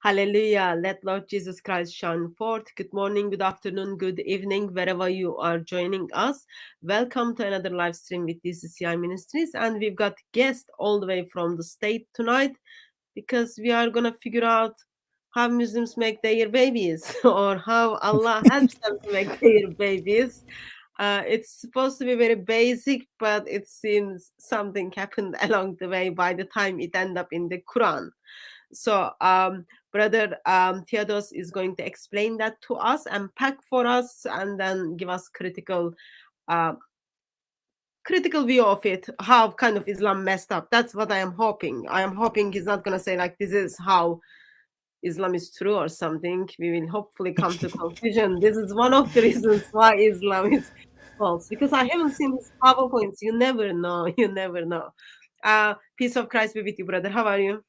Hallelujah. Let Lord Jesus Christ shine forth. Good morning, good afternoon, good evening, wherever you are joining us. Welcome to another live stream with DCCI Ministries. And we've got guests all the way from the state tonight because we are going to figure out how Muslims make their babies or how Allah helps them to make their babies. It's supposed to be very basic, but it seems something happened along the way by the time it ended up in the Quran. So, Brother Theodos is going to explain that to us, unpack for us, and then give us uh, critical view of it, how kind of Islam messed up. That's what I am hoping. I am hoping he's not going to say like this is how Islam is true or something. We will hopefully come to conclusion. This is one of the reasons why Islam is false, because I haven't seen his PowerPoints. You never know. You never know. Peace of Christ be with you, brother. How are you?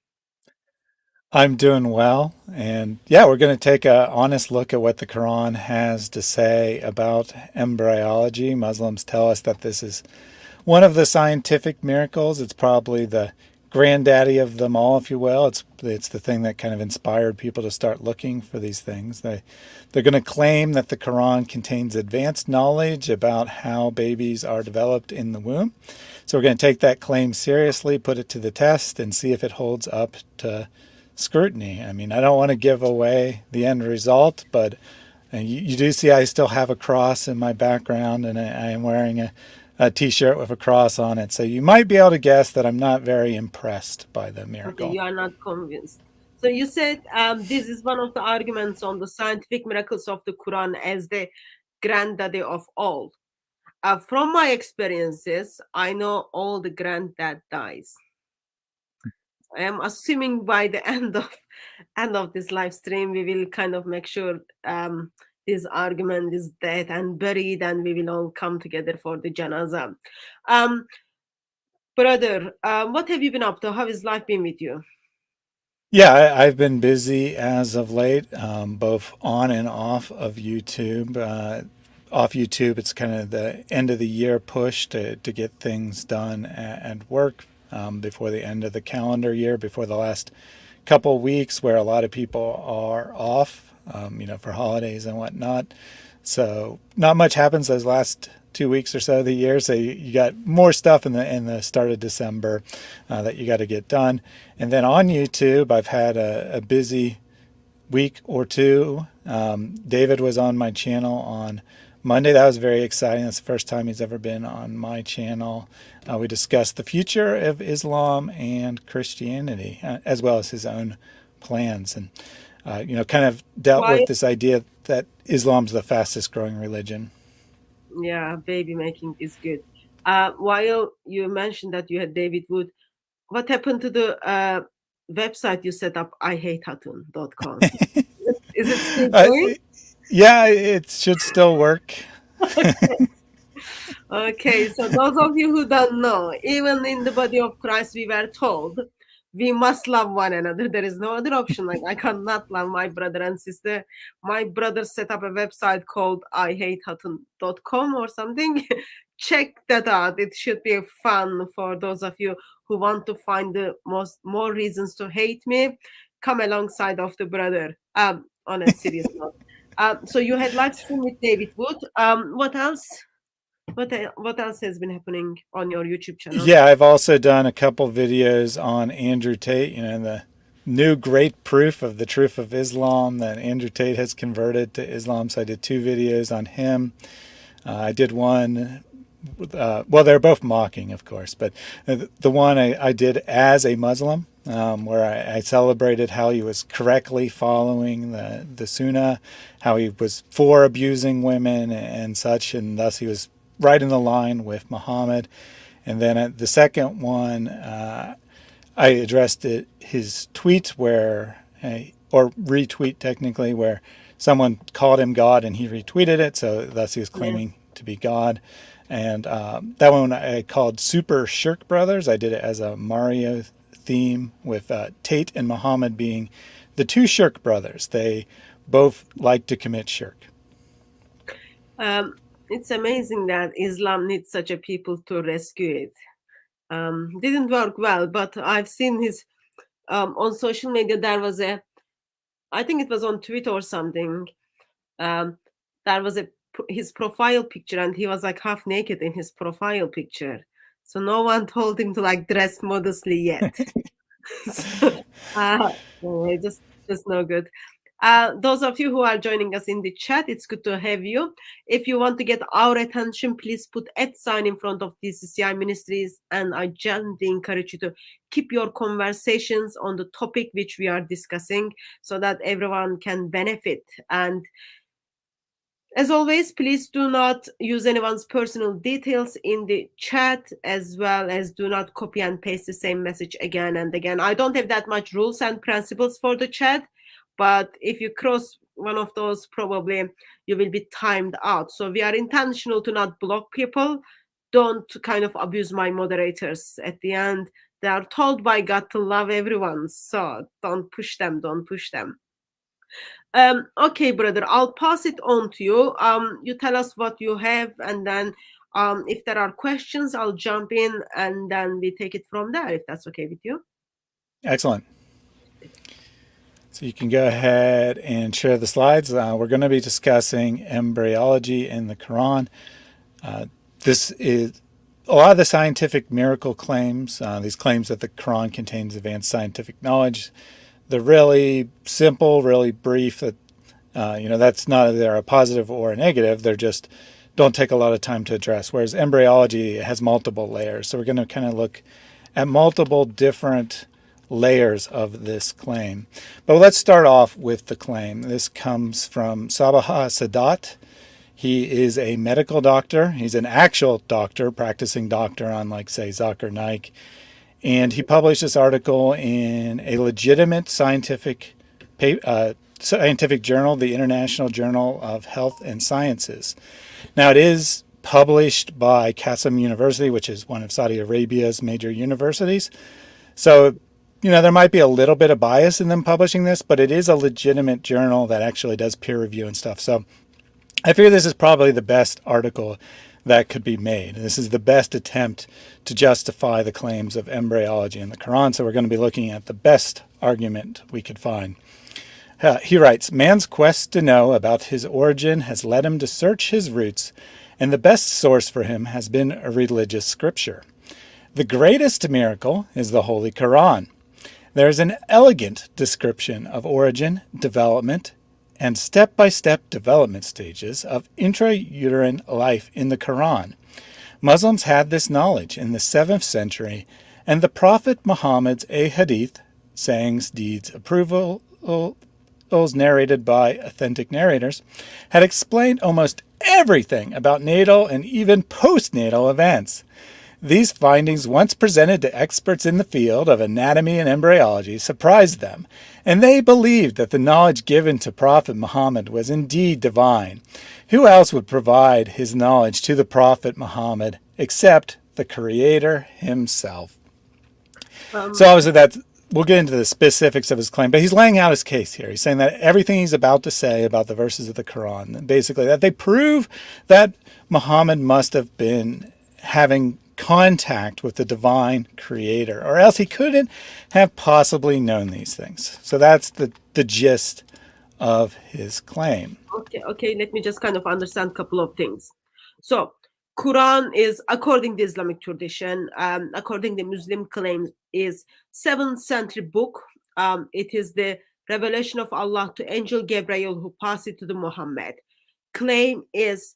I'm doing well. And yeah, we're going to take an honest look at what the Quran has to say about embryology. Muslims tell us that this is one of the scientific miracles. It's probably the granddaddy of them all, if you will. It's the thing that kind of inspired people to start looking for these things. They're going to claim that the Quran contains advanced knowledge about how babies are developed in the womb. So we're going to take that claim seriously, put it to the test, and see if it holds up to scrutiny. I mean, I don't want to give away the end result, but you do see I still have a cross in my background, and I am wearing a t-shirt with a cross on it. So you might be able to guess that I'm not very impressed by the Okay, miracle. you are not convinced. So you said this is one of the arguments on the scientific miracles of the Quran as the granddaddy of all. From my experiences, I know all the granddad dies. I am assuming by the end of this live stream, we will kind of make sure this argument is dead and buried, and we will all come together for the janazah. Brother, what have you been up to? How has life been with you? Yeah, I've been busy as of late, both on and off of YouTube. Off YouTube, it's kind of the end of the year push to get things done at work before the end of the calendar year, before the last couple weeks where a lot of people are off, for holidays and whatnot. So not much happens those last 2 weeks or so of the year. So you got more stuff in the start of December that you got to get done. And then on YouTube, I've had a busy week or two. David was on my channel on Monday. That was very exciting. That's the first time he's ever been on my channel. We discussed the future of Islam and Christianity, as well as his own plans, and kind of dealt Why? with this idea that Islam's the fastest growing religion. Yeah, baby making is good. While you mentioned that you had David Wood, what happened to the website you set up, ihatehatun.com? Is it still uh, going? yeah, it should still work. Okay. Okay, so those of you who don't know, even in the body of Christ, we were told we must love one another. There is no other option. Like, I cannot love my brother and sister. My brother set up a website called ihatehatun.com or something. Check that out. It should be fun for those of you who want to find the more reasons to hate me. Come alongside of the brother. On a serious note. So you had live stream with David Wood. What else? What else has been happening on your YouTube channel? Yeah, I've also done a couple videos on Andrew Tate, the new great proof of the truth of Islam that Andrew Tate has converted to Islam. So I did two videos on him. I did one, well, they're both mocking, of course, but the one I did as a Muslim, where I celebrated how he was correctly following the Sunnah, how he was for abusing women and such, and thus he was right in the line with Muhammad. And then the second one, I addressed his tweet or retweet technically, where someone called him God and he retweeted it. So thus he was Yeah. claiming to be God. And that one I called Super Shirk Brothers. I did it as a Mario theme with Tate and Muhammad being the two Shirk brothers. They both like to commit shirk. It's amazing that Islam needs such a people to rescue it. Didn't work well, but I've seen his on social media. There was a I think it was on Twitter or something. Um, there was his profile picture, and he was like half naked in his profile picture. So no one told him to like dress modestly yet. So, anyway, just no good. Those of you who are joining us in the chat, it's good to have you. If you want to get our attention, please put @ in front of DCCI Ministries, and I gently encourage you to keep your conversations on the topic which we are discussing so that everyone can benefit. And as always, please do not use anyone's personal details in the chat, as well as do not copy and paste the same message again and again. I don't have that much rules and principles for the chat, but if you cross one of those, probably you will be timed out. So we are intentional to not block people. Don't kind of abuse my moderators. At the end, they are told by God to love everyone. So don't push them, don't push them. Okay, brother, I'll pass it on to you. You tell us what you have, and then if there are questions, I'll jump in, and then we take it from there, if that's okay with you. Excellent. So you can go ahead and share the slides. We're going to be discussing embryology in the Quran. This is a lot of the scientific miracle claims, these claims that the Quran contains advanced scientific knowledge. They're really simple, really brief. That that's not they're a positive or a negative. They're just don't take a lot of time to address. Whereas embryology has multiple layers. So we're going to kind of look at multiple different layers of this claim. But let's start off with the claim. This comes from Sabaha Sadat. He is a medical doctor. He's an actual doctor, practicing doctor, unlike, say, Zakir Naik. And he published this article in a legitimate scientific journal, the International Journal of Health and Sciences. Now, it is published by Qasim University, which is one of Saudi Arabia's major universities. So, there might be a little bit of bias in them publishing this, but it is a legitimate journal that actually does peer review and stuff. So I figure this is probably the best article that could be made. This is the best attempt to justify the claims of embryology in the Quran. So we're going to be looking at the best argument we could find. He writes, man's quest to know about his origin has led him to search his roots, and the best source for him has been a religious scripture. The greatest miracle is the Holy Quran. There is an elegant description of origin, development, and step-by-step development stages of intrauterine life in the Quran. Muslims had this knowledge in the 7th century, and the Prophet Muhammad's hadith, sayings, deeds, approvals narrated by authentic narrators, had explained almost everything about natal and even postnatal events. These findings, once presented to experts in the field of anatomy and embryology, surprised them, and they believed that the knowledge given to Prophet Muhammad was indeed divine. Who else would provide his knowledge to the Prophet Muhammad except the Creator himself? So obviously we'll get into the specifics of his claim, but he's laying out his case here. He's saying that everything he's about to say about the verses of the Quran, basically that they prove that Muhammad must have been having contact with the divine creator, or else he couldn't have possibly known these things. So that's the gist of his claim. Okay, let me just kind of understand a couple of things. So Quran is, according to Islamic tradition, according to Muslim claims, is 7th century book. It is the revelation of Allah to Angel Gabriel, who passed it to the Muhammad. Claim is,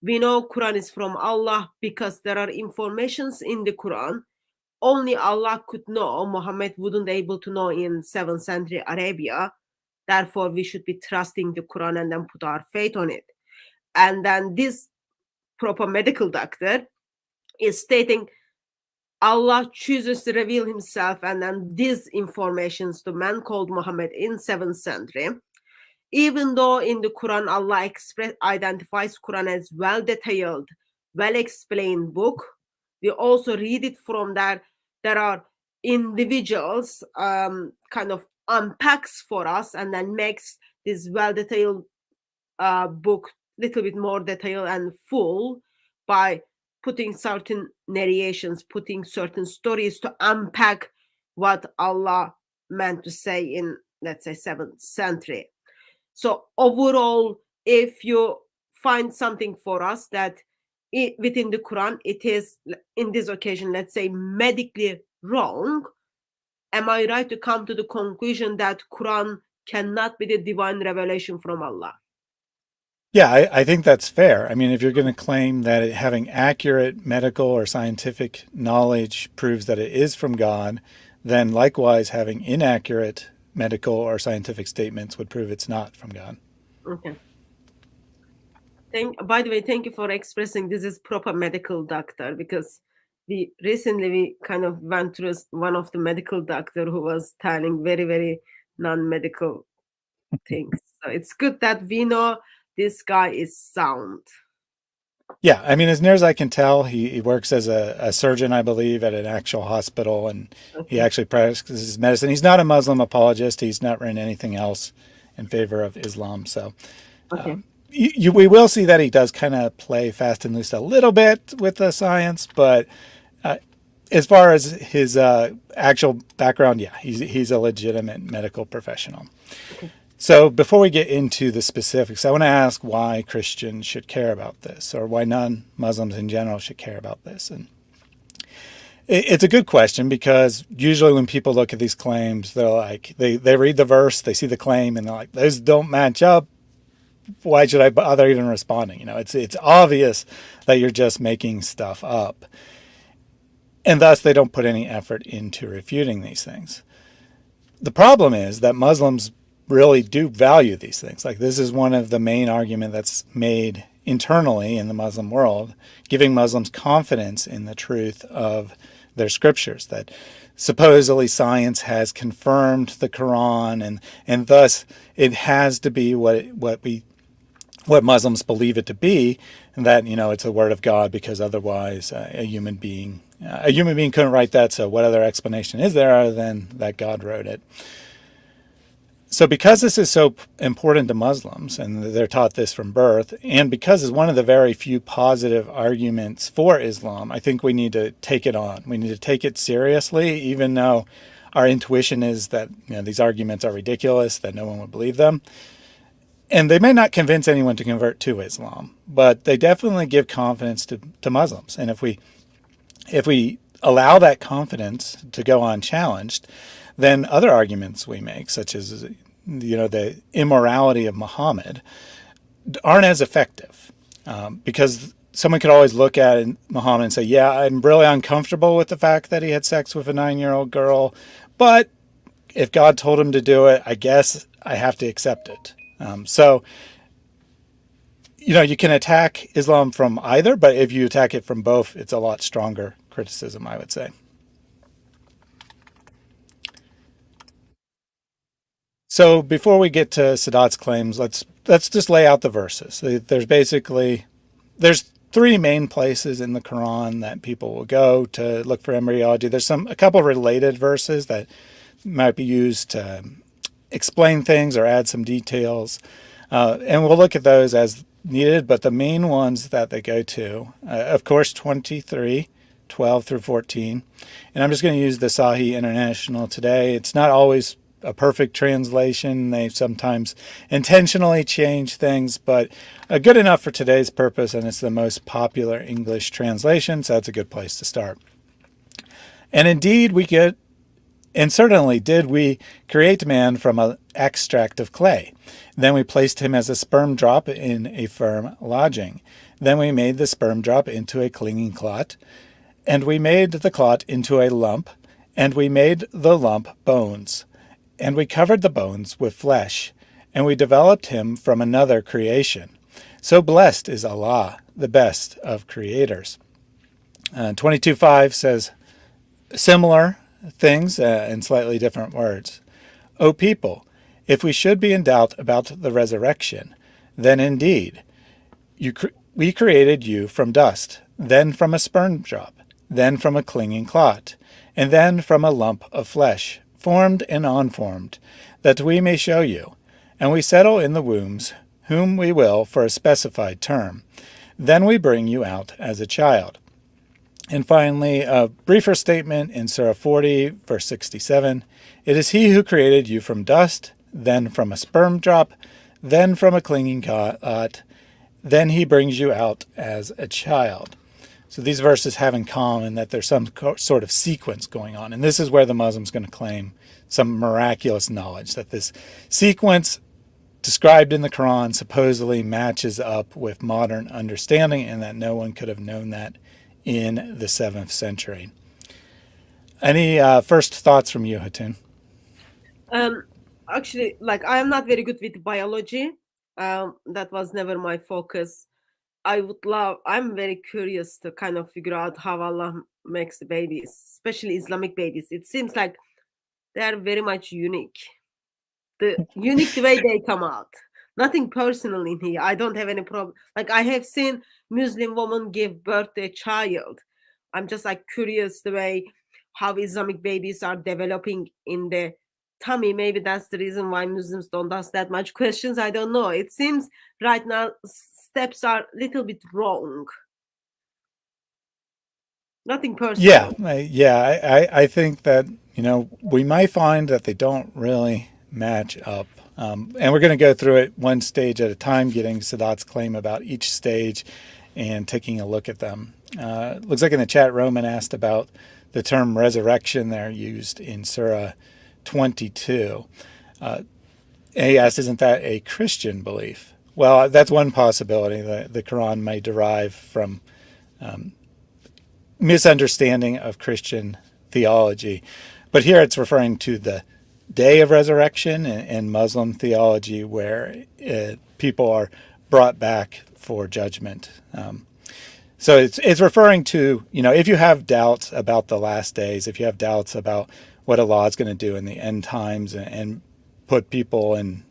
we know Quran is from Allah because there are informations in the Quran only Allah could know. Muhammad wouldn't be able to know in 7th century Arabia. Therefore, we should be trusting the Quran and then put our faith on it. And then this proper medical doctor is stating Allah chooses to reveal himself and then these informations to man called Muhammad in 7th century. Even though in the Quran, Allah identifies Quran as well-detailed, well-explained book, we also read it from there. There are individuals kind of unpacks for us and then makes this well-detailed book little bit more detailed and full by putting certain narrations, putting certain stories to unpack what Allah meant to say in let's say 7th century. So overall, if you find something for us that within the Quran, it is in this occasion, let's say medically wrong, am I right to come to the conclusion that Quran cannot be the divine revelation from Allah? Yeah, I think that's fair. I mean, if you're going to claim that having accurate medical or scientific knowledge proves that it is from God, then likewise having inaccurate medical or scientific statements would prove it's not from God. Okay. By the way, thank you for expressing this is proper medical doctor, because we recently kind of went through one of the medical doctor who was telling very, very non-medical things. So it's good that we know this guy is sound. Yeah, I mean, as near as I can tell, he works as a surgeon, I believe, at an actual hospital, and he actually practices medicine. He's not a Muslim apologist. He's not written anything else in favor of Islam. So we will see that he does kind of play fast and loose a little bit with the science, but as far as his actual background, yeah, he's a legitimate medical professional. So before we get into the specifics, I want to ask why Christians should care about this, or why non-Muslims in general should care about this. And it's a good question, because usually when people look at these claims, they're like, they read the verse, they see the claim, and they're like, those don't match up. Why should I bother even responding? You know, it's obvious that you're just making stuff up. And thus they don't put any effort into refuting these things. The problem is that Muslims really do value these things. Like, this is one of the main arguments that's made internally in the Muslim world, giving Muslims confidence in the truth of their scriptures, that supposedly science has confirmed the Quran, and thus it has to be what Muslims believe it to be, and that, you know, it's a word of God, because otherwise a human being couldn't write that. So what other explanation is there other than that God wrote it? So because this is so important to Muslims, and they're taught this from birth, and because it's one of the very few positive arguments for Islam, I think we need to take it on. We need to take it seriously, even though our intuition is that, you know, these arguments are ridiculous, that no one would believe them. And they may not convince anyone to convert to Islam, but they definitely give confidence to Muslims. And if we allow that confidence to go unchallenged, then other arguments we make, such as, you know, the immorality of Muhammad, aren't as effective, because someone could always look at Muhammad and say, yeah, I'm really uncomfortable with the fact that he had sex with a 9-year-old girl, but if God told him to do it, I guess I have to accept it. So, you know, you can attack Islam from either, but if you attack it from both, it's a lot stronger criticism, I would say. So before we get to Sadat's claims, let's just lay out the verses. There's 3 main places in the Quran that people will go to look for embryology. There's a couple related verses that might be used to explain things or add some details, and we'll look at those as needed. But the main ones that they go to, of course, 23:12 through 14, and I'm just going to use the Sahih International today. It's not always a perfect translation. They sometimes intentionally change things, but good enough for today's purpose, and it's the most popular English translation, so that's a good place to start. And indeed, certainly did we create man from an extract of clay. Then we placed him as a sperm drop in a firm lodging. Then we made the sperm drop into a clinging clot, and we made the clot into a lump, and we made the lump bones. And we covered the bones with flesh, and we developed him from another creation. So blessed is Allah, the best of creators. 22:5 says similar things in slightly different words. O people, if we should be in doubt about the resurrection, then indeed we created you from dust, then from a sperm drop, then from a clinging clot, and then from a lump of flesh, formed and unformed, that we may show you. And we settle in the wombs, whom we will for a specified term. Then we bring you out as a child. And finally, a briefer statement in Surah 40, verse 67. It is he who created you from dust, then from a sperm drop, then from a clinging clot, then he brings you out as a child. So these verses have in common that there's some sort of sequence going on. And this is where the Muslim's going to claim some miraculous knowledge, that this sequence described in the Quran supposedly matches up with modern understanding, and that no one could have known that in the 7th century. Any first thoughts from you, Hatun? Actually, like, I am not very good with biology. That was never my focus. I'm very curious to kind of figure out how Allah makes the babies, especially Islamic babies. It seems like they are very much unique. The way they come out. Nothing personal in here. I don't have any problem. Like, I have seen Muslim woman give birth to a child. I'm just like curious the way how Islamic babies are developing in the tummy. Maybe that's the reason why Muslims don't ask that much questions. I don't know. It seems right now steps are a little bit wrong. Nothing personal. I think that, we might find that they don't really match up. And we're going to go through it one stage at a time, getting Sadat's claim about each stage and taking a look at them. Looks like in the chat, Roman asked about the term resurrection there used in Surah 22. He asked, isn't that a Christian belief? Well, that's one possibility. The Quran may derive from misunderstanding of Christian theology. But here it's referring to the day of resurrection in Muslim theology, where people are brought back for judgment. So it's referring to, if you have doubts about the last days, if you have doubts about what Allah is going to do in the end times and put people in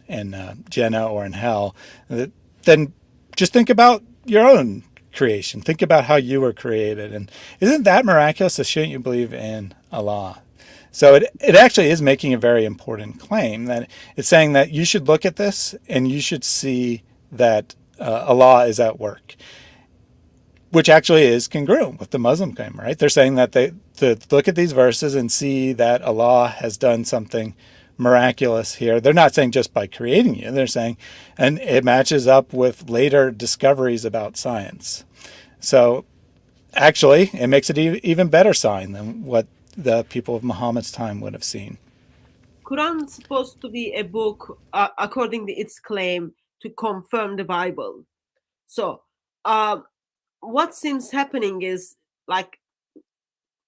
Jannah or in hell, then just think about your own creation. Think about how you were created. And isn't that miraculous? So shouldn't you believe in Allah? So it actually is making a very important claim, that it's saying that you should look at this and you should see that Allah is at work, which actually is congruent with the Muslim claim, right? They're saying that they to look at these verses and see that Allah has done something miraculous here. They're not saying just by creating you. They're saying, and it matches up with later discoveries about science. So actually, it makes it even better sign than what the people of Muhammad's time would have seen. Quran is supposed to be a book, according to its claim, to confirm the Bible. So what seems happening is, like,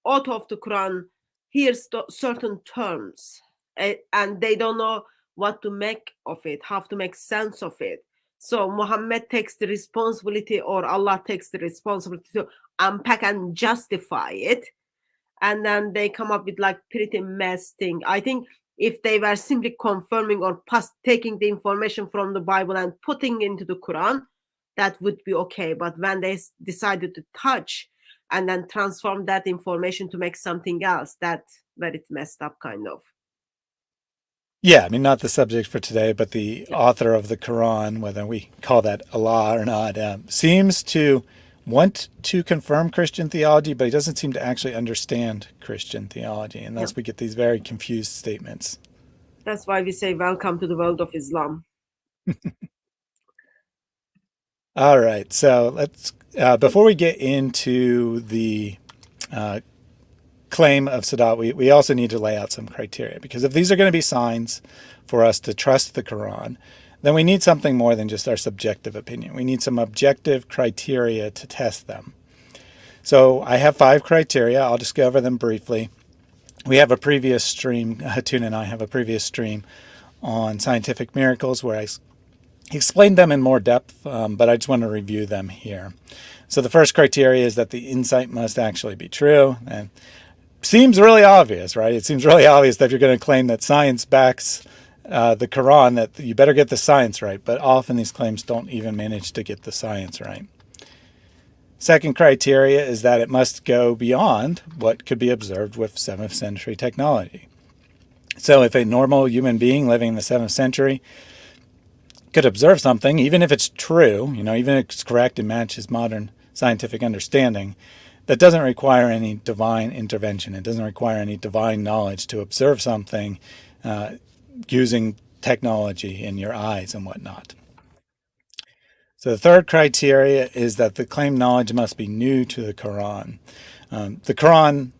out of the Quran hears certain terms, and they don't know what to make of it, how to make sense of it. So Muhammad takes the responsibility, or Allah takes the responsibility, to unpack and justify it, and then they come up with like pretty mess thing. I think if they were simply confirming or taking the information from the Bible and putting into the Quran, that would be okay. But when they decided to touch and then transform that information to make something else, that's where it messed up, kind of. Yeah, I mean, not the subject for today, but the author of the Quran, whether we call that Allah or not, seems to want to confirm Christian theology, but he doesn't seem to actually understand Christian theology, and thus we get these very confused statements. That's why we say, welcome to the world of Islam. All right, so let's, before we get into the claim of Sadat, we also need to lay out some criteria, because if these are going to be signs for us to trust the Quran, then we need something more than just our subjective opinion. We need some objective criteria to test them. So I have 5 criteria. I'll just go over them briefly. We have a previous stream, Hatun and I have a previous stream on scientific miracles where I explained them in more depth, but I just want to review them here. So the first criteria is that the insight must actually be true. And seems really obvious, right? It seems really obvious that if you're going to claim that science backs the Quran, that you better get the science right. But often these claims don't even manage to get the science right. Second criteria is that it must go beyond what could be observed with 7th century technology. So if a normal human being living in the 7th century could observe something, even if it's true, even if it's correct and matches modern scientific understanding, that doesn't require any divine intervention. It doesn't require any divine knowledge to observe something using technology in your eyes and whatnot. So the third criteria is that the claimed knowledge must be new to the Quran. The Quran,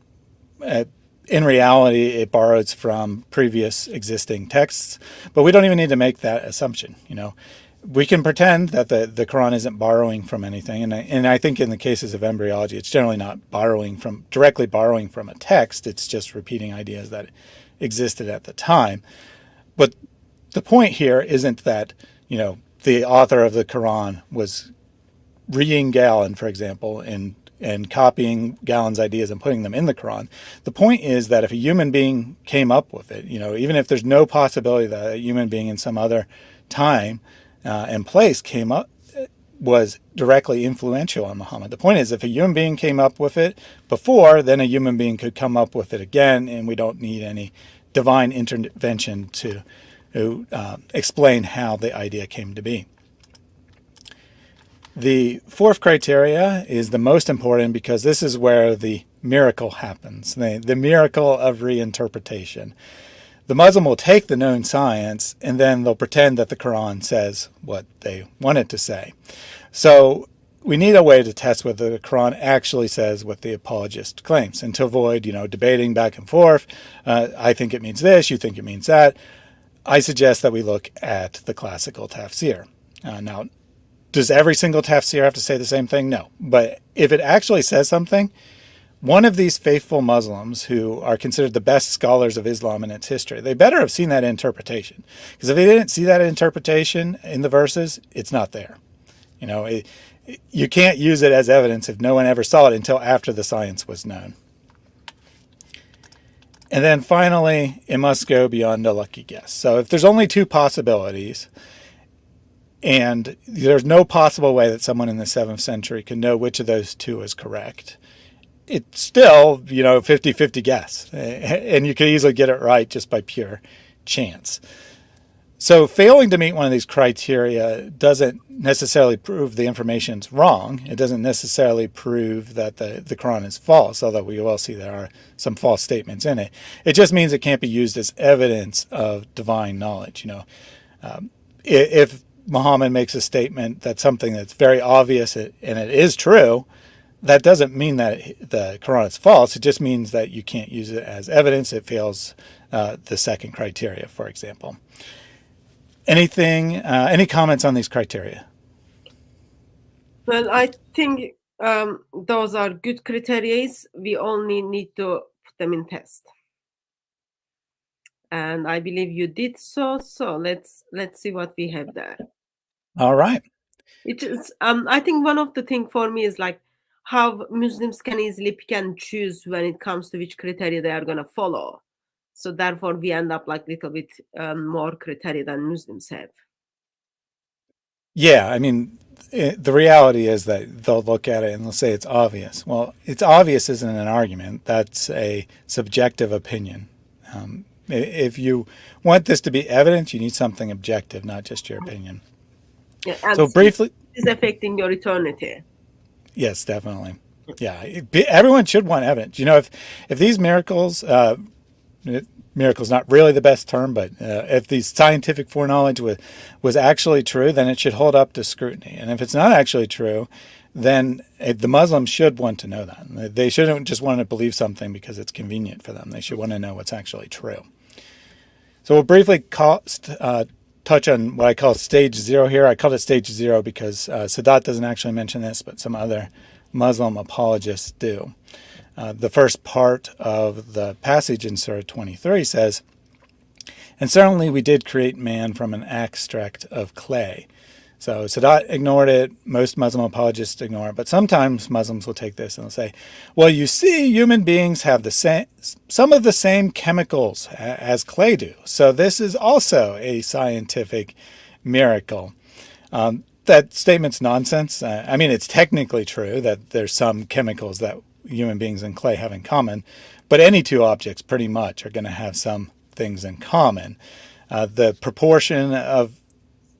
in reality, it borrows from previous existing texts, but we don't even need to make that assumption. We can pretend that the Quran isn't borrowing from anything, and I think in the cases of embryology, it's generally not directly borrowing from a text. It's just repeating ideas that existed at the time. But the point here isn't that the author of the Quran was reading Galen, for example, and copying Galen's ideas and putting them in the Quran. The point is that if a human being came up with it, even if there's no possibility that a human being in some other time and place was directly influential on Muhammad. The point is, if a human being came up with it before, then a human being could come up with it again, and we don't need any divine intervention to explain how the idea came to be. The fourth criteria is the most important because this is where the miracle happens, the miracle of reinterpretation. The Muslim will take the known science and then they'll pretend that the Quran says what they want it to say. So we need a way to test whether the Quran actually says what the apologist claims, and to avoid, debating back and forth. I think it means this, you think it means that. I suggest that we look at the classical tafsir. Now, does every single tafsir have to say the same thing? No. But if it actually says something, one of these faithful Muslims who are considered the best scholars of Islam in its history, they better have seen that interpretation. Because if they didn't see that interpretation in the verses, it's not there. You can't use it as evidence if no one ever saw it until after the science was known. And then finally, it must go beyond a lucky guess. So if there's only two possibilities, and there's no possible way that someone in the 7th century can know which of those two is correct, it's still, 50-50 guess. And you could easily get it right just by pure chance. So failing to meet one of these criteria doesn't necessarily prove the information's wrong. It doesn't necessarily prove that the Quran is false, although we will see there are some false statements in it. It just means it can't be used as evidence of divine knowledge. If Muhammad makes a statement that's something that's very obvious and it is true, that doesn't mean that the Quran is false. It just means that you can't use it as evidence. It fails the second criteria, for example. Any comments on these criteria? Well, I think those are good criteria. We only need to put them in test. And I believe you did so. So let's see what we have there. All right. It is. I think one of the things for me is like how Muslims can easily pick and choose when it comes to which criteria they are going to follow. So therefore, we end up like a little bit more criteria than Muslims have. Yeah, I mean, the reality is that they'll look at it and they'll say it's obvious. Well, it's obvious isn't an argument. That's a subjective opinion. If you want this to be evidence, you need something objective, not just your opinion. Yeah, and so briefly, is affecting your eternity. Yes, definitely. Yeah, everyone should want evidence. If these miracles, miracle's not really the best term, but if the scientific foreknowledge was actually true, then it should hold up to scrutiny. And if it's not actually true, then the Muslims should want to know that. They shouldn't just want to believe something because it's convenient for them. They should want to know what's actually true. So we'll briefly touch on what I call stage 0 here. I called it stage 0 because Sadat doesn't actually mention this, but some other Muslim apologists do. The first part of the passage in Surah 23 says, "And certainly we did create man from an extract of clay." So Sadat ignored it. Most Muslim apologists ignore it. But sometimes Muslims will take this and they'll say, well, you see, human beings have some of the same chemicals as clay do. So this is also a scientific miracle. That statement's nonsense. I mean, it's technically true that there's some chemicals that human beings and clay have in common, but any two objects pretty much are going to have some things in common. The proportion of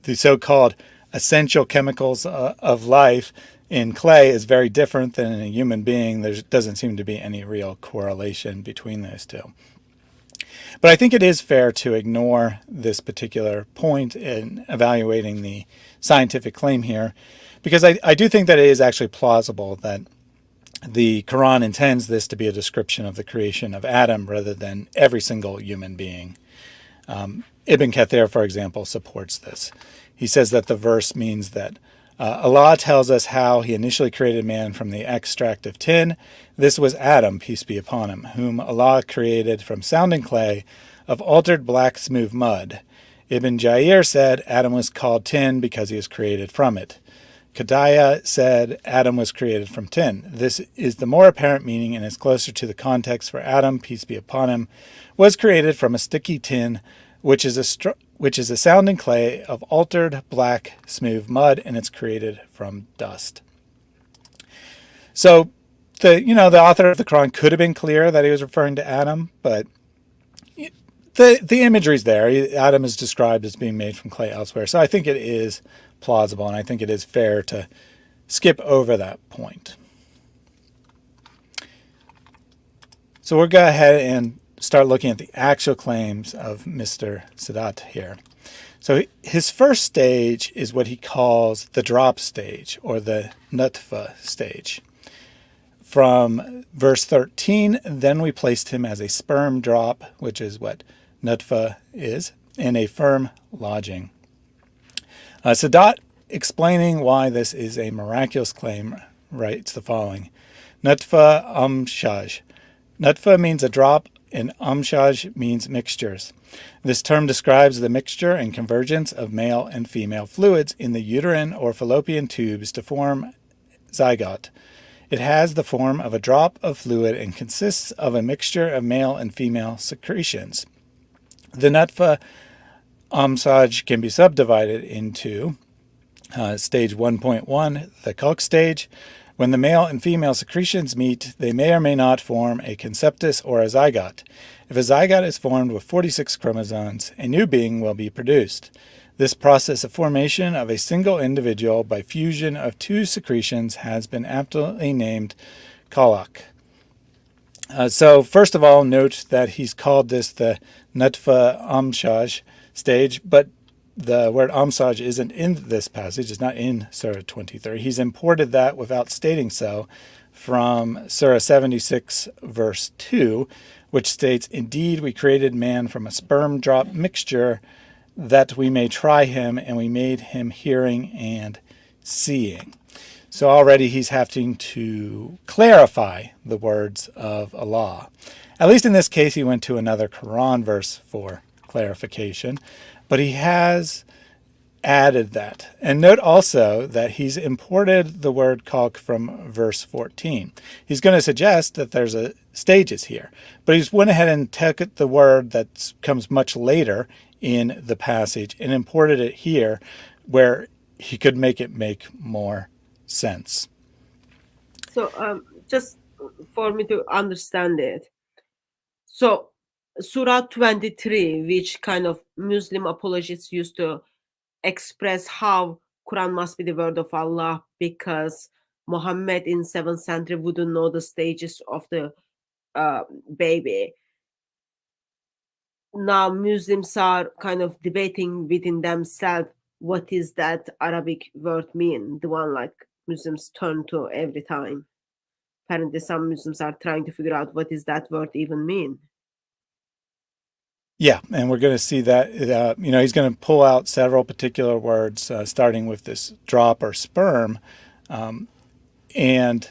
the so-called essential chemicals of life in clay is very different than in a human being. There doesn't seem to be any real correlation between those two. But I think it is fair to ignore this particular point in evaluating the scientific claim here, because I do think that it is actually plausible that the Quran intends this to be a description of the creation of Adam rather than every single human being. Ibn Kathir, for example, supports this. He says that the verse means that Allah tells us how he initially created man from the extract of tin. This was Adam, peace be upon him, whom Allah created from sounding clay of altered black smooth mud. Ibn Jair said Adam was called tin because he was created from it. Kadaya said Adam was created from tin. This is the more apparent meaning and is closer to the context, for Adam, peace be upon him, was created from a sticky tin, which is a sounding clay of altered black smooth mud, and it's created from dust. So the author of the Quran could have been clear that he was referring to Adam, but the imagery's there. Adam is described as being made from clay elsewhere. So I think it is plausible, and I think it is fair to skip over that point. So we'll go ahead and start looking at the actual claims of Mr. Sadat here. So his first stage is what he calls the drop stage, or the nutfa stage. From verse 13, then we placed him as a sperm drop, which is what nutfa is, in a firm lodging. Sadat, explaining why this is a miraculous claim, writes the following. Nutfa amshaj. Nutfa means a drop, and amshaj means mixtures. This term describes the mixture and convergence of male and female fluids in the uterine or fallopian tubes to form zygote. It has the form of a drop of fluid and consists of a mixture of male and female secretions. The nutfa amshaj can be subdivided into stage 1.1, the Kalk stage. When the male and female secretions meet, they may or may not form a conceptus or a zygote. If a zygote is formed with 46 chromosomes, a new being will be produced. This process of formation of a single individual by fusion of two secretions has been aptly named Kalak. So first of all, note that he's called this the Nutfa Amshaj stage, but the word Amshaj isn't in this passage. It's not in Surah 23. He's imported that without stating so from Surah 76, verse 2, which states, "Indeed, we created man from a sperm drop mixture that we may try him, and we made him hearing and seeing." So already he's having to clarify the words of Allah. At least in this case, he went to another Quran verse for clarification, but he has added that. And note also that he's imported the word kalk from verse 14. He's going to suggest that there's a stages here, but he's went ahead and took the word that comes much later in the passage and imported it here where he could make it make more sense. So just for me to understand it, so Surah 23, which kind of Muslim apologists used to express how Quran must be the word of Allah because Muhammad in 7th century wouldn't know the stages of the baby. Now Muslims are kind of debating within themselves what is that Arabic word mean, the one like Muslims turn to every time. Apparently some Muslims are trying to figure out what is that word even mean. Yeah, and we're going to see that, he's going to pull out several particular words, starting with this drop or sperm, and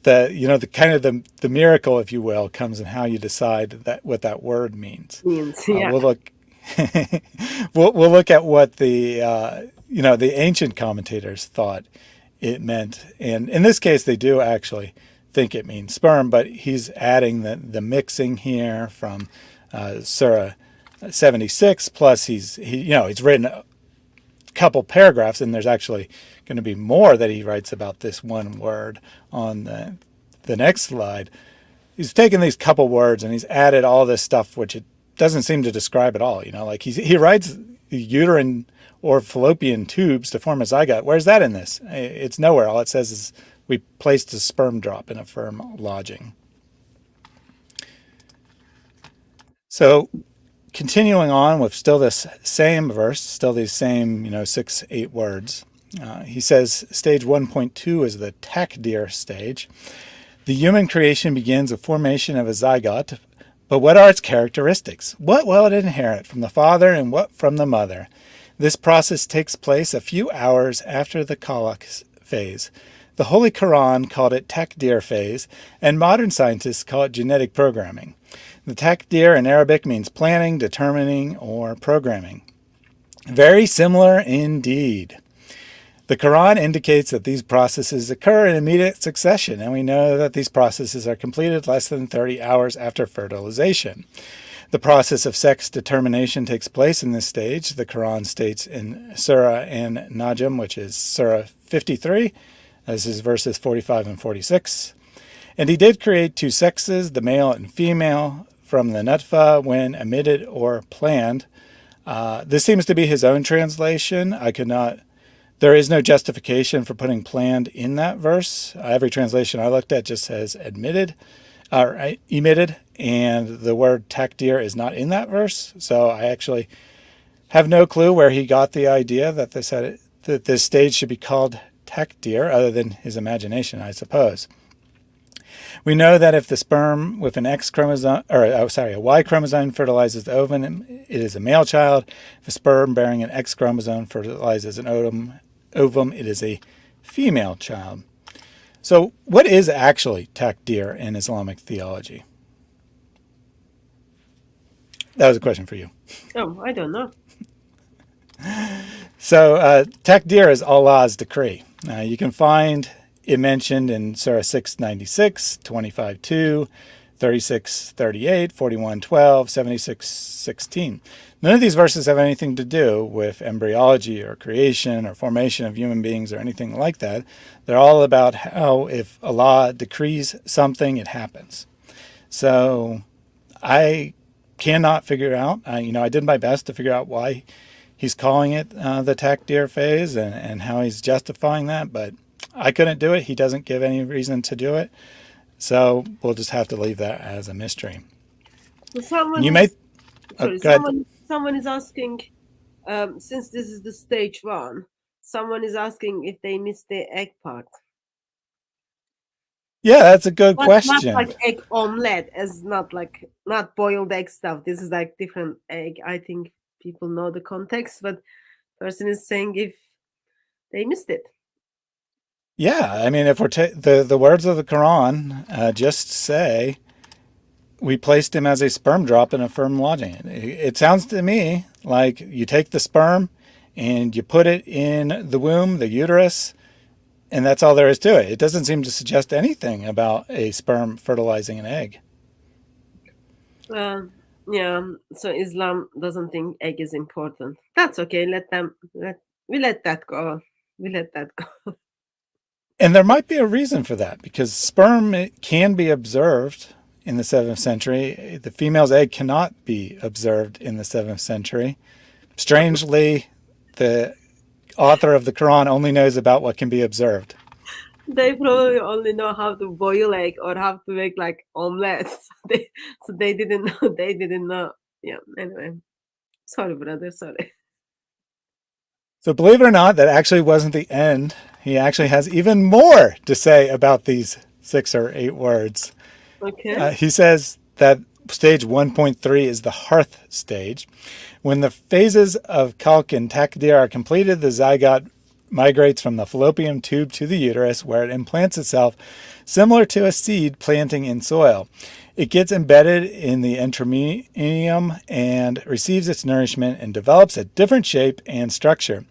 the kind of the miracle, if you will, comes in how you decide what that word means. Yeah. We'll look we'll look at what the ancient commentators thought it meant, and in this case they do actually think it means sperm, but he's adding the mixing here from Surah 76, plus he's written a couple paragraphs, and there's actually going to be more that he writes about this one word on the next slide. He's taken these couple words and he's added all this stuff which it doesn't seem to describe at all. Like he writes uterine or fallopian tubes to form a zygote. Where's that in this? It's nowhere. All it says is we placed a sperm drop in a firm lodging. So continuing on with still this same verse, still these same 6-8 words, he says stage 1.2 is the takdir stage. The human creation begins with formation of a zygote, but what are its characteristics? What will it inherit from the father and what from the mother? This process takes place a few hours after the khalaq phase. The Holy Quran called it takdir phase, and modern scientists call it genetic programming. The takdir in Arabic means planning, determining, or programming. Very similar indeed. The Quran indicates that these processes occur in immediate succession, and we know that these processes are completed less than 30 hours after fertilization. The process of sex determination takes place in this stage. The Quran states in Surah An-Najm, which is Surah 53, this is verses 45 and 46. And he did create two sexes, the male and female, from the nutfa when emitted or planned. This seems to be his own translation. There is no justification for putting planned in that verse. Every translation I looked at just says emitted, and the word takdir is not in that verse. So I actually have no clue where he got the idea that this stage should be called takdir, other than his imagination, I suppose. We know that if the sperm with an a Y chromosome fertilizes the ovum, it is a male child. If a sperm bearing an X chromosome fertilizes an ovum, it is a female child. So what is actually takdir in Islamic theology? That was a question for you. Oh, I don't know. So takdir is Allah's decree. You can find it mentioned in Surah 696, 25:2, 36:38, 41:12, 76:16. None of these verses have anything to do with embryology or creation or formation of human beings or anything like that. They're all about how if Allah decrees something, it happens. So I cannot figure out, I did my best to figure out why he's calling it the takdir phase and how he's justifying that, but I couldn't do it. He doesn't give any reason to do it. So we'll just have to leave that as a mystery. Someone is asking, since this is the stage 1, someone is asking if they missed the egg part. Yeah, that's a good question. Not like egg omelette, not boiled egg stuff. This is like different egg. I think people know the context, but person is saying if they missed it. Yeah, I mean, if we're the words of the Quran just say we placed him as a sperm drop in a firm lodging. It sounds to me like you take the sperm and you put it in the womb, the uterus, and that's all there is to it. It doesn't seem to suggest anything about a sperm fertilizing an egg. Yeah, so Islam doesn't think egg is important. That's okay. We let that go. We let that go. And there might be a reason for that, because sperm can be observed in the 7th century. The female's egg cannot be observed in the 7th century. Strangely, the author of the Quran only knows about what can be observed. They probably only know how to boil egg or how to make like omelets. So they didn't know. They didn't know. Yeah. Anyway, sorry, brother. Sorry. So believe it or not, that actually wasn't the end. He actually has even more to say about these 6 or 8 words. Okay. He says that stage 1.3 is the hearth stage. When the phases of khalq and takdir are completed, the zygote migrates from the fallopian tube to the uterus, where it implants itself similar to a seed planting in soil. It gets embedded in the intramenum and receives its nourishment and develops a different shape and structure.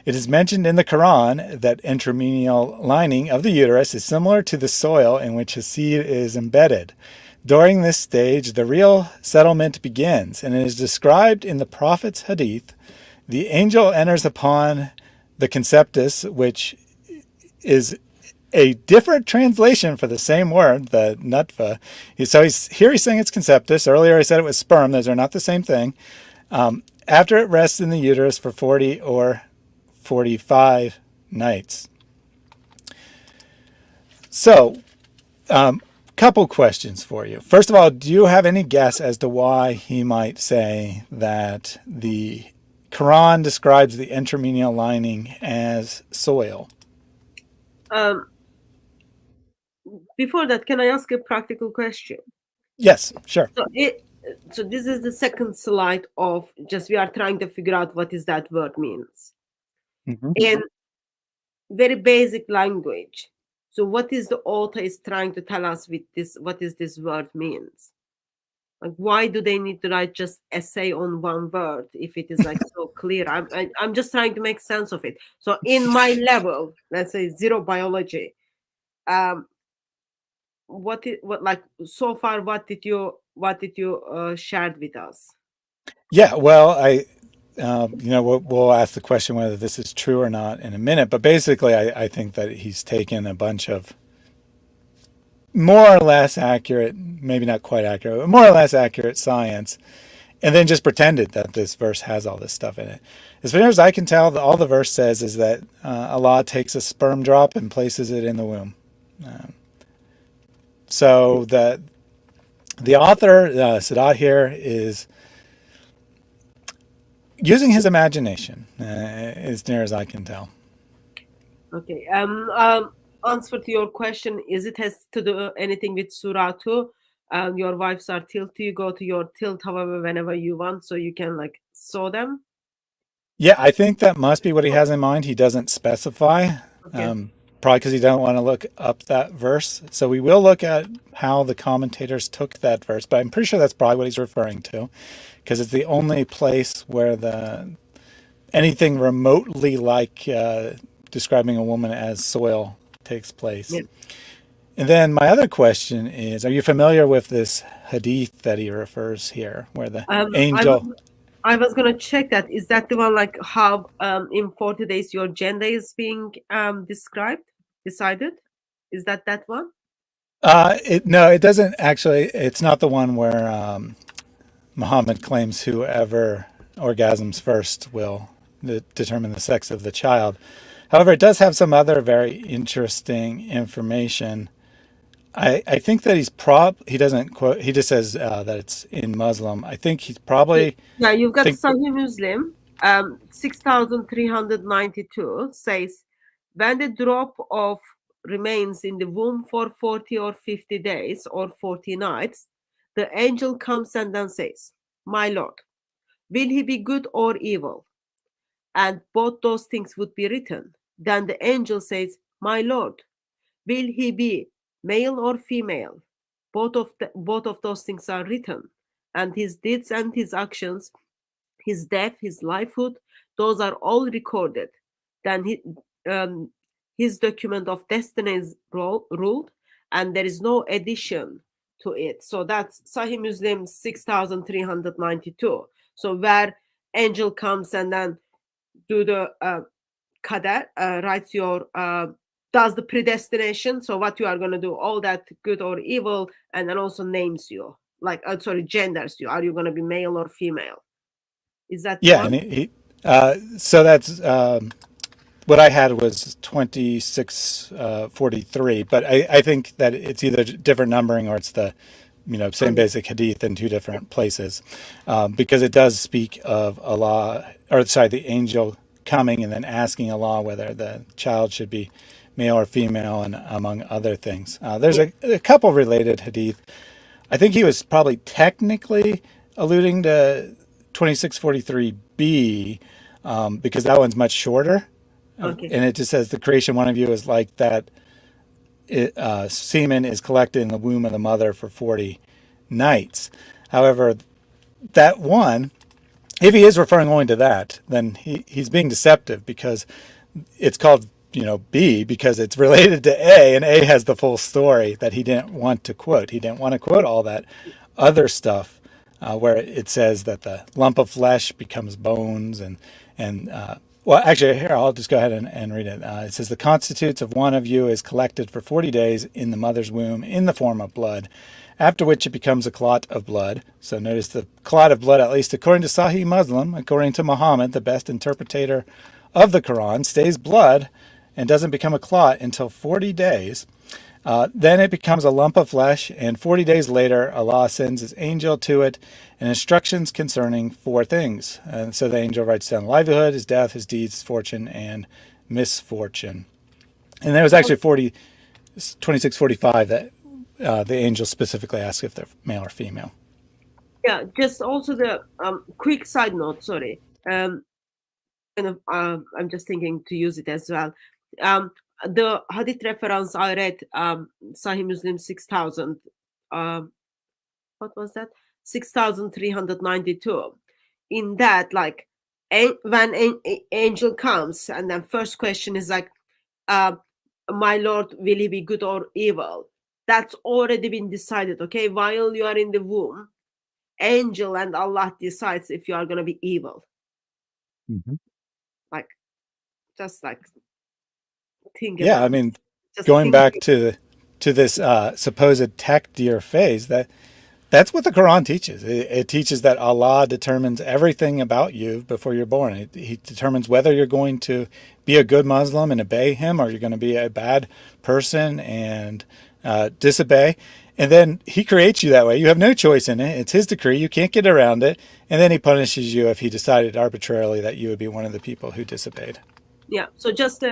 It is mentioned in the Quran that intramenal lining of the uterus is similar to the soil in which a seed is embedded. During this stage, the real settlement begins, and it is described in the Prophet's hadith. The angel enters upon the conceptus, which is a different translation for the same word, the nutfa. He's saying it's conceptus. Earlier I said it was sperm. Those are not the same thing. after it rests in the uterus for 40 or 45 nights. So, couple questions for you. First of all, do you have any guess as to why he might say that the Quran describes the intramenal lining as soil? Um, Before that, can I ask a practical question? Yes, sure. So so this is the second slide of just we are trying to figure out what is that word means Mm-hmm. in very basic language. So what is the author is trying to tell us with this? What is this word means? Like, why do they need to write just essay on one word if it is like so clear? I'm just trying to make sense of it. So in my level, let's say zero biology, um, what like so far what did you shared with us? Yeah, well, we'll ask the question whether this is true or not in a minute. But basically, I think that he's taken a bunch of more or less accurate, maybe not quite accurate, but more or less accurate science, and then just pretended that this verse has all this stuff in it. As far as I can tell, all the verse says is that Allah takes a sperm drop and places it in the womb. So the author, Sadat here, is using his imagination, as near as I can tell. Okay. Answer to your question is it has to do anything with Surah 2. Your wives are tilt. You go to your tilt, however, whenever you want, so you can like sew them. Yeah, I think that must be what he has in mind. He doesn't specify, Okay. probably because he don't want to look up that verse. So we will look at how the commentators took that verse, but I'm pretty sure that's probably what he's referring to, because it's the only place where the anything remotely like describing a woman as soil takes place. Yeah. And then my other question is, are you familiar with this hadith that he refers here, where the I was angel? I was gonna check that. Is that the one like how in 40 days your gender is being decided? Is that one? No, it doesn't actually. It's not the one where Muhammad claims whoever orgasms first will determine the sex of the child. However, it does have some other very interesting information. I think that he doesn't quote, he just says that it's in Muslim. I think he's probably, Yeah, you've got think, Sahih Muslim, 6392 says, when the drop of remains in the womb for 40 or 50 days or 40 nights, the angel comes and then says, my Lord, will he be good or evil? And both those things would be written. Then the angel says, my Lord, will he be male or female? Both of those things are written, and his deeds and his actions, his death, his lifehood, those are all recorded. Then his document of destiny is ruled, and there is no addition to it. So that's Sahih Muslim 6392. So where angel comes and then do the qadar, writes your does the predestination, so what you are going to do, all that good or evil, and then also names you, like sorry, genders you, are you going to be male or female? Is that the yeah, and one? so that's what I had was 2643, but I think that it's either different numbering or it's the same Okay. basic hadith in two different places, because it does speak of Allah, or sorry, the angel coming and then asking Allah whether the child should be male or female, and among other things. There's Yeah. a couple related hadith. I think he was probably technically alluding to 2643b, because that one's much shorter, Okay. and it just says the creation one of you is like that. Semen is collected in the womb of the mother for 40 nights. However, that one, if he is referring only to that, then he's being deceptive, because it's called B because it's related to A, and A has the full story that he didn't want to quote. He didn't want to quote all that other stuff, where it says that the lump of flesh becomes bones, and well, actually, here I'll just go ahead and read it. It says the constitutes of one of you is collected for 40 days in the mother's womb in the form of blood, after which it becomes a clot of blood. So notice the clot of blood, at least according to Sahih Muslim, according to Muhammad, the best interpreter of the Quran, stays blood and doesn't become a clot until 40 days. Then it becomes a lump of flesh, and 40 days later, Allah sends his angel to it and instructions concerning 4 things. And so the angel writes down livelihood, his death, his deeds, his fortune, and misfortune. And there was actually 2645 that the angel specifically asks if they're male or female. Yeah, just also the quick side note, sorry. I'm just thinking to use it as well. The hadith reference I read, Sahih Muslim 6000, what was that? 6392. In that, like, when an angel comes, and then first question is like, my Lord, will he be good or evil? That's already been decided, okay? While you are in the womb, angel and Allah decides if you are going to be evil. Like, just like, think about Yeah, I mean, just going think back to this supposed takdir phase, that's what the Quran teaches. It teaches that Allah determines everything about you before you're born. He determines whether you're going to be a good Muslim and obey him, or you're going to be a bad person and disobey. And then he creates you that way. You have no choice in it. It's his decree. You can't get around it. And then he punishes you if he decided arbitrarily that you would be one of the people who disobeyed. Yeah. So just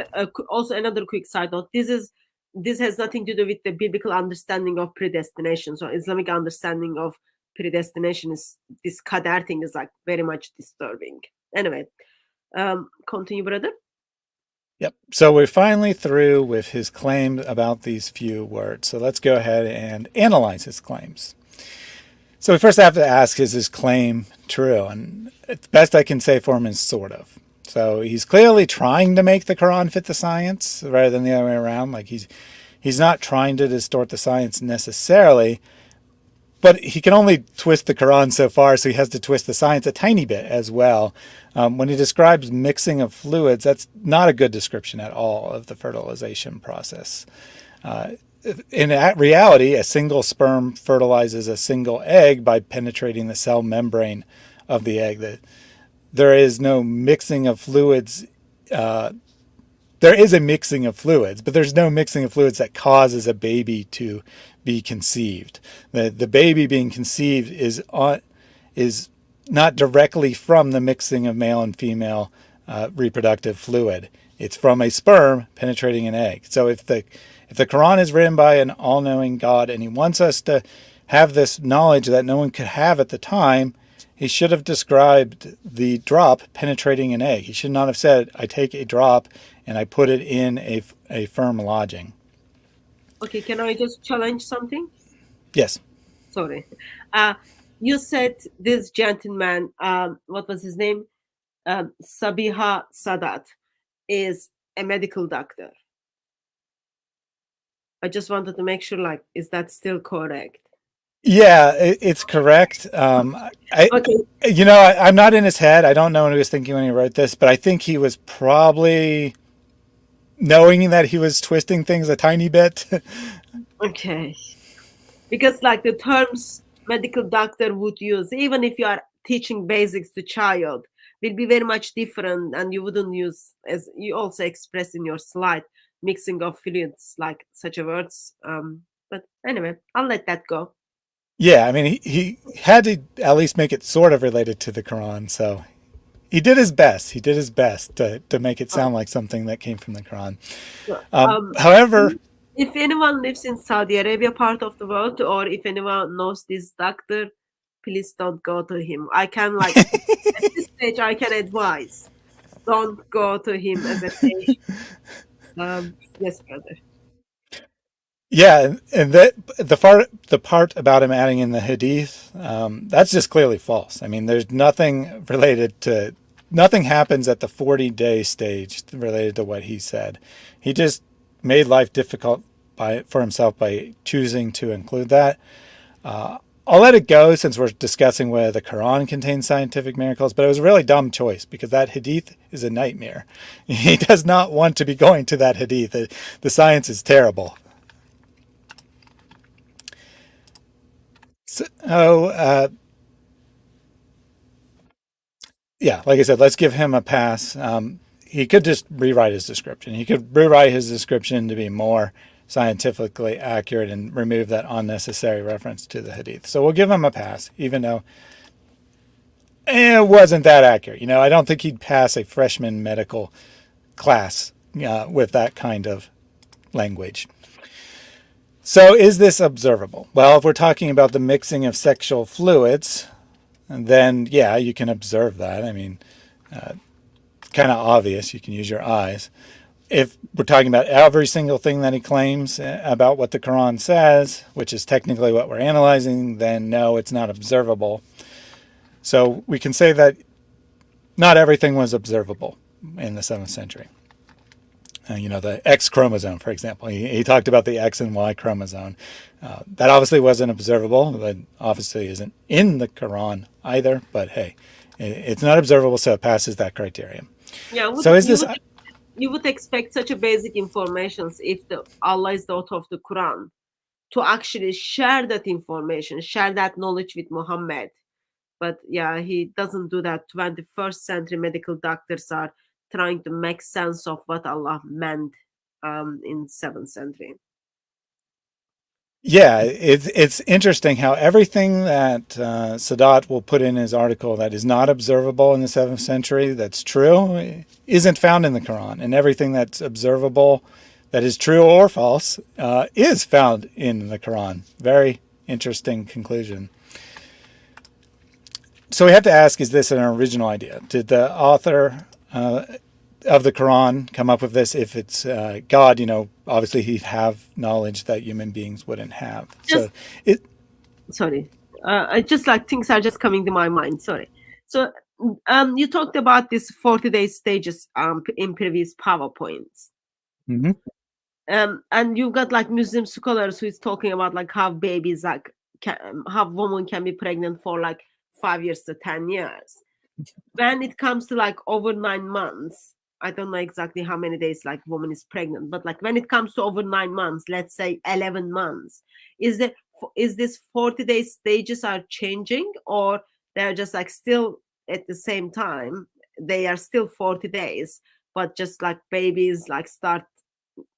also another quick side note. This has nothing to do with the biblical understanding of predestination. So Islamic understanding of predestination is this qadar thing is like very much disturbing. Anyway, continue, brother. Yep. So we're finally through with his claim about these few words. So let's go ahead and analyze his claims. So we first have to ask, is his claim true? And the best I can say for him is sort of. So he's clearly trying to make the Quran fit the science rather than the other way around. Like he's not trying to distort the science necessarily, but he can only twist the Quran so far, so he has to twist the science a tiny bit as well. When he describes mixing of fluids, that's not a good description at all of the fertilization process. In reality, a single sperm fertilizes a single egg by penetrating the cell membrane of the egg. There is no mixing of fluids. There is a mixing of fluids, but there's no mixing of fluids that causes a baby to be conceived. The baby being conceived is not directly from the mixing of male and female reproductive fluid. It's from a sperm penetrating an egg. So if the Quran is written by an all-knowing God and he wants us to have this knowledge that no one could have at the time, he should have described the drop penetrating an egg. He should not have said, I take a drop and I put it in a firm lodging. Okay, can I just challenge something? Yes. Sorry. You said this gentleman, what was his name? Sabiha Sadat is a medical doctor. I just wanted to make sure, like, is that still correct? Yeah, it's correct. Okay. I'm not in his head. I don't know what he was thinking when he wrote this, but I think he was probably knowing that he was twisting things a tiny bit. Okay. Because like the terms medical doctor would use, even if you are teaching basics to child, will be very much different, and you wouldn't use, as you also express in your slide, mixing of fluids, like such a words. But anyway, I'll let that go. Yeah, I mean, he had to at least make it sort of related to the Quran, so he did his best. He did his best to make it sound like something that came from the Quran. However, if anyone lives in Saudi Arabia part of the world, or if anyone knows this doctor, please don't go to him. I can at this stage, I can advise, don't go to him as a patient. Yes, brother. Yeah, and the part about him adding in the hadith, that's just clearly false. I mean, there's nothing happens at the 40-day stage related to what he said. He just made life difficult for himself by choosing to include that. I'll let it go since we're discussing whether the Quran contains scientific miracles, but it was a really dumb choice because that hadith is a nightmare. He does not want to be going to that hadith. The science is terrible. So, yeah, like I said, let's give him a pass. He could just rewrite his description. He could rewrite his description to be more scientifically accurate and remove that unnecessary reference to the hadith. So we'll give him a pass, even though it wasn't that accurate. I don't think he'd pass a freshman medical class with that kind of language. So is this observable? Well, if we're talking about the mixing of sexual fluids, then yeah, you can observe that. I mean, kind of obvious. You can use your eyes. If we're talking about every single thing that he claims about what the Quran says, which is technically what we're analyzing, then no, it's not observable. So we can say that not everything was observable in the 7th century. The X chromosome, for example. He talked about the X and Y chromosome. That obviously wasn't observable. That obviously isn't in the Quran either. But hey, it's not observable, so it passes that criterion. Yeah. So is this? You would expect such a basic information if Allah is the author of the Quran to actually share that information, share that knowledge with Muhammad. But yeah, he doesn't do that. 21st century medical doctors are trying to make sense of what Allah meant in 7th century. Yeah, it's interesting how everything that Sadat will put in his article that is not observable in the 7th century, that's true, isn't found in the Quran. And everything that's observable, that is true or false, is found in the Quran. Very interesting conclusion. So we have to ask, is this an original idea? Did the author of the Quran come up with this? If it's God, obviously he'd have knowledge that human beings wouldn't have. Sorry. I just things are just coming to my mind. Sorry. So you talked about this 40-day stages in previous PowerPoints. Mm-hmm. And you've got Muslim scholars who is talking about how babies how women can be pregnant for 5 years to 10 years. When it comes to over 9 months, I don't know exactly how many days woman is pregnant, but when it comes to over 9 months, let's say 11 months, is this 40-day stages are changing, or they're just still at the same time? They are still 40 days, but just babies start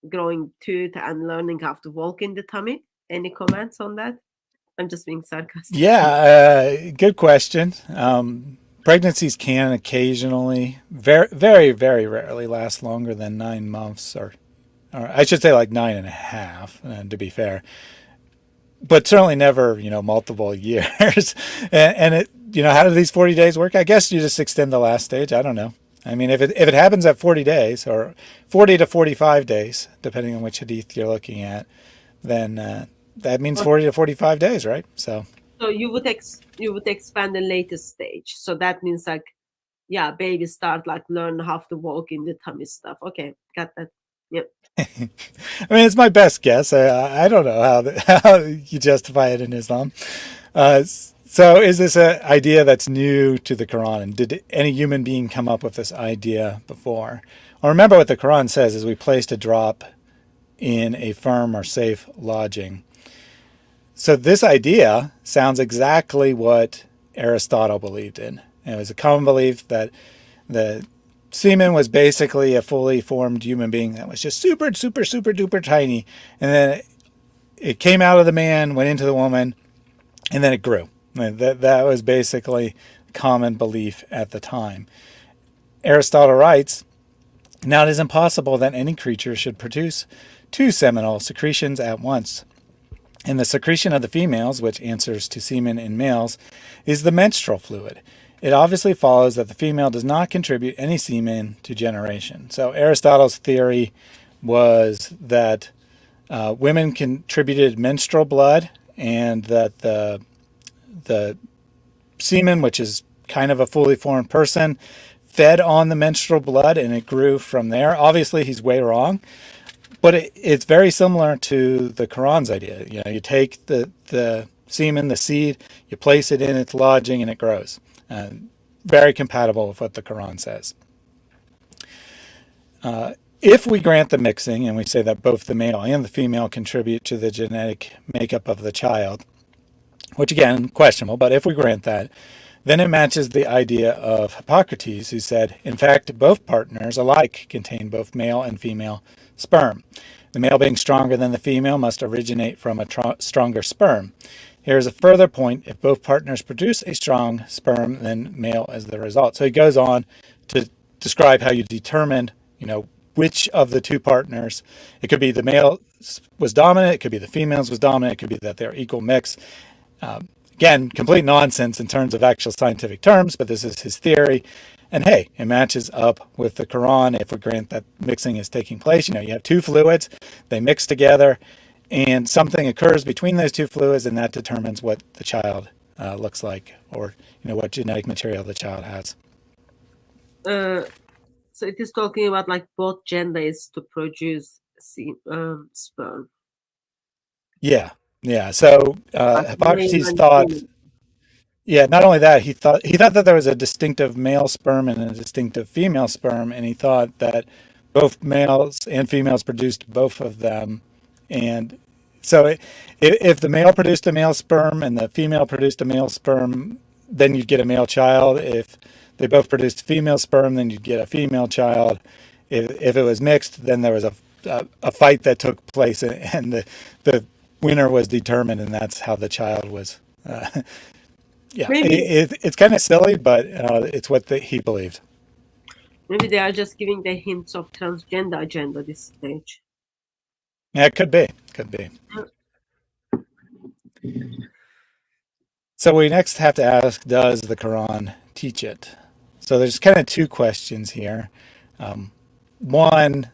growing tooth and learning how to walk in the tummy. Any comments on that? I'm just being sarcastic. Yeah, good question. Pregnancies can occasionally, very, very, very rarely last longer than 9 months, or I should say 9.5, to be fair. But certainly never, multiple years. and it, how do these 40 days work? I guess you just extend the last stage. I don't know. I mean, if it happens at 40 days or 40 to 45 days, depending on which hadith you're looking at, then that means 40 to 45 days, right? So you would expand the latest stage. So that means babies start learn how to walk in the tummy stuff. Okay, got that. Yep. I mean, it's my best guess. I don't know how you justify it in Islam. So is this an idea that's new to the Quran? And did any human being come up with this idea before? Well, remember what the Quran says is we placed a drop in a firm or safe lodging. So this idea sounds exactly what Aristotle believed in. It was a common belief that the semen was basically a fully formed human being that was just super, super, super duper tiny. And then it came out of the man, went into the woman, and then it grew. That was basically common belief at the time. Aristotle writes, now it is impossible that any creature should produce 2 seminal secretions at once. And the secretion of the females, which answers to semen in males, is the menstrual fluid. It obviously follows that the female does not contribute any semen to generation. So Aristotle's theory was that women contributed menstrual blood, and that the semen, which is kind of a fully formed person, fed on the menstrual blood and it grew from there. Obviously, he's way wrong, but it's very similar to the Quran's idea. You take the semen, the seed, you place it in its lodging and it grows. Very compatible with what the Quran says. If we grant the mixing and we say that both the male and the female contribute to the genetic makeup of the child, which again, questionable, but if we grant that, then it matches the idea of Hippocrates, who said, in fact, both partners alike contain both male and female sperm. The male being stronger than the female must originate from a stronger sperm. Here is a further point. If both partners produce a strong sperm, then male is the result. So he goes on to describe how you determine, which of the two partners. It could be the male was dominant. It could be the females was dominant. It could be that they're equal mix. Again, complete nonsense in terms of actual scientific terms, but this is his theory. And hey, it matches up with the Quran if we grant that mixing is taking place. You have two fluids, they mix together, and something occurs between those two fluids, and that determines what the child looks like, or what genetic material the child has. So it is talking about like both genders to produce sperm. Yeah. So Hippocrates thought, not only that, he thought that there was a distinctive male sperm and a distinctive female sperm, and he thought that both males and females produced both of them. And so if the male produced a male sperm and the female produced a male sperm, then you'd get a male child. If they both produced female sperm, then you'd get a female child. If it was mixed, then there was a fight that took place, and the winner was determined, and that's how the child was. It's kind of silly, but it's what he believed. Maybe they are just giving the hints of transgender agenda this stage. Yeah, it could be. So we next have to ask, does the Quran teach it? So there's kind of two questions here. One,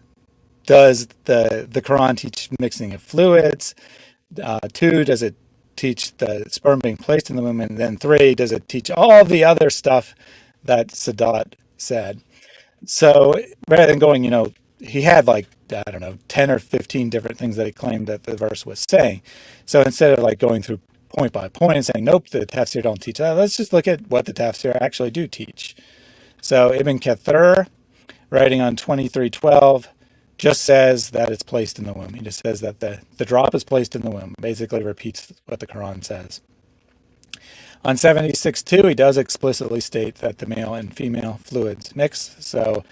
does the Quran teach mixing of fluids? Two, does it teach the sperm being placed in the womb? And then three, does it teach all the other stuff that Sadat said? So rather than going, he had like, 10 or 15 different things that he claimed that the verse was saying. So instead of like going through point by point and saying, nope, the tafsir don't teach that, let's just look at what the tafsir actually do teach. So Ibn Kathir, writing on 2312, just says that it's placed in the womb. He just says that the drop is placed in the womb. Basically repeats what the Quran says. On 76.2, he does explicitly state that the male and female fluids mix. So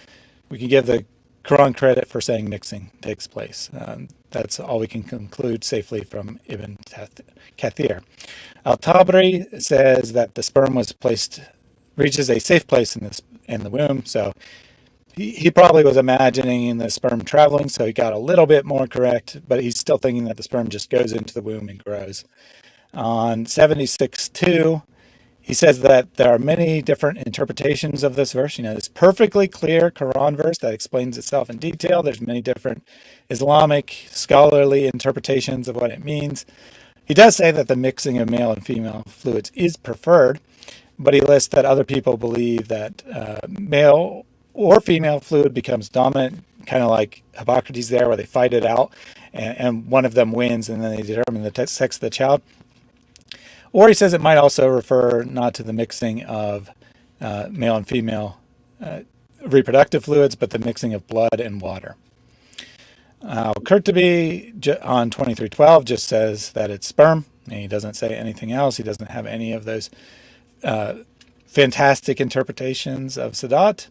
we can give the Quran credit for saying mixing takes place. That's all we can conclude safely from Ibn Kathir. Al-Tabari says that the sperm reaches a safe place in the womb. So he probably was imagining the sperm traveling, so he got a little bit more correct, but he's still thinking that the sperm just goes into the womb and grows. On 76.2, he says that there are many different interpretations of this verse. This perfectly clear Quran verse that explains itself in detail. There's many different Islamic scholarly interpretations of what it means. He does say that the mixing of male and female fluids is preferred, but he lists that other people believe that male or female fluid becomes dominant, kind of like Hippocrates there, where they fight it out, and one of them wins, and then they determine the sex of the child. Or he says it might also refer not to the mixing of male and female reproductive fluids, but the mixing of blood and water. Qurtubi on 2312 just says that it's sperm, and he doesn't say anything else. He doesn't have any of those fantastic interpretations of Sadat.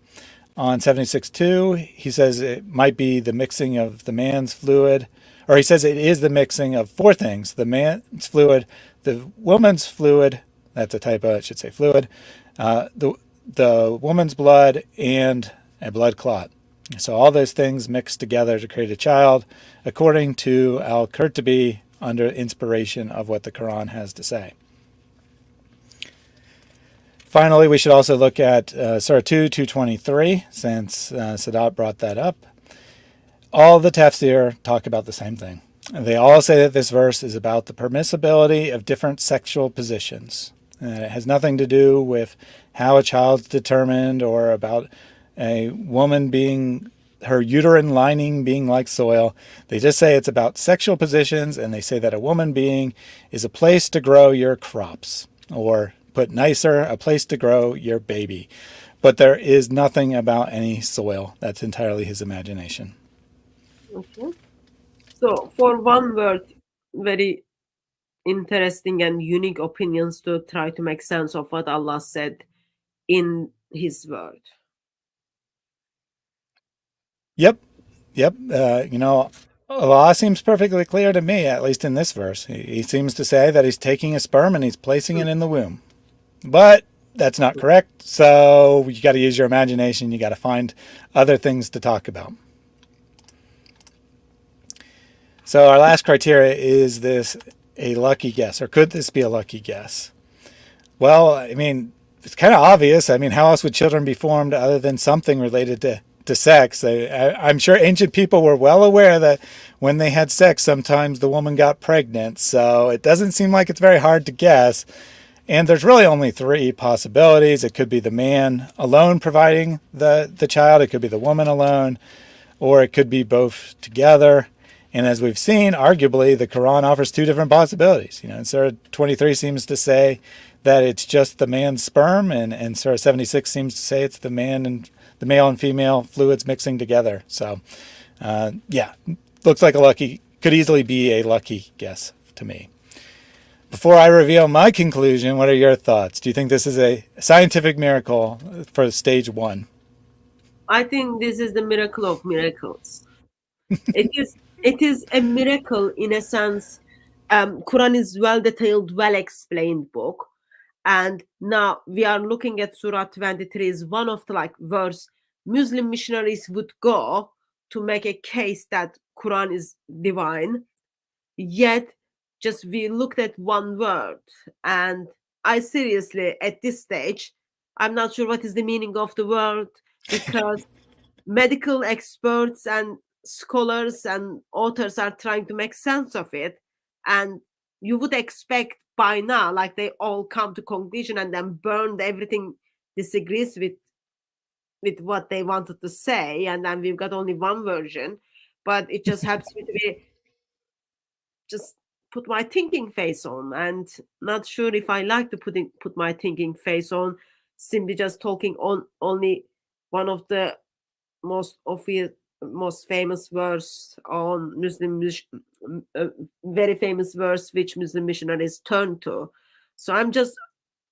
On 76.2, he says it might be the mixing of the man's fluid, or he says it is the mixing of four things: the man's fluid, the woman's fluid, that's a typo, it should say fluid, the woman's blood, and a blood clot. So all those things mixed together to create a child, according to Al-Qurtubi, under inspiration of what the Quran has to say. Finally, we should also look at Surah 2, 223, since Sadat brought that up. All the tafsir talk about the same thing. They all say that this verse is about the permissibility of different sexual positions. It has nothing to do with how a child's determined or about a woman being, her uterine lining being like soil. They just say it's about sexual positions, and they say that a woman being is a place to grow your crops, or put nicer, a place to grow your baby. But there is nothing about any soil. That's entirely his imagination. Okay. So for one word, very interesting and unique opinions to try to make sense of what Allah said in His word. Yep. Yep. Allah seems perfectly clear to me, at least in this verse. He seems to say that he's taking a sperm and he's placing it in the womb. But that's not correct. So you got to use your imagination. You got to find other things to talk about. So our last criteria, is this a lucky guess, or could this be a lucky guess? Well, I mean, it's kind of obvious. I mean, how else would children be formed other than something related to sex? I'm sure ancient people were well aware that when they had sex, sometimes the woman got pregnant. So it doesn't seem like it's very hard to guess. And there's really only three possibilities. It could be the man alone providing the child. It could be the woman alone, or it could be both together. And as we've seen, arguably, the Quran offers two different possibilities. You know, Surah 23 seems to say that it's just the man's sperm, and Surah 76 seems to say it's the male and female fluids mixing together. So, yeah, looks like could easily be a lucky guess to me. Before I reveal my conclusion, what are your thoughts? Do you think this is a scientific miracle for stage 1? I think this is the miracle of miracles. It is a miracle in a sense. Quran is well detailed, well explained book, and now we are looking at Surah 23 is one of the verse Muslim missionaries would go to make a case that Quran is divine. Yet, just we looked at one word, and I seriously at this stage, I'm not sure what is the meaning of the word, because medical experts and scholars and authors are trying to make sense of it, and you would expect by now they all come to conclusion and then burned everything disagrees with what they wanted to say, and then we've got only one version. But it just helps me to be just put my thinking face on, and not sure if I like to put my thinking face on simply just talking on only one of the most obvious, most famous verse on very famous verse which Muslim missionaries turn to. So I'm just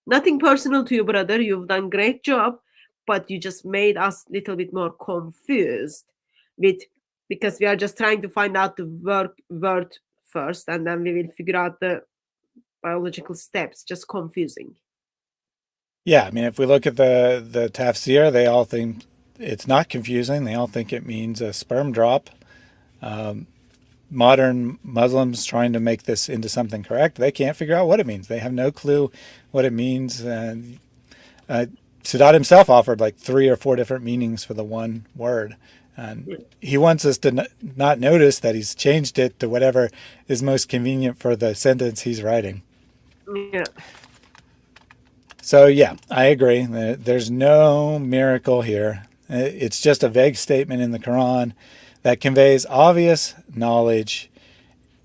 nothing personal to you, brother. You've done great job, but you just made us a little bit more confused with because we are just trying to find out the word first, and then we will figure out the biological steps. Just confusing. Yeah, I mean, if we look at the tafsir, they all think it's not confusing. They all think it means a sperm drop. Modern Muslims trying to make this into something correct, they can't figure out what it means. They have no clue what it means. Sadat himself offered 3 or 4 different meanings for the one word. And he wants us to not notice that he's changed it to whatever is most convenient for the sentence he's writing. Yeah. So, yeah, I agree. There's no miracle here. It's just a vague statement in the Quran that conveys obvious knowledge.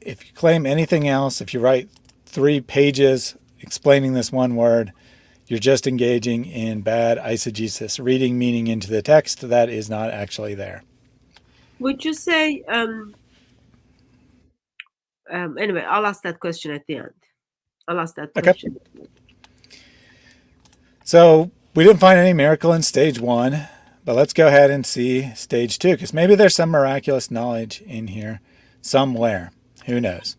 If you claim anything else, if you write 3 pages explaining this one word, you're just engaging in bad eisegesis, reading meaning into the text that is not actually there. Would you say, anyway, I'll ask that question at the end. I'll ask that question. Okay. So we didn't find any miracle in stage 1, but let's go ahead and see stage 2, because maybe there's some miraculous knowledge in here somewhere. Who knows?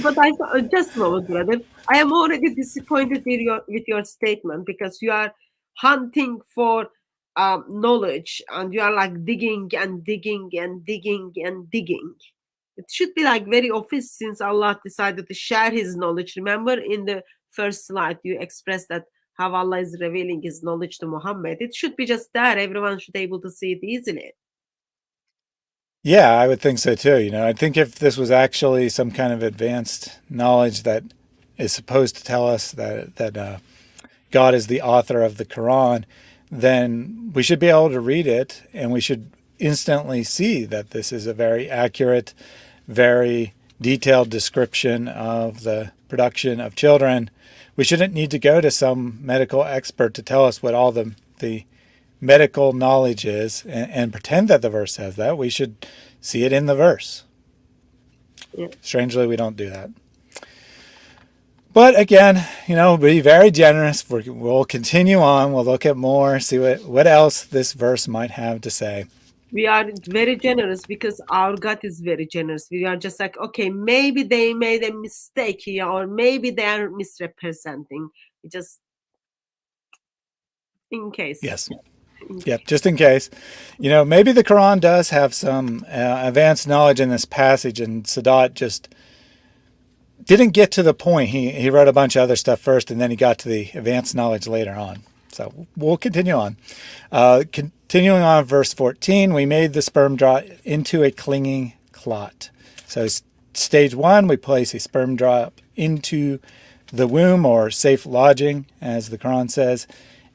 But I just a moment, brother. I am already disappointed with your statement, because you are hunting for knowledge, and you are digging and digging and digging and digging. It should be very obvious, since Allah decided to share His knowledge. Remember, in the first slide, you expressed that how Allah is revealing His knowledge to Muhammad. It should be just there. Everyone should be able to see it easily. Yeah, I would think so too. I think if this was actually some kind of advanced knowledge that is supposed to tell us that God is the author of the Quran, then we should be able to read it, and we should instantly see that this is a very accurate, very detailed description of the production of children. We shouldn't need to go to some medical expert to tell us what all the medical knowledge is and pretend that the verse says that. We should see it in the verse. Yeah. Strangely, we don't do that. But again, be very generous. We'll continue on. We'll look at more, see what else this verse might have to say. We are very generous because our God is very generous. We are just like, okay, maybe they made a mistake here, or maybe they are misrepresenting. Just in case. Yes. Yep, just in case. Maybe the Quran does have some advanced knowledge in this passage, and Sadat just didn't get to the point. He wrote a bunch of other stuff first, and then he got to the advanced knowledge later on. So we'll continue on. Continuing on, verse 14, we made the sperm drop into a clinging clot. So stage 1, we place a sperm drop into the womb, or safe lodging, as the Quran says.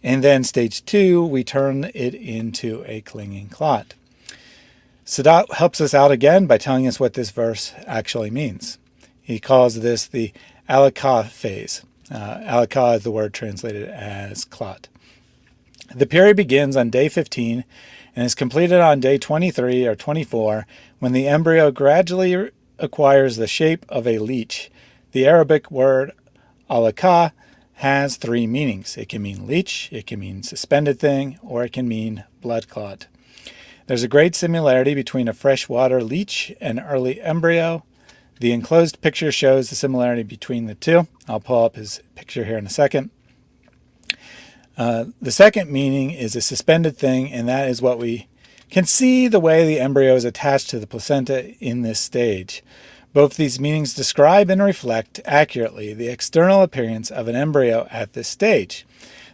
And then stage 2, we turn it into a clinging clot. Sadat helps us out again by telling us what this verse actually means. He calls this the alaqah phase. Alaqah is the word translated as clot. The period begins on day 15 and is completed on day 23 or 24, when the embryo gradually acquires the shape of a leech. The Arabic word alaqah has 3 meanings. It can mean leech, it can mean suspended thing, or it can mean blood clot. There's a great similarity between a freshwater leech and early embryo. The enclosed picture shows the similarity between the two. I'll pull up his picture here in a second. The second meaning is a suspended thing, and that is what we can see the way the embryo is attached to the placenta in this stage. Both these meanings describe and reflect accurately the external appearance of an embryo at this stage.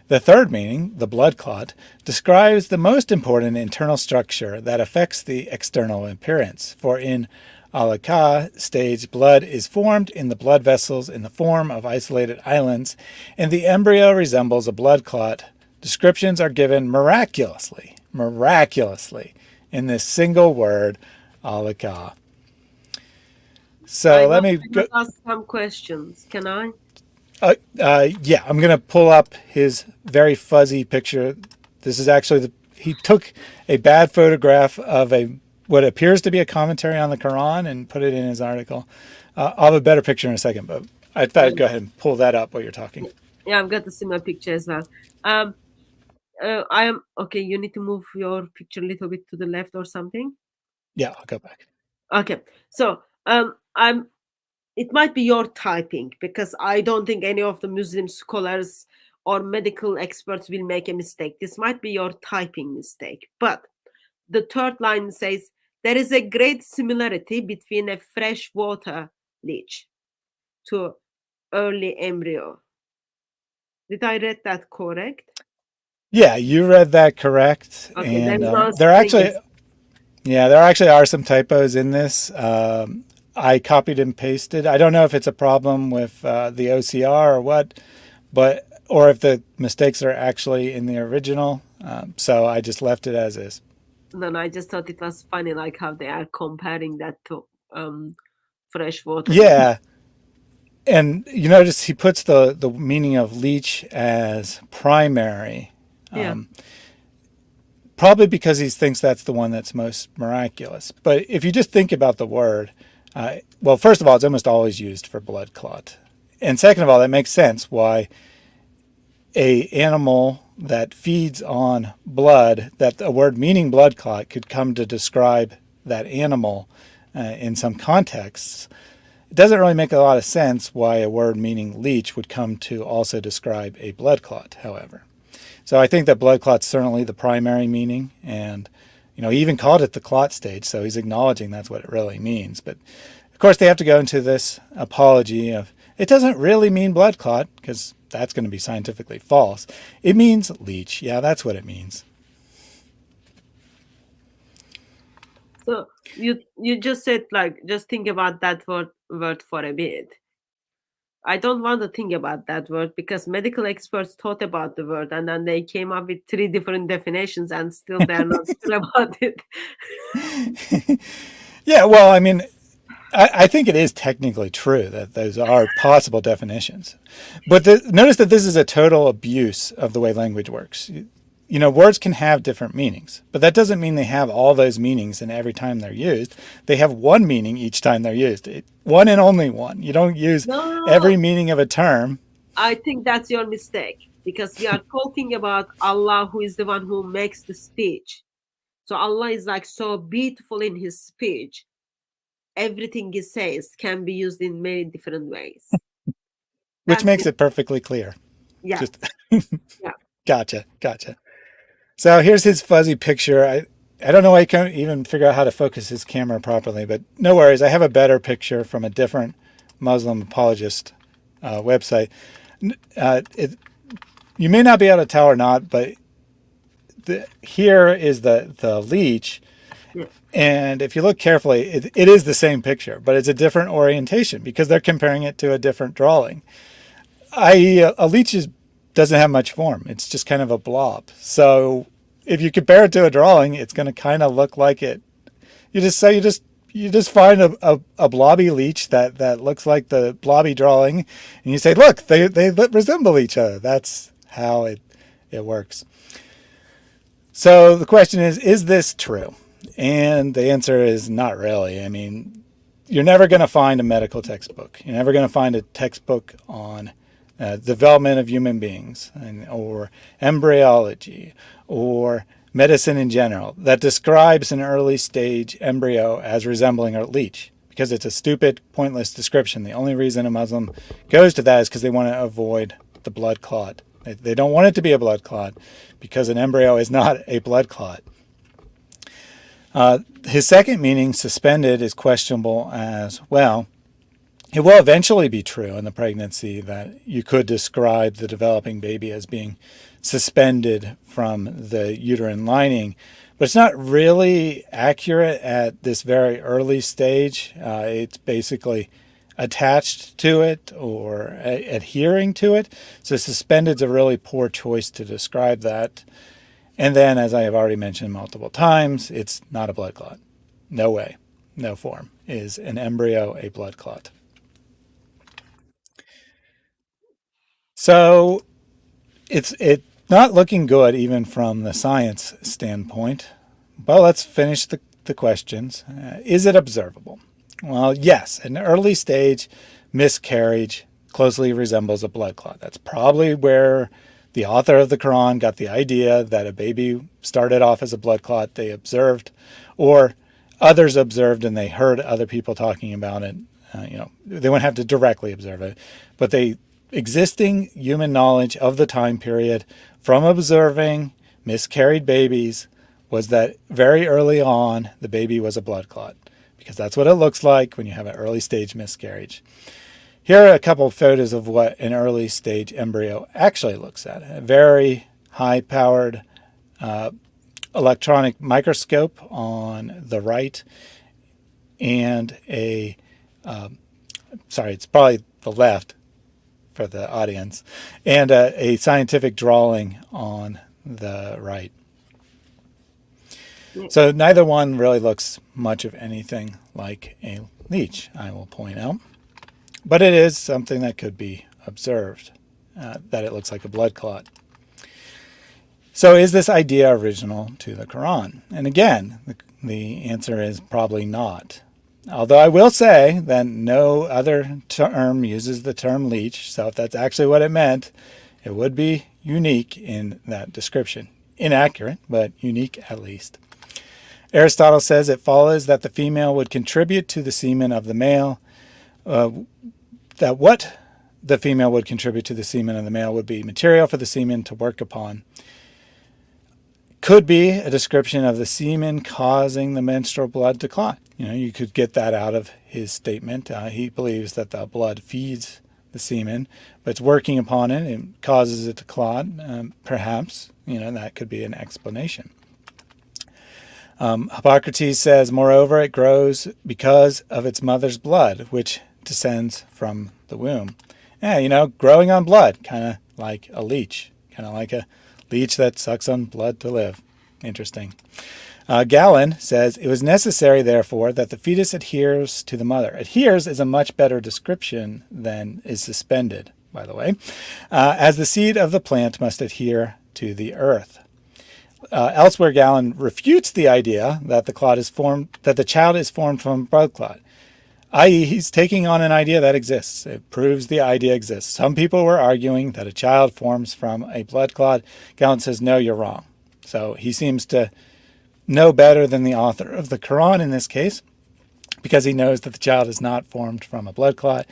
The third meaning, the blood clot, describes the most important internal structure that affects the external appearance. For in alaqah stage, blood is formed in the blood vessels in the form of isolated islands, and the embryo resembles a blood clot. Descriptions are given miraculously, in this single word, alaqah. So let me go. Ask some questions. Can I? Yeah, I'm going to pull up his very fuzzy picture. This is actually he took a bad photograph of what appears to be a commentary on the Quran and put it in his article. I'll have a better picture in a second, but I thought I'd go ahead and pull that up while you're talking. Yeah, I've got a similar picture as well. I am okay. You need to move your picture a little bit to the left or something. Yeah, I'll go back. Okay, so it might be your typing, because I don't think any of the Muslim scholars or medical experts will make a mistake. This might be your typing mistake. But the third line says, there is a great similarity between a freshwater leech to early embryo. Did I read that correct? Yeah, you read that correct. Okay, and there actually are some typos in this. I copied and pasted. I don't know if it's a problem with the OCR or what, or if the mistakes are actually in the original. So I just left it as is. Then I just thought it was funny, like how they are comparing that to fresh water. Yeah. And you notice he puts the meaning of leech as primary. Probably because he thinks that's the one that's most miraculous. But if you just think about the word, well, first of all, it's almost always used for blood clot. And second of all, that makes sense why a animal that feeds on blood, that a word meaning blood clot could come to describe that animal in some contexts. It doesn't really make a lot of sense why a word meaning leech would come to also describe a blood clot, however. So I think that blood clot's certainly the primary meaning, and he even called it the clot stage, so he's acknowledging that's what it really means. But of course they have to go into this apology of it doesn't really mean blood clot, because that's going to be scientifically false. It means leech. Yeah, that's what it means. So you just said, like, just think about that word for a bit. I don't want to think about that word, because medical experts thought about the word and then they came up with 3 different definitions, and still they're not sure about it. Yeah, well, I mean, I think it is technically true that those are possible definitions. But notice that this is a total abuse of the way language works. words can have different meanings, but that doesn't mean they have all those meanings and every time they're used. They have one meaning each time they're used. One and only one. You don't use No, every meaning of a term. I think that's your mistake, because we are talking about Allah, who is the one who makes the speech. So Allah is like so beautiful in his speech. Everything he says can be used in many different ways. Which That's makes it perfectly clear. yeah, Just yeah. gotcha. So here's his fuzzy picture. I don't know why I can't even figure out how to focus his camera properly, but no worries. I have a better picture from a different Muslim apologist website. You may not be able to tell or not, but here is the leech. Yeah. And if you look carefully, it is the same picture, but it's a different orientation because they're comparing it to a different drawing. A leech doesn't have much form. It's just kind of a blob. So if you compare it to a drawing, it's going to kind of look like it. You just find a blobby leech that looks like the blobby drawing, and you say, look, they resemble each other. That's how it works. So the question is this true? And the answer is not really. I mean, you're never going to find a medical textbook. You're never going to find a textbook on development of human beings or embryology or medicine in general that describes an early stage embryo as resembling a leech, because it's a stupid, pointless description. The only reason a Muslim goes to that is because they want to avoid the blood clot. They don't want it to be a blood clot because an embryo is not a blood clot. His second meaning, suspended, is questionable as well. It will eventually be true in the pregnancy that you could describe the developing baby as being suspended from the uterine lining, but it's not really accurate at this very early stage. It's basically attached to it or adhering to it. So suspended is a really poor choice to describe that. And then, as I have already mentioned multiple times, it's not a blood clot. No way, no form is an embryo a blood clot. So it's not looking good even from the science standpoint. But let's finish the questions. Is it observable? Well, yes, an early stage miscarriage closely resembles a blood clot. That's probably where the author of the Quran got the idea that a baby started off as a blood clot. They observed, or others observed, and they heard other people talking about it. They wouldn't have to directly observe it, but existing human knowledge of the time period from observing miscarried babies was that very early on the baby was a blood clot, because that's what it looks like when you have an early stage miscarriage. Here are a couple of photos of what an early stage embryo actually looks at. A very high-powered electronic microscope on the right, and it's probably the left for the audience, and a scientific drawing on the right. So neither one really looks much of anything like a leech, I will point out. But it is something that could be observed, that it looks like a blood clot. So is this idea original to the Quran? And again, the answer is probably not. Although I will say that no other term uses the term leech, so if that's actually what it meant, it would be unique in that description. Inaccurate, but unique at least. Aristotle says it follows that the female would contribute to the semen of the male, that what the female would contribute to the semen of the male would be material for the semen to work upon. Could be a description of the semen causing the menstrual blood to clot. You could get that out of his statement. He believes that the blood feeds the semen, but it's working upon it and causes it to clot. Perhaps, that could be an explanation. Hippocrates says, moreover, it grows because of its mother's blood, which descends from the womb. Growing on blood, kind of like a leech, kind of like a leech that sucks on blood to live. Interesting. Galen says, it was necessary, therefore, that the fetus adheres to the mother. Adheres is a much better description than is suspended, by the way, as the seed of the plant must adhere to the earth. Elsewhere, Galen refutes the idea that the child is formed from a blood clot, i.e., he's taking on an idea that exists. It proves the idea exists. Some people were arguing that a child forms from a blood clot. Galen says, no, you're wrong. So he seems to know better than the author of the Quran in this case, because he knows that the child is not formed from a blood clot.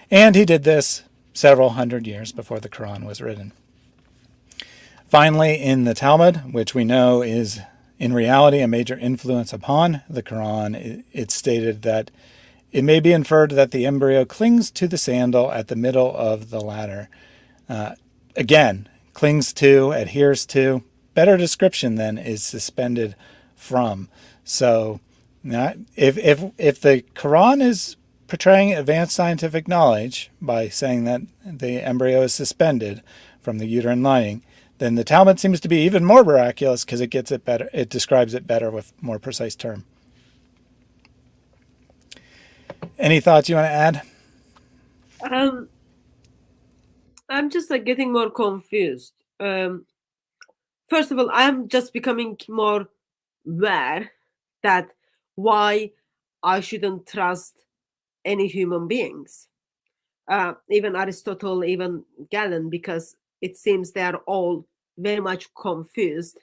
And he did this several hundred years before the Quran was written. Finally, in the Talmud, which we know is in reality a major influence upon the Quran, it's stated that it may be inferred that the embryo clings to the sandal at the middle of the ladder. Again, clings to, adheres to. Better description then is suspended from. So if the Quran is portraying advanced scientific knowledge by saying that the embryo is suspended from the uterine lining, then the Talmud seems to be even more miraculous because it gets it better. It describes it better with more precise term. Any thoughts you want to add? I'm just like getting more confused. First of all, I'm just becoming more aware that why I shouldn't trust any human beings, even Aristotle, even Galen, because it seems they are all very much confused.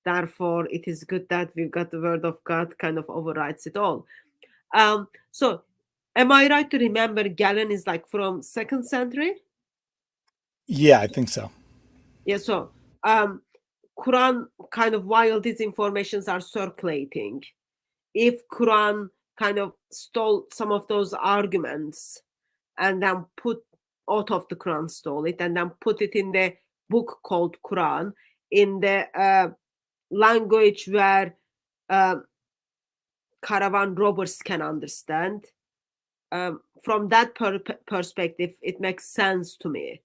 Therefore, it is good that we've got the word of God kind of overrides it all. So, am I right to remember Galen is like from 2nd century? Yeah, I think so. Yeah. So, Quran kind of while these informations are circulating, if Quran kind of stole some of those arguments and then put out of the Quran stole it and then put it in the book called Quran in the language where caravan robbers can understand. From that perspective, it makes sense to me.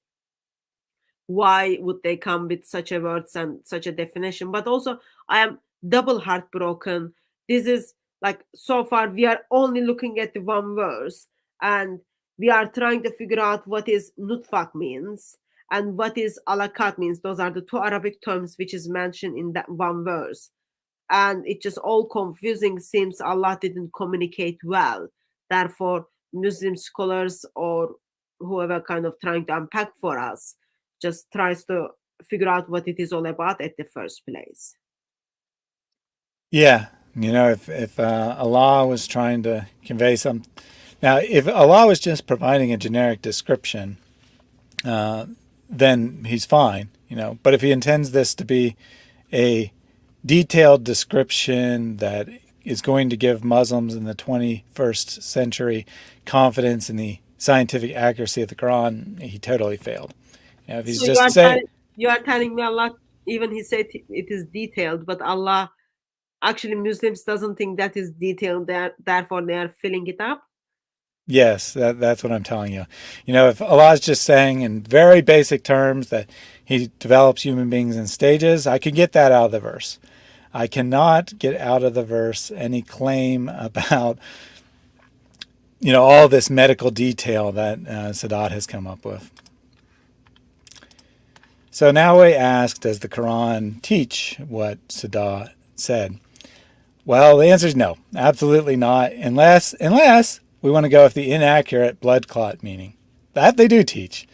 Why would they come with such a words and such a definition? But also, I am double heartbroken. This is like so far we are only looking at the one verse, and we are trying to figure out what is nutfak means and what is alakat means. Those are the two Arabic terms which is mentioned in that one verse, and it just all confusing. Seems Allah didn't communicate well. Therefore, Muslim scholars or whoever kind of trying to unpack for us just tries to figure out what it is all about at the first place. Yeah, if Allah was trying to convey some, now if Allah was just providing a generic description, then he's fine, But if he intends this to be a detailed description that is going to give Muslims in the 21st century confidence in the scientific accuracy of the Quran, he totally failed. If he's So just saying, you are telling me Allah, even he said it is detailed, but Allah actually Muslims doesn't think that is detailed. Therefore, they are filling it up. yes, that's what I'm telling you. If Allah is just saying in very basic terms that he develops human beings in stages, I can get that out of the verse. I cannot get out of the verse any claim about, all this medical detail that Sadat has come up with. So now we ask, does the Quran teach what Sadat said? Well, the answer is no, absolutely not, unless we want to go with the inaccurate blood clot meaning. That they do teach.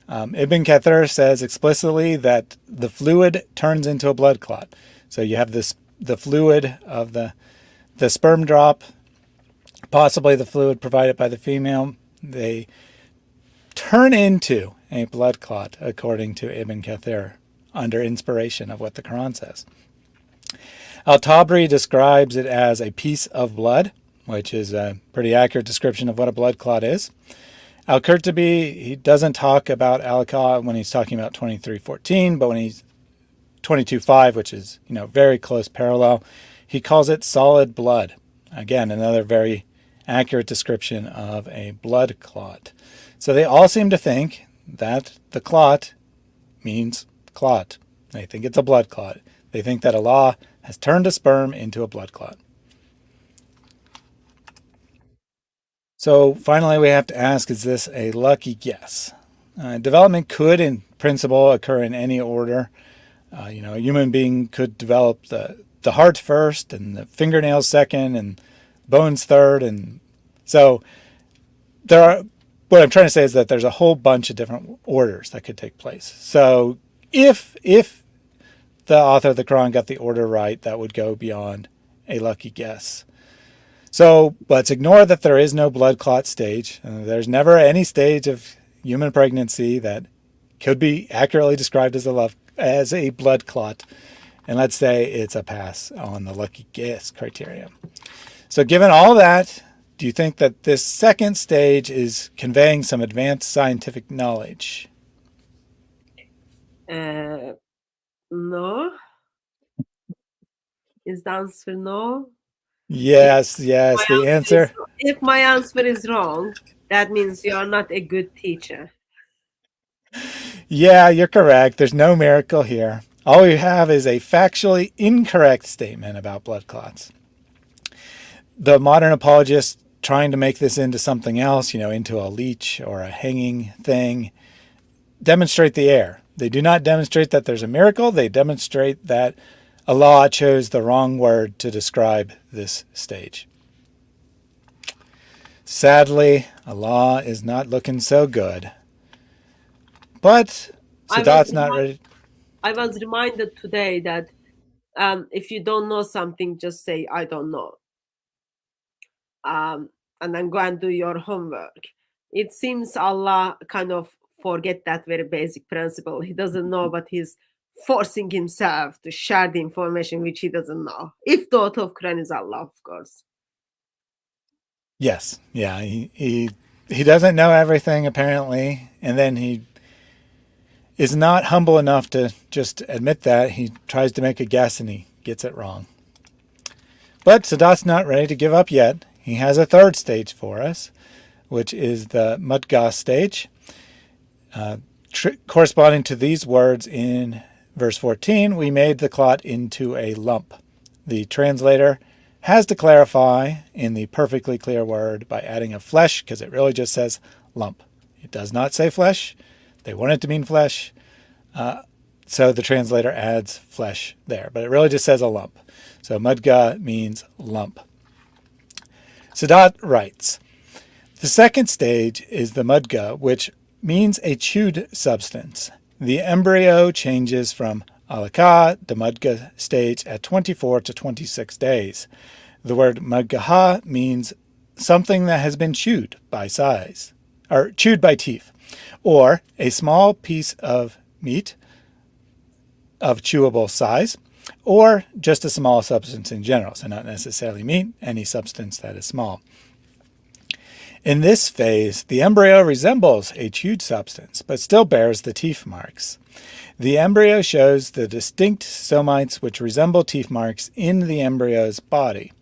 Ibn Kathir says explicitly that the fluid turns into a blood clot. So you have the fluid of the sperm drop, possibly the fluid provided by the female. They turn into a blood clot, according to Ibn Kathir, under inspiration of what the Quran says. Al-Tabri describes it as a piece of blood, which is a pretty accurate description of what a blood clot is. Al-Qurtubi, he doesn't talk about al-Ka when he's talking about 23:14, but when he's 22:5, which is very close parallel, he calls it solid blood. Again, another very accurate description of a blood clot. So they all seem to think that the clot means clot. They think it's a blood clot. They think that Allah has turned a sperm into a blood clot. So finally, we have to ask, is this a lucky guess? Development could, in principle, occur in any order. A human being could develop the heart first and the fingernails second and bones third. And so what I'm trying to say is that there's a whole bunch of different orders that could take place. So if the author of the Quran got the order right, that would go beyond a lucky guess. So let's ignore that there is no blood clot stage. There's never any stage of human pregnancy that could be accurately described as a blood clot. And let's say it's a pass on the lucky guess criteria. So given all that, do you think that this second stage is conveying some advanced scientific knowledge? No. Is the answer no? Yes. The answer. If my answer is wrong, that means you are not a good teacher. Yeah, you're correct. There's no miracle here. All we have is a factually incorrect statement about blood clots. The modern apologists trying to make this into something else, into a leech or a hanging thing, demonstrate the error. They do not demonstrate that there's a miracle. They demonstrate that Allah chose the wrong word to describe this stage. Sadly, Allah is not looking so good. But Sadat's not ready. I was reminded today that if you don't know something, just say, I don't know. And then go and do your homework. It seems Allah kind of forget that very basic principle. He doesn't know, but he's forcing himself to share the information which he doesn't know. If the author of Quran is Allah, of course. Yes. Yeah. He doesn't know everything, apparently. And then he is not humble enough to just admit that. He tries to make a guess and he gets it wrong. But Sadat's not ready to give up yet. He has a third stage for us, which is the Mudghah stage. Corresponding to these words in verse 14, we made the clot into a lump. The translator has to clarify in the perfectly clear word by adding a flesh, because it really just says lump. It does not say flesh. They want it to mean flesh. So the translator adds flesh there, but it really just says a lump. So Mudghah means lump. Sadat writes, the second stage is the Mudghah, which means a chewed substance. The embryo changes from alaqah to Mudghah stage at 24 to 26 days. The word Mudghah means something that has been chewed by size, or chewed by teeth, or a small piece of meat of chewable size, or just a small substance in general, so not necessarily meat, any substance that is small. In this phase, the embryo resembles a chewed substance, but still bears the teeth marks. The embryo shows the distinct somites which resemble teeth marks in the embryo's body.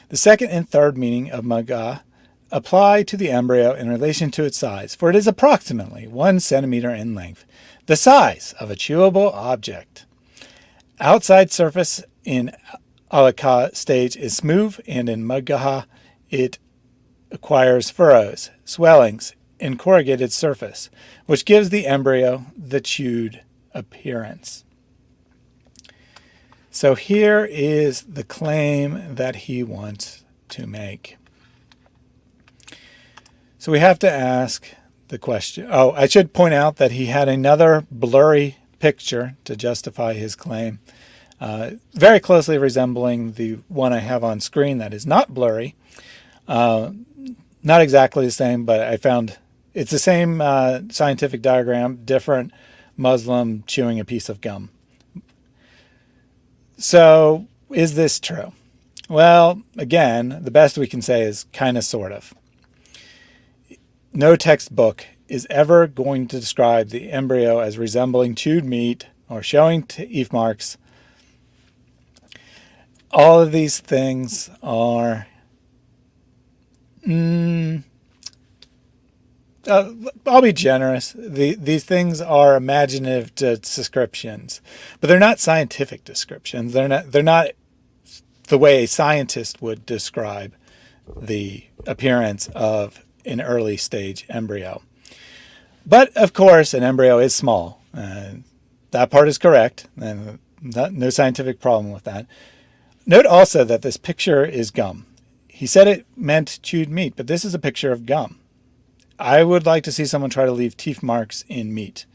The second and third meaning of Mudghah apply to the embryo in relation to its size, for it is approximately 1 centimeter in length, the size of a chewable object. Outside surface in alaqah stage is smooth, and in Mudghah it acquires furrows, swellings, and corrugated surface, which gives the embryo the chewed appearance. So here is the claim that he wants to make. So we have to ask the question. Oh, I should point out that he had another blurry picture to justify his claim, very closely resembling the one I have on screen that is not blurry. Not exactly the same, but I found it's the same scientific diagram, different Muslim chewing a piece of gum. So is this true? Well, again, the best we can say is kind of, sort of. No textbook is ever going to describe the embryo as resembling chewed meat or showing teeth marks. All of these things are I'll be generous. These things are imaginative descriptions, but they're not scientific descriptions. They're not the way a scientist would describe the appearance of an early stage embryo. But of course, an embryo is small. that part is correct, and no scientific problem with that. Note also that this picture is gum. He said it meant chewed meat, but this is a picture of gum. I would like to see someone try to leave teeth marks in meat.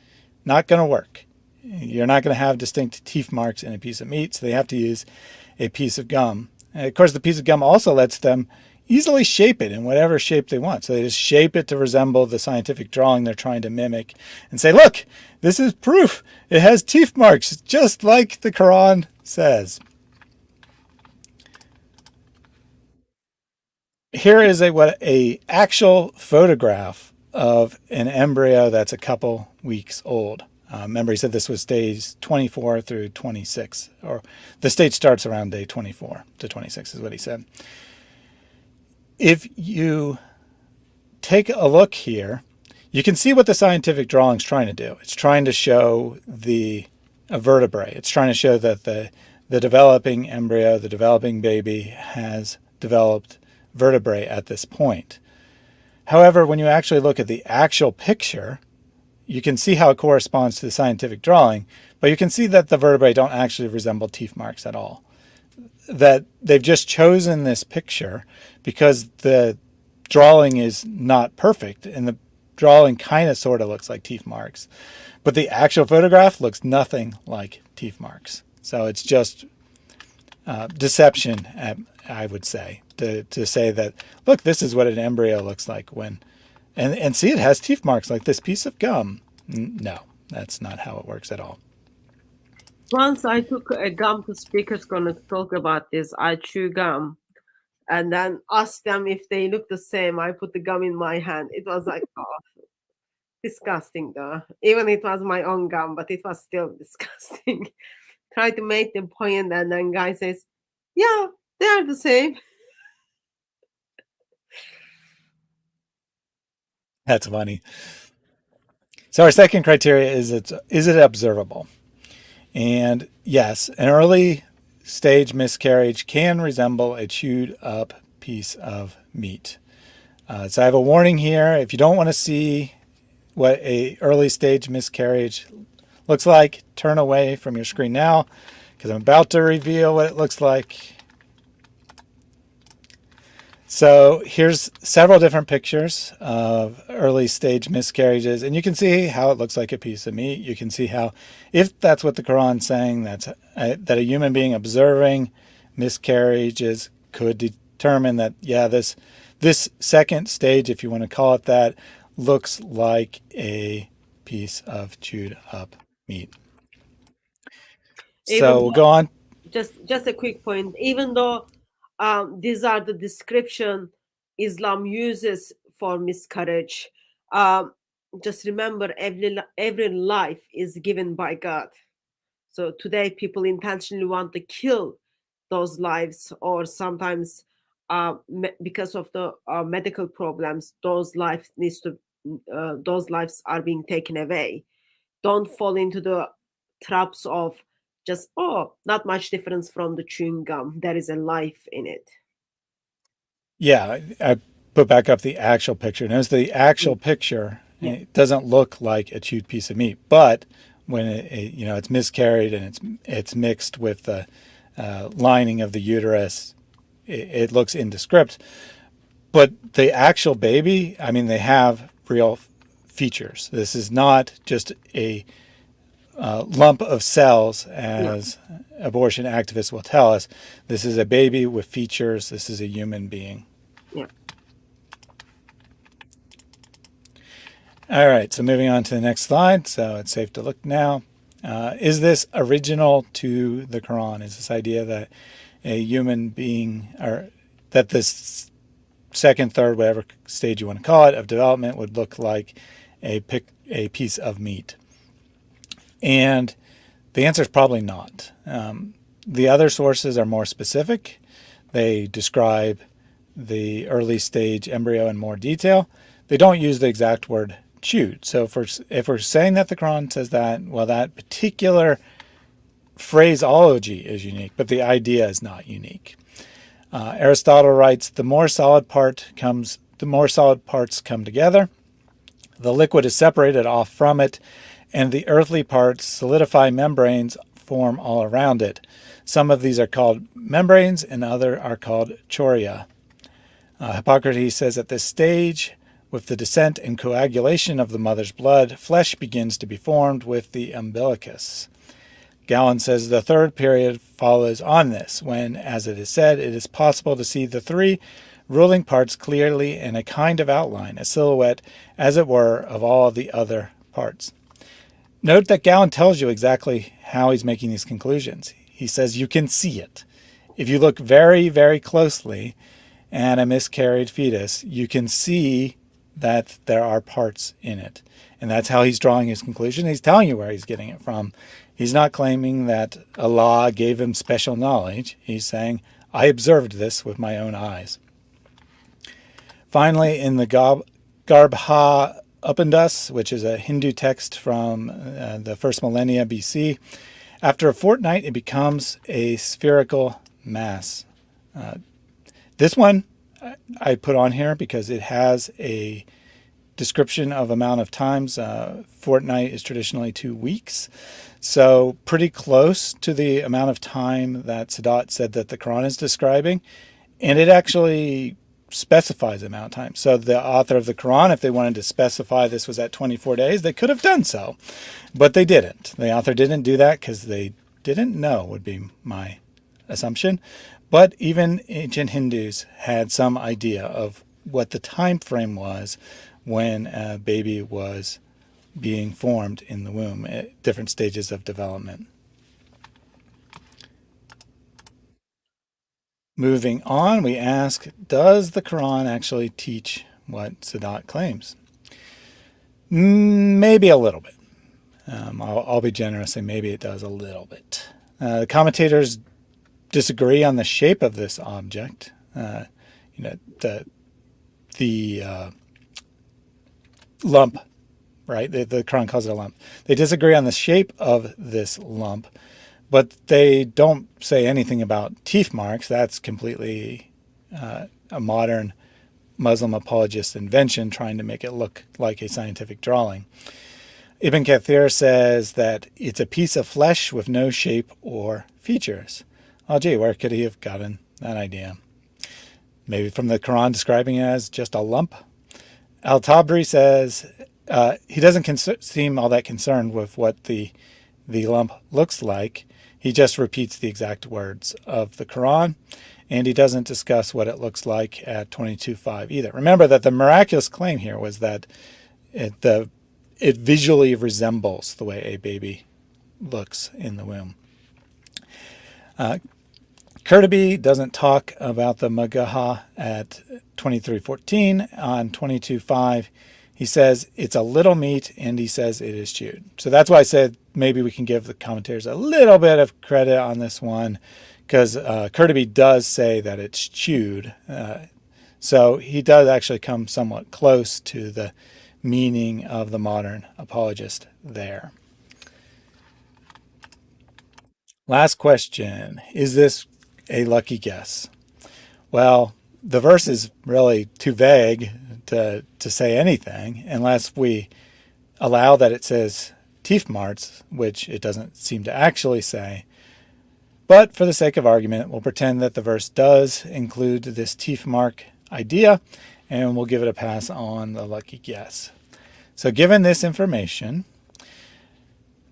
Not going to work. You're not going to have distinct teeth marks in a piece of meat, so they have to use a piece of gum. And of course, the piece of gum also lets them easily shape it in whatever shape they want. So they just shape it to resemble the scientific drawing they're trying to mimic and say, look, this is proof. It has teeth marks, just like the Quran says. Here is a actual photograph of an embryo that's a couple weeks old. Remember, he said this was days 24 through 26, or the stage starts around day 24 to 26 is what he said. If you take a look here, you can see what the scientific drawing is trying to do. It's trying to show the vertebrae. It's trying to show that the developing embryo, the developing baby, has developed vertebrae at this point. However, when you actually look at the actual picture, you can see how it corresponds to the scientific drawing, but you can see that the vertebrae don't actually resemble teeth marks at all. That they've just chosen this picture because the drawing is not perfect, and the drawing kind of sort of looks like teeth marks, but the actual photograph looks nothing like teeth marks. So it's just deception, I would say, to say that, look, this is what an embryo looks like when, and see, it has teeth marks like this piece of gum. No, that's not how it works at all. Once I took a gum to speakers going to talk about this. I chew gum and then asked them if they look the same. I put the gum in my hand. It was like, oh, disgusting though. Even it was my own gum, but it was still disgusting. Try to make the point, and then guy says, yeah, they are the same. That's funny. So our second criteria is it observable? And yes, an early stage miscarriage can resemble a chewed up piece of meat. So I have a warning here. If you don't want to see what a early stage miscarriage looks like, turn away from your screen now, because I'm about to reveal what it looks like. So here's several different pictures of early stage miscarriages, and you can see how it looks like a piece of meat. You can see how, if that's what the Quran's saying, that a human being observing miscarriages could determine that, yeah, this second stage, if you want to call it that, looks like a piece of chewed up meat. So we'll go on. Just a quick point. Even though these are the description Islam uses for miscarriage, just remember every life is given by God. So today people intentionally want to kill those lives, or sometimes because of the medical problems, those lives are being taken away. Don't fall into the traps of just, oh, not much difference from the chewing gum. There is a life in it. Yeah, I put back up the actual picture. Notice the actual picture, it doesn't look like a chewed piece of meat, but when it's miscarried and it's mixed with the lining of the uterus, it looks indescript. But the actual baby, I mean, they have real features. This is not just a lump of cells, as abortion activists will tell us. This is a baby with features. This is a human being. Yeah. All right, so moving on to the next slide. So it's safe to look now. Is this original to the Quran? Is this idea that a human being, or that this second, third, whatever stage you want to call it, of development would look like a piece of meat? And the answer is probably not. The other sources are more specific. They describe the early stage embryo in more detail. They don't use the exact word chewed. So if we're saying that the Quran says that, well, that particular phraseology is unique, but the idea is not unique. Aristotle writes, the more solid parts come together, the liquid is separated off from it, and the earthly parts solidify membranes form all around it. Some of these are called membranes and other are called choria. Hippocrates says at this stage, with the descent and coagulation of the mother's blood, flesh begins to be formed with the umbilicus. Galen says the third period follows on this, when, as it is said, it is possible to see the three ruling parts clearly in a kind of outline, a silhouette, as it were, of all the other parts. Note that Galen tells you exactly how he's making these conclusions. He says you can see it. If you look very, very closely at a miscarried fetus, you can see that there are parts in it. And that's how he's drawing his conclusion. He's telling you where he's getting it from. He's not claiming that Allah gave him special knowledge. He's saying, I observed this with my own eyes. Finally, in the Garbha Upandas, which is a Hindu text from the first millennia BC, after a fortnight, it becomes a spherical mass. This one I put on here because it has a description of amount of times. Fortnight is traditionally 2 weeks. So pretty close to the amount of time that Sadat said that the Quran is describing. And it actually specifies the amount of time. So the author of the Quran, if they wanted to specify this was at 24 days, they could have done so. But they didn't. The author didn't do that because they didn't know, would be my assumption. But even ancient Hindus had some idea of what the time frame was when a baby was being formed in the womb at different stages of development. Moving on, we ask, does the Quran actually teach what Sadat claims? Maybe a little bit. I'll be generous and maybe it does a little bit. The commentators disagree on the shape of this object. The lump, right? The Quran calls it a lump. They disagree on the shape of this lump, but they don't say anything about teeth marks. That's completely a modern Muslim apologist invention trying to make it look like a scientific drawing. Ibn Kathir says that it's a piece of flesh with no shape or features. Oh, gee, where could he have gotten that idea? Maybe from the Quran describing it as just a lump? Al-Tabri says he doesn't seem all that concerned with what the lump looks like. He just repeats the exact words of the Quran, and he doesn't discuss what it looks like at 22:5 either. Remember that the miraculous claim here was that it visually resembles the way a baby looks in the womb. Kurtubi doesn't talk about the Magaha at 23:14. On 22:5, he says it's a little meat, and he says it is chewed. So that's why I said maybe we can give the commentators a little bit of credit on this one, because Kurtubi does say that it's chewed. So he does actually come somewhat close to the meaning of the modern apologist there. Last question. Is this a lucky guess? Well, the verse is really too vague to say anything unless we allow that it says teeth marks, which it doesn't seem to actually say. But for the sake of argument, we'll pretend that the verse does include this teeth mark idea, and we'll give it a pass on the lucky guess. So given this information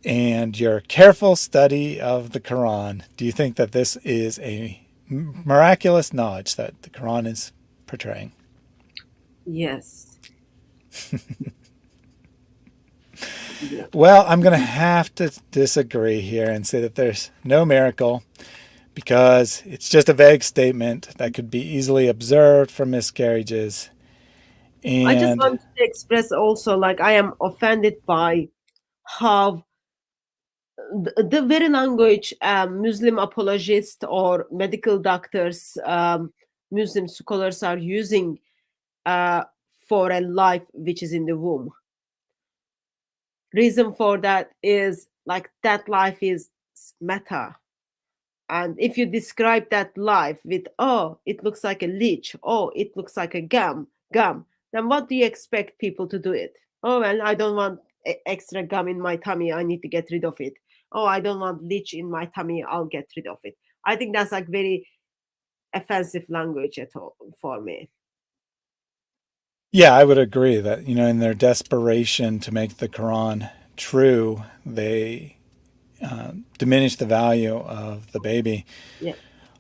and your careful study of the Quran, do you think that this is a miraculous knowledge that the Quran is portraying? Yes. Well, I'm going to have to disagree here and say that there's no miracle, because it's just a vague statement that could be easily observed from miscarriages. And I just want to express also, like, I am offended by how the very language Muslim apologists or medical doctors, Muslim scholars are using for a life which is in the womb. Reason for that is like that life is meta. And if you describe that life with, oh, it looks like a leech, oh, it looks like a gum, then what do you expect people to do it? Oh, well, I don't want extra gum in my tummy, I need to get rid of it. Oh, I don't want leech in my tummy, I'll get rid of it. I think that's like very offensive language at all for me. Yeah, I would agree that, in their desperation to make the Quran true, they diminish the value of the baby. Yeah,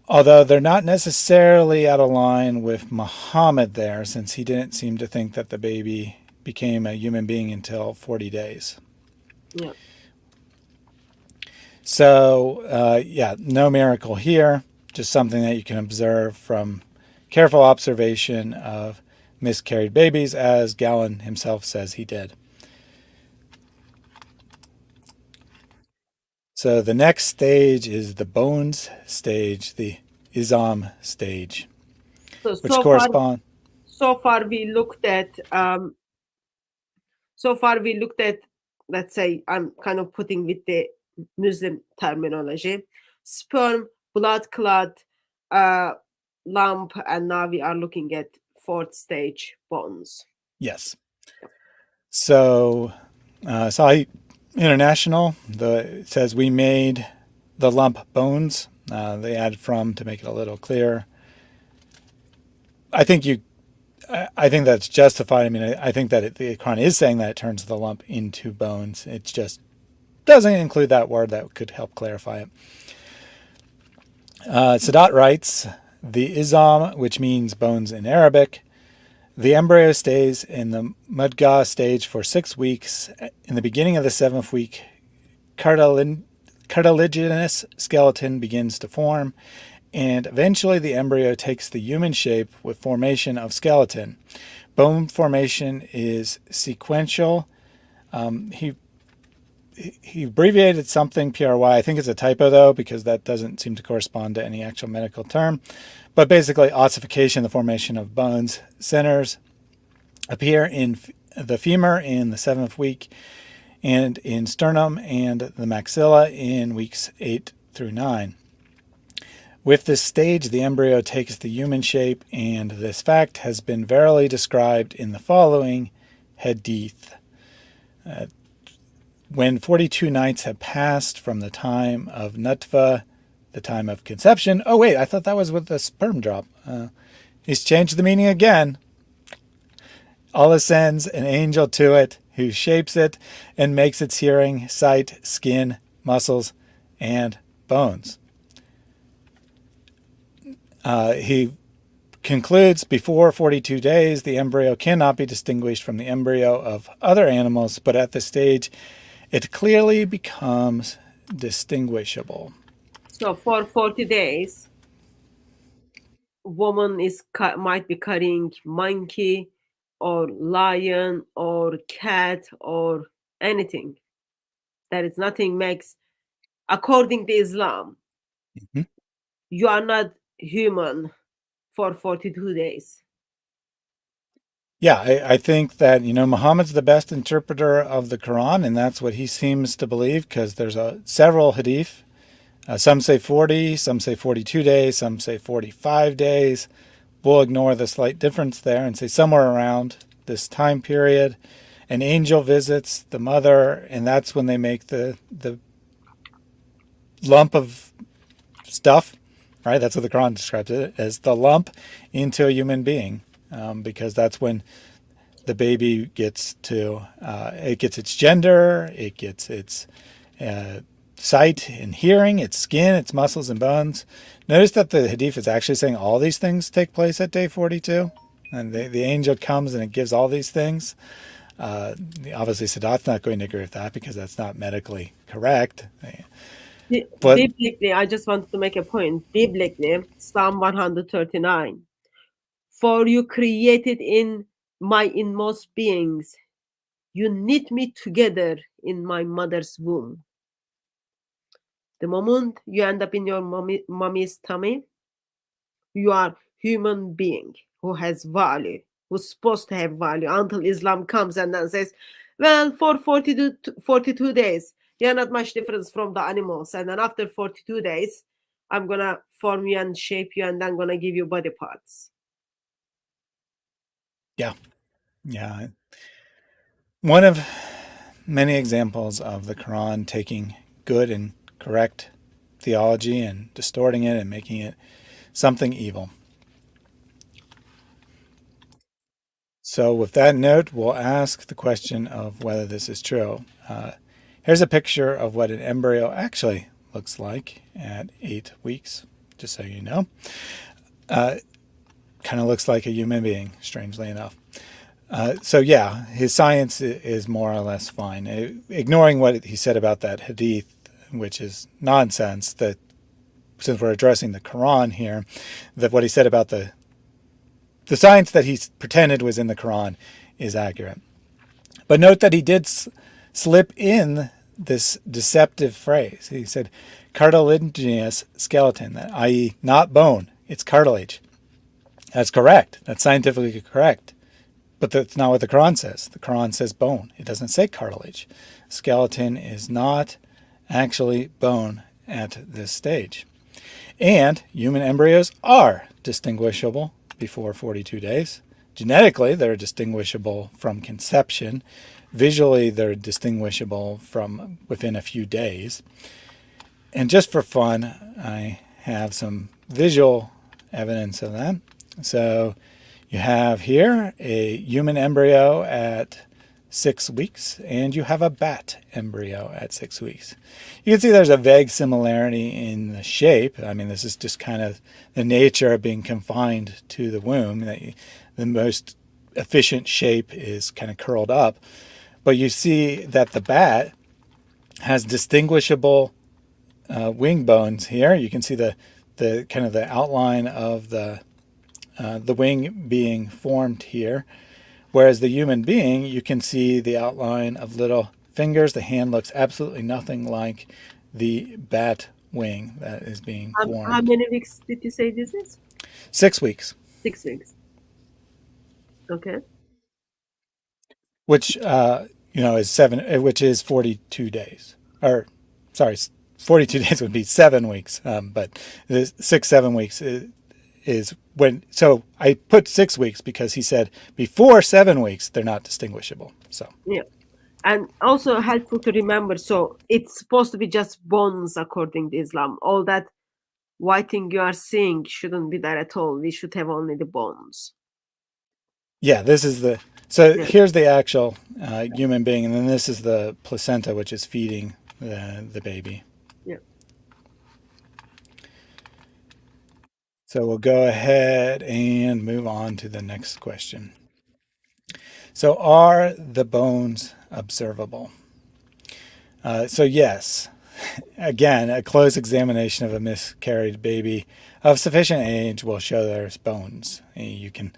Although they're not necessarily out of line with Muhammad there, since he didn't seem to think that the baby became a human being until 40 days. yeah. So, yeah, no miracle here, just something that you can observe from careful observation of miscarried babies, as Gallon himself says he did. So the next stage is the bones stage, the Izam stage, So which so far, correspond. so far we looked at so far we looked at, let's say, I'm kind of putting with the Muslim terminology, sperm, blood clot, uh, lump, and now we are looking at fourth stage, bones. Yes. So Sahih International it says we made the lump bones. They add from to make it a little clearer. I think I think that's justified. I mean, I think that the Quran is saying that it turns the lump into bones. It just doesn't include that word that could help clarify it. Sadat writes, the Izam, which means bones in Arabic, the embryo stays in the mudga stage for 6 weeks. In the beginning of the 7th week, cartilaginous skeleton begins to form, and eventually the embryo takes the human shape with formation of skeleton. Bone formation is sequential. He abbreviated something PRY. I think it's a typo though, because that doesn't seem to correspond to any actual medical term. But basically, ossification, the formation of bones, centers appear in the femur in the 7th week, and in sternum and the maxilla in weeks 8 through 9. With this stage, the embryo takes the human shape, and this fact has been verily described in the following hadith. When 42 nights have passed from the time of Nutfa, the time of conception. Oh, wait, I thought that was with the sperm drop. He's changed the meaning again. Allah sends an angel to it who shapes it and makes its hearing, sight, skin, muscles, and bones. He concludes, before 42 days, the embryo cannot be distinguished from the embryo of other animals, but at this stage, it clearly becomes distinguishable. So for 40 days, woman might be carrying monkey or lion or cat or anything. There is nothing makes, according to Islam, Mm-hmm. you are not human for 42 days. Yeah, I think that, Muhammad's the best interpreter of the Quran, and that's what he seems to believe, because there's several hadith. Some say 40, some say 42 days, some say 45 days. We'll ignore the slight difference there and say somewhere around this time period. An angel visits the mother, and that's when they make the lump of stuff, right? That's what the Quran describes it as, the lump into a human being, because that's when the baby gets to, it gets its gender, it gets its sight and hearing, its skin, its muscles and bones. Notice that the hadith is actually saying all these things take place at day 42. And the angel comes and it gives all these things. Obviously, Sadat's not going to agree with that because that's not medically correct. But Biblically, I just want to make a point. Biblically, Psalm 139. For you created in my inmost beings. You knit me together in my mother's womb. The moment you end up in your mommy's tummy, you are human being who has value, who's supposed to have value, until Islam comes and then says, well, for 42 days, you're not much difference from the animals. And then after 42 days, I'm going to form you and shape you, and then going to give you body parts. yeah. One of many examples of the Quran taking good and correct theology and distorting it and making it something evil. So with that note, we'll ask the question of whether this is true. Here's a picture of what an embryo actually looks like at 8 weeks, just so you know. Kind of looks like a human being, strangely enough. So yeah, his science is more or less fine. Ignoring what he said about that hadith, which is nonsense, that since we're addressing the Quran here, that what he said about the science that he pretended was in the Quran is accurate. But note that he did slip in this deceptive phrase. He said cartilaginous skeleton, i.e. not bone, it's cartilage. That's correct. That's scientifically correct. But that's not what the Quran says. The Quran says bone. It doesn't say cartilage. Skeleton is not actually bone at this stage. And human embryos are distinguishable before 42 days. Genetically, they're distinguishable from conception. Visually, they're distinguishable from within a few days. And just for fun, I have some visual evidence of that. So you have here a human embryo at 6 weeks, and you have a bat embryo at 6 weeks. You can see there's a vague similarity in the shape. I mean, this is just kind of the nature of being confined to the womb. The most efficient shape is kind of curled up. But you see that the bat has distinguishable wing bones here. You can see the kind of the outline of the wing being formed here. Whereas the human being, you can see the outline of little fingers. The hand looks absolutely nothing like the bat wing that is being formed. How many weeks did you say this is? 6 weeks. 6 weeks. Okay. Which is 42 days. Or, sorry, 42 days would be 7 weeks. But 7 weeks is when, so I put 6 weeks because he said before 7 weeks they're not distinguishable. So yeah, and also helpful to remember, so it's supposed to be just bones according to Islam. All that white thing you are seeing shouldn't be there at all. We should have only the bones. Yeah, this is here's the actual human being, and then this is the placenta, which is feeding the baby. Yeah. So we'll go ahead and move on to the next question. So are the bones observable? So yes, again, a close examination of a miscarried baby of sufficient age will show there's bones. You can,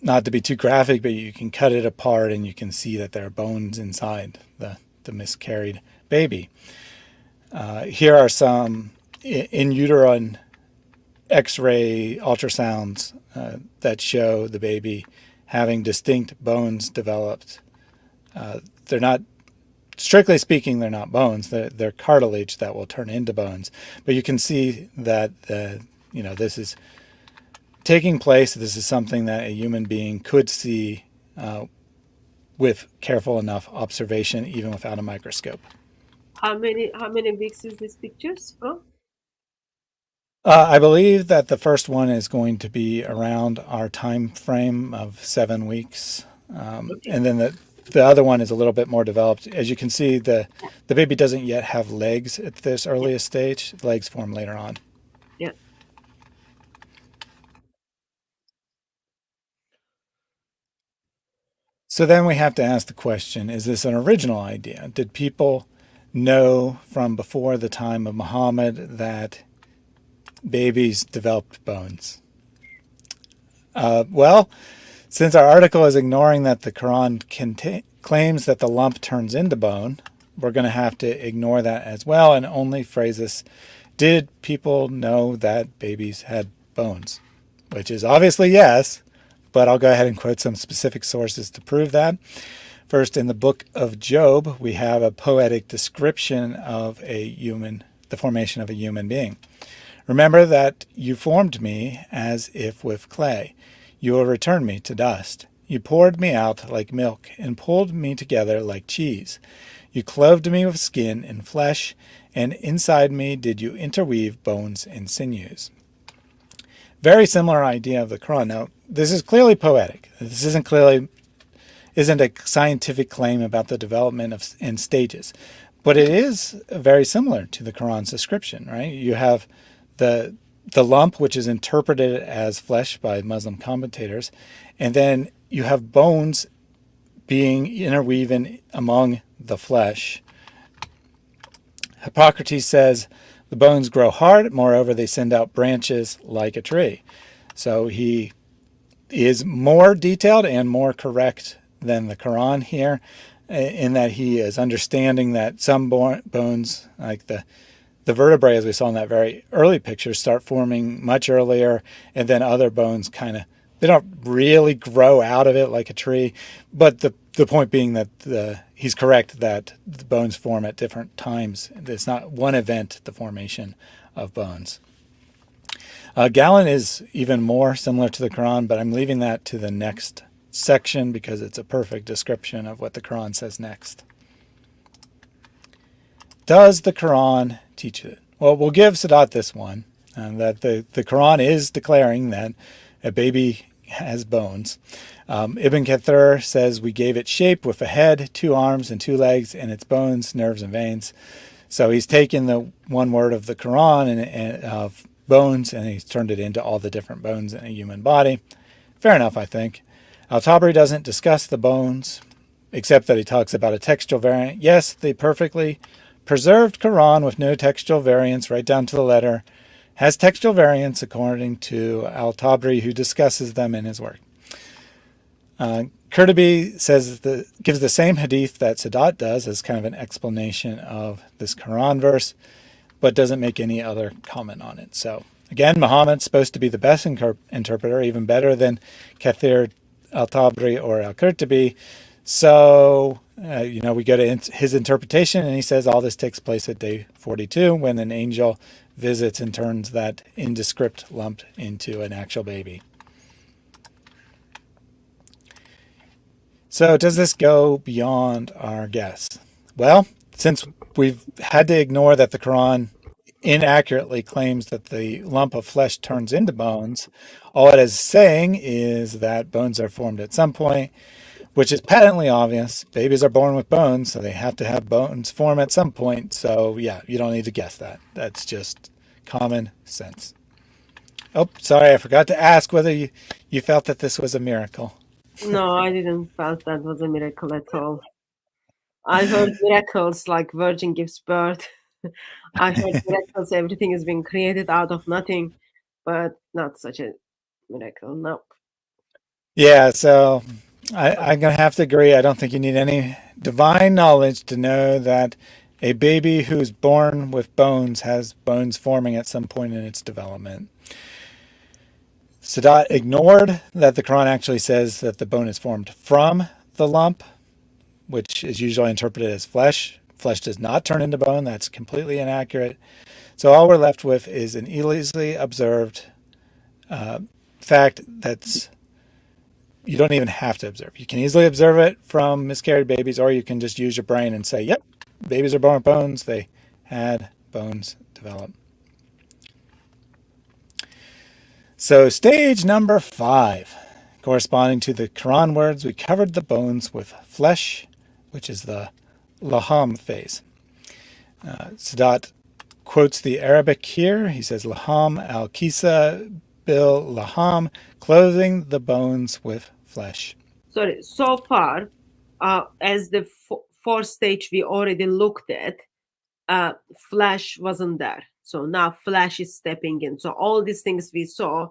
not to be too graphic, but you can cut it apart and you can see that there are bones inside the miscarried baby. Here are some in utero X-ray ultrasounds that show the baby having distinct bones developed. They're not, strictly speaking, they're not bones. They're cartilage that will turn into bones. But you can see that this is taking place. This is something that a human being could see with careful enough observation, even without a microscope. How many weeks is this pictures from? I believe that the first one is going to be around our time frame of 7 weeks. Okay. And then the other one is a little bit more developed. As you can see, the baby doesn't yet have legs at this earliest stage. Legs form later on. Yeah. So then we have to ask the question, is this an original idea? Did people know from before the time of Muhammad that babies developed bones? Well, since our article is ignoring that the Quran claims that the lump turns into bone, we're going to have to ignore that as well and only phrase this, did people know that babies had bones? Which is obviously yes, but I'll go ahead and quote some specific sources to prove that. First, in the book of Job, we have a poetic description of the formation of a human being. Remember that you formed me as if with clay. You will return me to dust. You poured me out like milk and pulled me together like cheese. You clothed me with skin and flesh, and inside me did you interweave bones and sinews. Very similar idea of the Quran. Now, this is clearly poetic. This isn't a scientific claim about the development of in stages, but it is very similar to the Quran's description, right? You have the lump, which is interpreted as flesh by Muslim commentators, and then you have bones being interwoven among the flesh. Hippocrates says the bones grow hard, moreover they send out branches like a tree. So he is more detailed and more correct than the Quran here, in that he is understanding that some bones, like the vertebrae, as we saw in that very early picture, start forming much earlier, and then other bones they don't really grow out of it like a tree. But the point being that he's correct that the bones form at different times. It's not one event, the formation of bones. Gallon is even more similar to the Quran, but I'm leaving that to the next section because it's a perfect description of what the Quran says next. Does the Quran teach it? Well, we'll give Sadat this one, that the Quran is declaring that a baby has bones. Ibn Kathir says we gave it shape with a head, 2 arms, and 2 legs, and its bones, nerves, and veins. So he's taken the one word of the Quran and of bones, and he's turned it into all the different bones in a human body. Fair enough, I think. Al-Tabari doesn't discuss the bones, except that he talks about a textual variant. Yes, the perfectly preserved Quran with no textual variants, right down to the letter, has textual variants according to Al-Tabari, who discusses them in his work. Kurtubi gives the same hadith that Sadat does as kind of an explanation of this Quran verse, but doesn't make any other comment on it. So again, Muhammad's supposed to be the best interpreter, even better than Kathir, Al-Tabari, or Al-Kurtubi. So, we go to his interpretation, and he says all this takes place at day 42 when an angel visits and turns that indescript lump into an actual baby. So does this go beyond our guess? Well, since we've had to ignore that the Quran inaccurately claims that the lump of flesh turns into bones, all it is saying is that bones are formed at some point, which is patently obvious. Babies are born with bones, so they have to have bones form at some point. So yeah, you don't need to guess that. That's just common sense. Oh, sorry, I forgot to ask whether you felt that this was a miracle. No, I didn't felt that was a miracle at all. I heard miracles like virgin gives birth. I heard miracles, everything is being created out of nothing, but not such a miracle. No. Yeah, so I'm going to have to agree. I don't think you need any divine knowledge to know that a baby who's born with bones has bones forming at some point in its development. Sadat ignored that the Quran actually says that the bone is formed from the lump, which is usually interpreted as flesh. Flesh does not turn into bone. That's completely inaccurate. So all we're left with is an easily observed fact that's you don't even have to observe. You can easily observe it from miscarried babies, or you can just use your brain and say, yep, babies are born with bones. They had bones develop. So stage number 5, corresponding to the Quran words, we covered the bones with flesh, which is the laham phase. Sadat quotes the Arabic here. He says, laham al-kisa bil laham, clothing the bones with flesh. Sorry, so far, as the 4th stage we already looked at, flesh wasn't there. So now flesh is stepping in. So all these things we saw,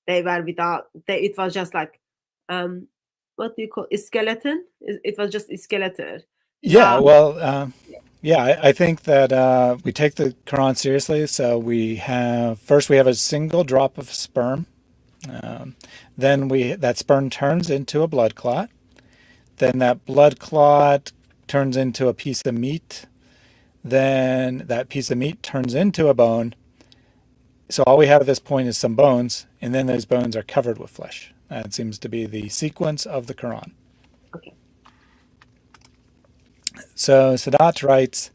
they were without, it was just like, what do you call it? Skeleton? It was just a skeleton. Yeah, I think that we take the Quran seriously. So we have a single drop of sperm. Then that sperm turns into a blood clot. Then that blood clot turns into a piece of meat. Then that piece of meat turns into a bone. So all we have at this point is some bones, and then those bones are covered with flesh. That seems to be the sequence of the Quran. Okay. So Sadat writes,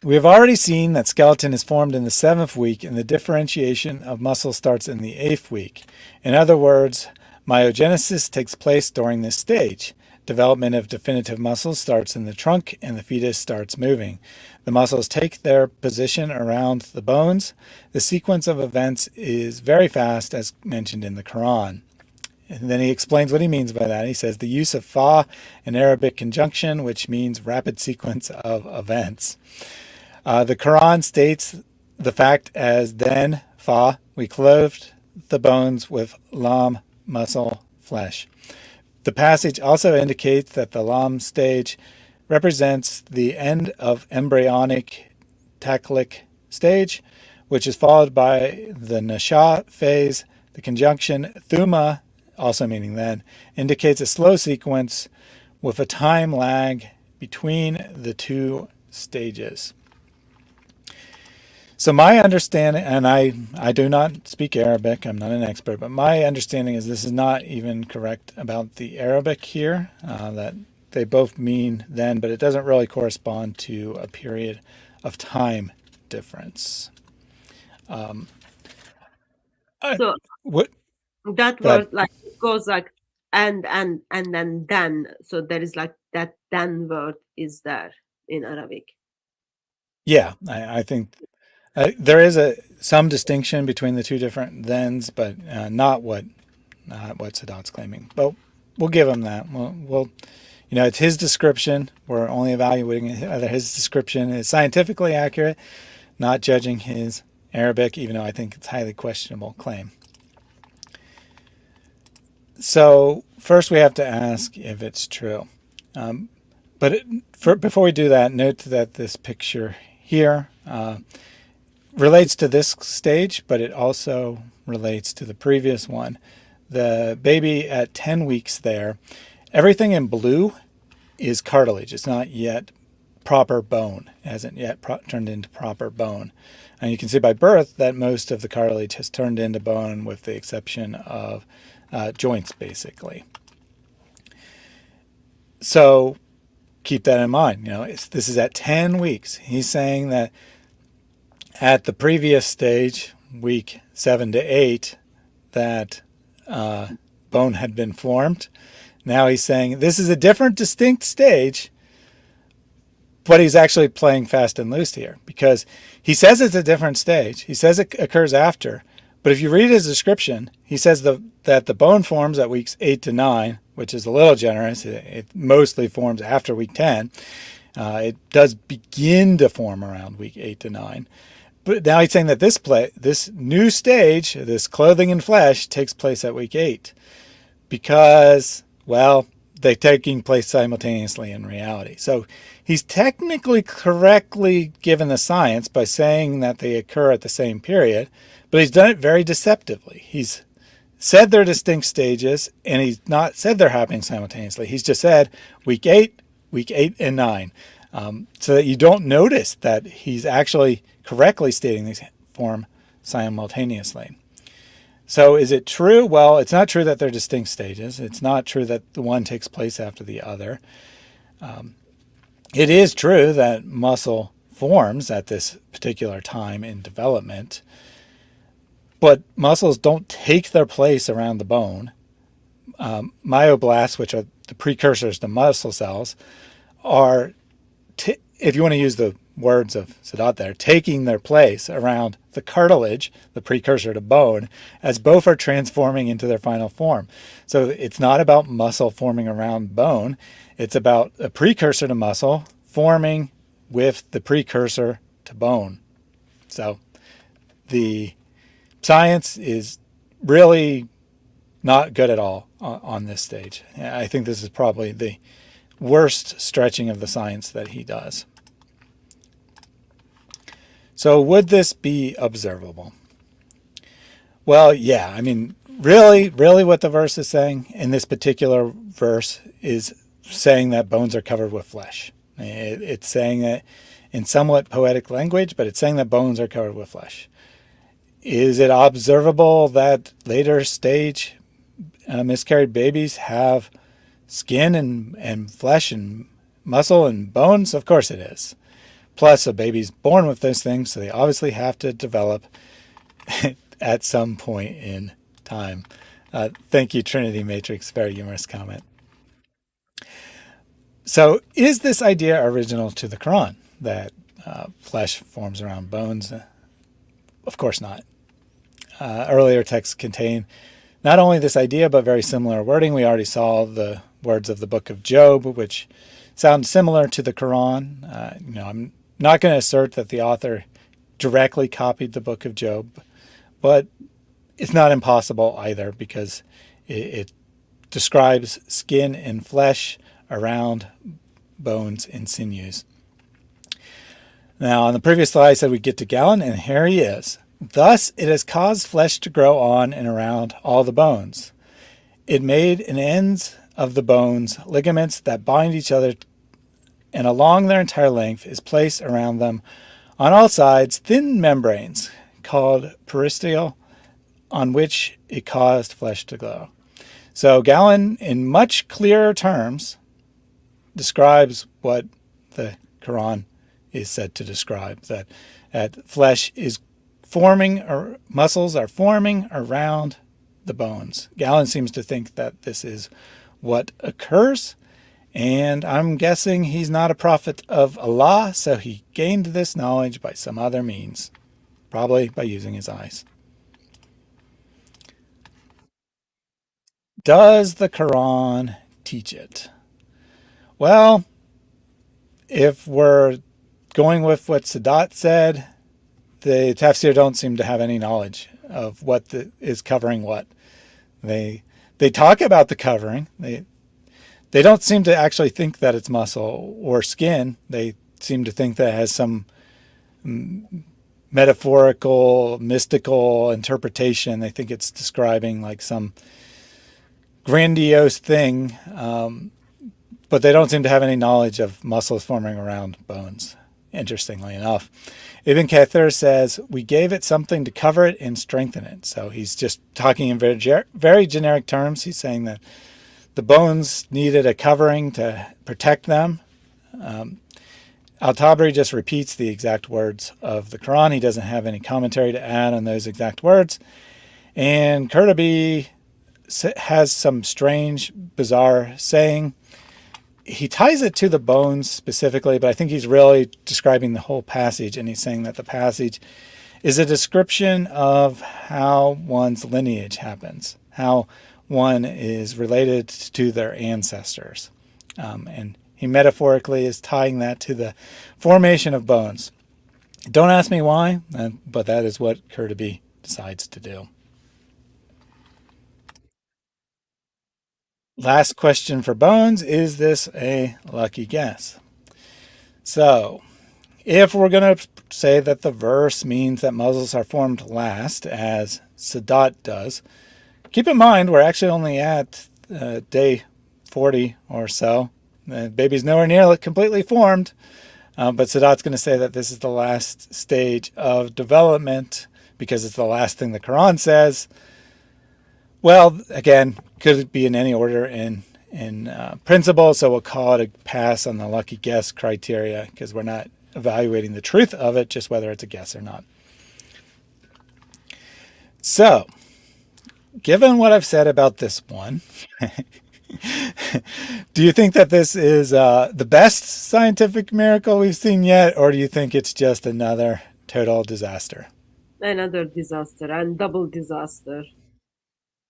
we have already seen that skeleton is formed in the 7th week and the differentiation of muscle starts in the 8th week. In other words, myogenesis takes place during this stage. Development of definitive muscles starts in the trunk and the fetus starts moving. The muscles take their position around the bones. The sequence of events is very fast, as mentioned in the Quran. And then he explains what he means by that. He says the use of fa, an Arabic conjunction, which means rapid sequence of events. The Quran states the fact as then, fa, we clothed the bones with lam, muscle, flesh. The passage also indicates that the lam stage represents the end of embryonic tachlic stage, which is followed by the nasha phase. The conjunction thumma, also meaning then, indicates a slow sequence with a time lag between the two stages. So my understanding, and I do not speak Arabic, I'm not an expert, but my understanding is this is not even correct about the Arabic here, that they both mean then, but it doesn't really correspond to a period of time difference. So What? that Go ahead. word like it goes like and then. So there is like that then word is there in Arabic. Yeah, I think there is some distinction between the two different thens, but not what Sadat's claiming. But we'll give him that. We'll it's his description. We're only evaluating whether his description is scientifically accurate, not judging his Arabic, even though I think it's a highly questionable claim. So first we have to ask if it's true. Before we do that, note that this picture here relates to this stage, but it also relates to the previous one. The baby at 10 weeks there, everything in blue is cartilage. It's not yet proper bone. It hasn't yet turned into proper bone. And you can see by birth that most of the cartilage has turned into bone with the exception of joints, basically. So keep that in mind. This is at 10 weeks. He's saying that at the previous stage, week 7 to 8, that bone had been formed. Now he's saying this is a different, distinct stage, but he's actually playing fast and loose here because he says it's a different stage. He says it occurs after, but if you read his description, he says that the bone forms at weeks 8 to 9, which is a little generous. It mostly forms after week 10. It does begin to form around week 8 to 9. But now he's saying that this new stage, this clothing and flesh, takes place at week 8 because, well, they're taking place simultaneously in reality. So he's technically correctly given the science by saying that they occur at the same period, but he's done it very deceptively. He's said they're distinct stages, and he's not said they're happening simultaneously. He's just said week 8 and 9, so that you don't notice that he's actually correctly stating these form simultaneously. So is it true? Well, it's not true that they're distinct stages. It's not true that the one takes place after the other. It is true that muscle forms at this particular time in development, but muscles don't take their place around the bone. Myoblasts, which are the precursors to muscle cells, are, if you want to use the words of Sadat there, taking their place around the cartilage, the precursor to bone, as both are transforming into their final form. So it's not about muscle forming around bone. It's about a precursor to muscle forming with the precursor to bone. So the science is really not good at all on this stage. I think this is probably the worst stretching of the science that he does. So would this be observable? Well, yeah. I mean, really what the verse is saying in this particular verse is saying that bones are covered with flesh. It's saying that in somewhat poetic language, but it's saying that bones are covered with flesh. Is it observable that later stage miscarried babies have skin and flesh and muscle and bones? Of course it is. Plus, a baby's born with those things, so they obviously have to develop at some point in time. Thank you, Trinity Matrix. Very humorous comment. So, is this idea original to the Quran, that flesh forms around bones? Of course not. Earlier texts contain not only this idea, but very similar wording. We already saw the words of the book of Job, which sound similar to the Quran. I'm not going to assert that the author directly copied the book of Job, but it's not impossible either, because it describes skin and flesh around bones and sinews. Now, on the previous slide, I said we'd get to Galen, and here he is. Thus, it has caused flesh to grow on and around all the bones. It made an ends of the bones ligaments that bind each other, and along their entire length is placed around them on all sides thin membranes called peristyle, on which it caused flesh to grow. So Galen, in much clearer terms, describes what the Quran is said to describe, that flesh is forming, or muscles are forming around the bones. Galen seems to think that this is what occurs, and I'm guessing he's not a prophet of Allah, so he gained this knowledge by some other means, probably by using his eyes. Does the Quran teach it? Well, if we're going with what Sadat said, the tafsir don't seem to have any knowledge of what is covering what. They talk about the covering. They don't seem to actually think that it's muscle or skin. They seem to think that it has some metaphorical, mystical interpretation. They think it's describing like some grandiose thing, but they don't seem to have any knowledge of muscles forming around bones, interestingly enough. Ibn Kathir says, we gave it something to cover it and strengthen it. So he's just talking in very generic terms. He's saying that the bones needed a covering to protect them. Al-Tabari just repeats the exact words of the Quran. He doesn't have any commentary to add on those exact words. And Qurtubi has some strange, bizarre saying. He ties it to the bones specifically, but I think he's really describing the whole passage, and he's saying that the passage is a description of how one's lineage happens, how one is related to their ancestors. And he metaphorically is tying that to the formation of bones. Don't ask me why, but that is what Qurtubi decides to do. Last question for Bones, is this a lucky guess? So, if we're going to say that the verse means that muscles are formed last, as Sadat does, keep in mind we're actually only at day 40 or so. The baby's nowhere near completely formed, but Sadat's going to say that this is the last stage of development because it's the last thing the Quran says. Well, again, could be in any order in principle, so we'll call it a pass on the lucky guess criteria because we're not evaluating the truth of it, just whether it's a guess or not. So, given what I've said about this one, do you think that this is the best scientific miracle we've seen yet, or do you think it's just another total disaster? Another disaster and double disaster.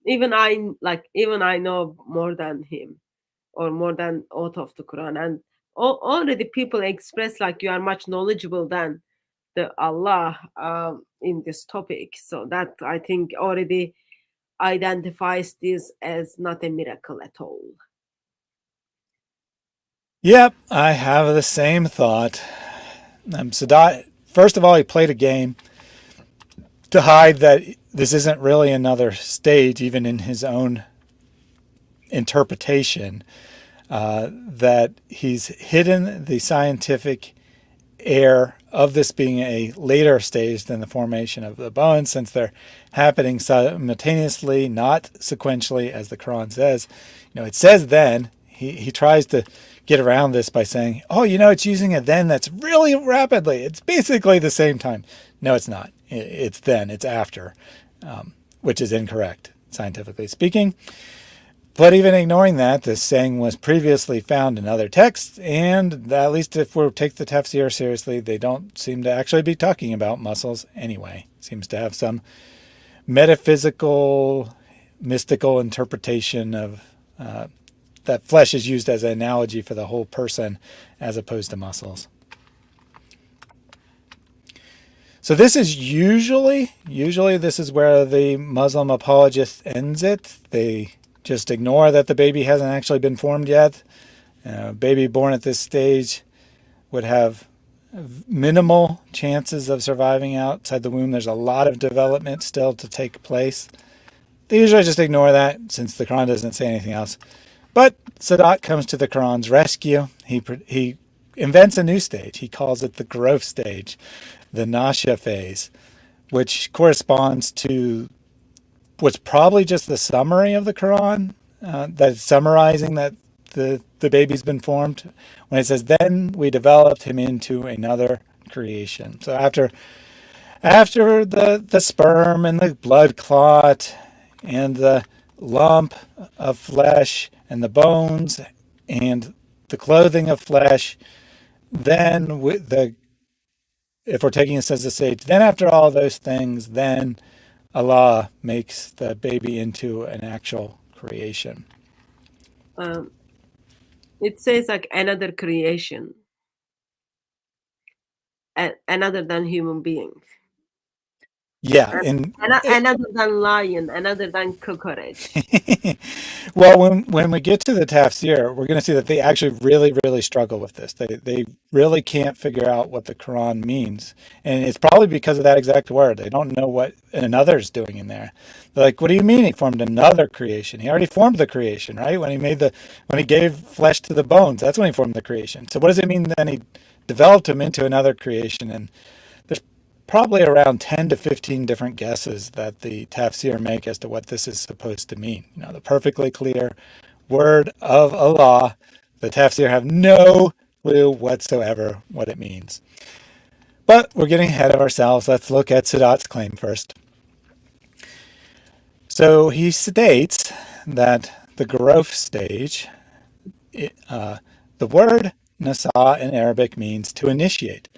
Even I know more than him, or more than out of the Quran, and already people express like you are much knowledgeable than the Allah in this topic. So that I think already identifies this as not a miracle at all. Yep, I have the same thought. Sadat, first of all, he played a game to hide that this isn't really another stage, even in his own interpretation, that he's hidden the scientific air of this being a later stage than the formation of the bones, since they're happening simultaneously, not sequentially, as the Quran says. It says then. He tries to get around this by saying, oh, it's using a then that's really rapidly. It's basically the same time. No, it's not. It's then. It's after, which is incorrect, scientifically speaking. But even ignoring that, this saying was previously found in other texts, and at least if we take the tafsir seriously, they don't seem to actually be talking about muscles anyway. It seems to have some metaphysical, mystical interpretation of that flesh is used as an analogy for the whole person as opposed to muscles. So this is usually this is where the Muslim apologist ends it. They just ignore that the baby hasn't actually been formed yet. A baby born at this stage would have minimal chances of surviving outside the womb. There's a lot of development still to take place. They usually just ignore that since the Quran doesn't say anything else. But Sadat comes to the Quran's rescue. He invents a new stage. He calls it the growth stage, the Nasha phase, which corresponds to what's probably just the summary of the Quran, that's summarizing that the baby's been formed, when it says, then we developed him into another creation. So after the sperm and the blood clot and the lump of flesh and the bones and the clothing of flesh, then if we're taking this as a stage, then after all those things, then Allah makes the baby into an actual creation. It says like another creation, another than human being. Yeah, and another than lion, another than cockroach. well, when we get to the tafsir, we're going to see that they actually really struggle with this. They really can't figure out what the Quran means, and it's probably because of that exact word. They don't know what another is doing in there. They're like, what do you mean he formed another creation? He already formed the creation, right? When he gave flesh to the bones, that's when he formed the creation. So what does it mean then he developed him into another creation? And there's probably around 10 to 15 different guesses that the tafsir make as to what this is supposed to mean. The perfectly clear word of Allah, the tafsir have no clue whatsoever what it means. But we're getting ahead of ourselves. Let's look at Sadat's claim first. So he states that the growth stage, the word nasa in Arabic means to initiate,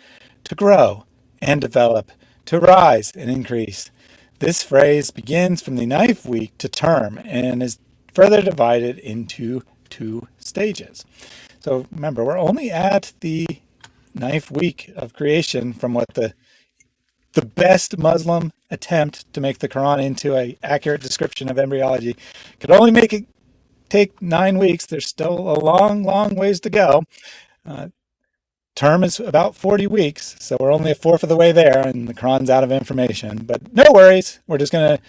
to grow and develop, to rise and increase. This phrase begins from the 9th week to term and is further divided into 2 stages. So remember, we're only at the 9th week of creation from what the best Muslim attempt to make the Quran into an accurate description of embryology could only make it take 9 weeks. There's still a long ways to go. Term is about 40 weeks, so we're only a fourth of the way there, and the Quran's out of information. But no worries, we're just going to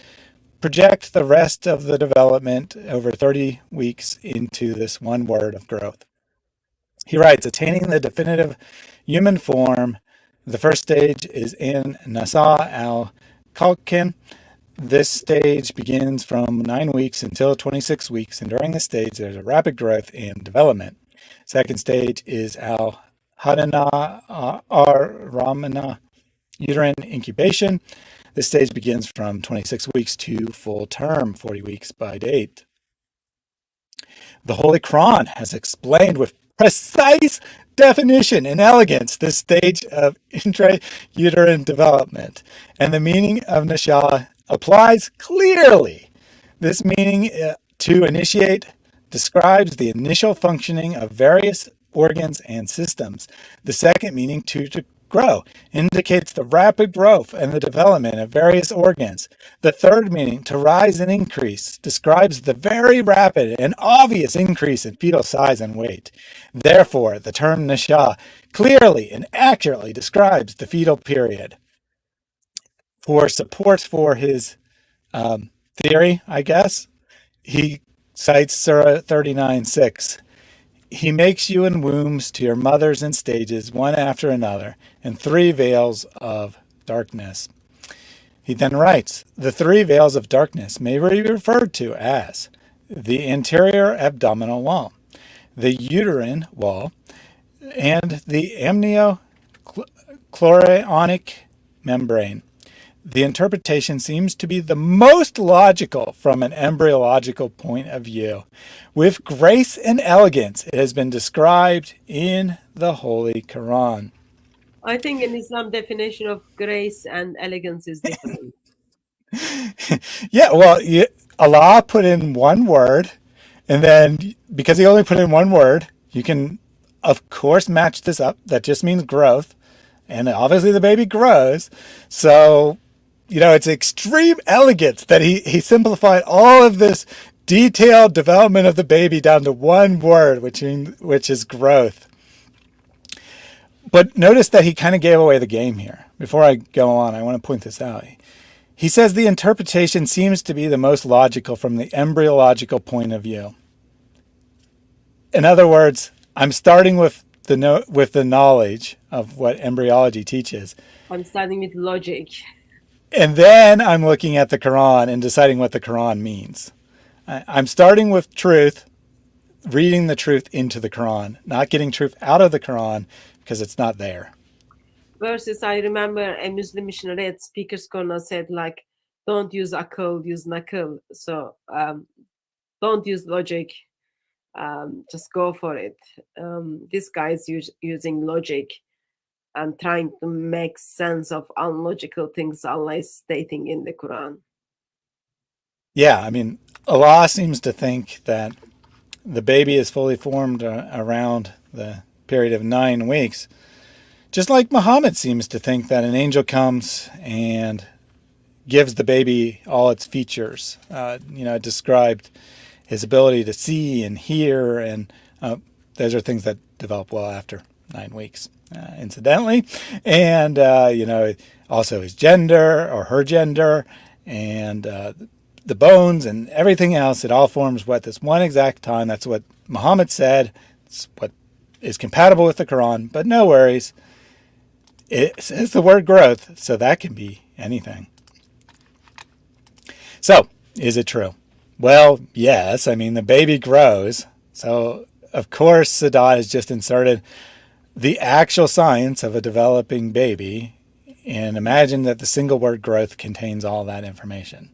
project the rest of the development over 30 weeks into this one word of growth. He writes, attaining the definitive human form, the first stage is in Nasa al-Khalqin. This stage begins from 9 weeks until 26 weeks, and during this stage, there's a rapid growth and development. Second stage is Hadana Ramana, uterine incubation. This stage begins from 26 weeks to full term, 40 weeks by date. The Holy Quran has explained with precise definition and elegance this stage of intrauterine development, and the meaning of Nasha applies clearly. This meaning to initiate describes the initial functioning of various organs and systems. The second meaning, to grow, indicates the rapid growth and the development of various organs. The third meaning, to rise and increase, describes the very rapid and obvious increase in fetal size and weight. Therefore, the term Nasha clearly and accurately describes the fetal period. For support for his theory, I guess, he cites Surah 39:6. He makes you in wombs to your mothers in stages, one after another, in three veils of darkness. He then writes, the three veils of darkness may be referred to as the anterior abdominal wall, the uterine wall, and the amniochorionic membrane. The interpretation seems to be the most logical from an embryological point of view. With grace and elegance, it has been described in the Holy Quran. I think in Islam, definition of grace and elegance is different. Yeah, well, Allah put in one word, and then because he only put in one word, you can, of course, match this up. That just means growth, and obviously the baby grows. So, it's extreme elegance that he simplified all of this detailed development of the baby down to one word, which is growth. But notice that he kind of gave away the game here. Before I go on, I want to point this out. He says the interpretation seems to be the most logical from the embryological point of view. In other words, I'm starting with the knowledge of what embryology teaches. I'm starting with logic. And then I'm looking at the Quran and deciding what the Quran means. I'm starting with truth, reading the truth into the Quran, not getting truth out of the Quran because it's not there. Versus, I remember a Muslim missionary at Speaker's Corner said, like, don't use akıl, use nakıl. So don't use logic, just go for it. This guy is using logic and trying to make sense of unlogical things Allah is stating in the Quran. Yeah, I mean, Allah seems to think that the baby is fully formed around the period of 9 weeks. Just like Muhammad seems to think that an angel comes and gives the baby all its features. It described his ability to see and hear, and those are things that develop well after 9 weeks, incidentally. And, also his gender or her gender and the bones and everything else. It all forms this one exact time. That's what Muhammad said. It's what is compatible with the Quran, but no worries. It says the word growth, so that can be anything. So, is it true? Well, yes. I mean, the baby grows. So, of course, Sadat has just inserted the actual science of a developing baby and imagine that the single word growth contains all that information.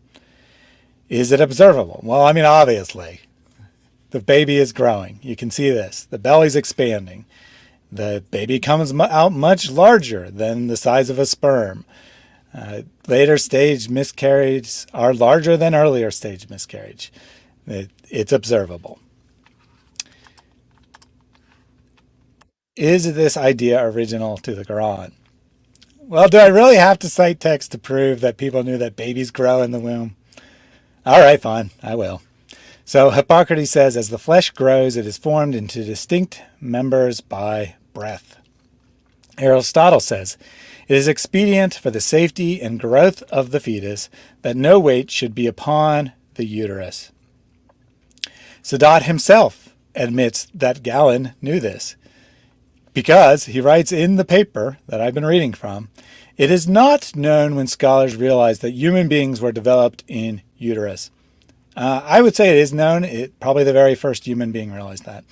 Is it observable? Well, I mean, obviously. The baby is growing. You can see this. The belly's expanding. The baby comes out much larger than the size of a sperm. Later stage miscarriages are larger than earlier stage miscarriage. It's observable. Is this idea original to the Quran? Well, do I really have to cite text to prove that people knew that babies grow in the womb? All right, fine, I will. So Hippocrates says, as the flesh grows, it is formed into distinct members by breath. Aristotle says, it is expedient for the safety and growth of the fetus that no weight should be upon the uterus. Sadat himself admits that Galen knew this because he writes in the paper that I've been reading from, it is not known when scholars realized that human beings were developed in uterus. I would say it is known. Probably the very first human being realized that.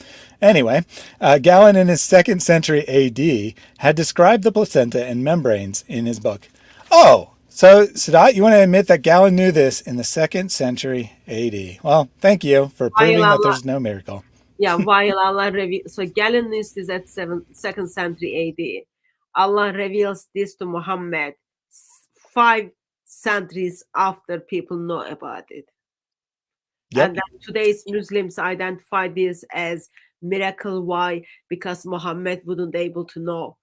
Anyway, Galen in his 2nd century AD had described the placenta and membranes in his book. Oh, so Sadat, you want to admit that Galen knew this in the 2nd century AD. Well, thank you for proving that there's no miracle. Yeah, while Allah reveals, so Galen knew this at 2nd century AD. Allah reveals this to Muhammad 5 centuries after people know about it. Yep. And then today's Muslims identify this as miracle. Why? Because Muhammad wouldn't be able to know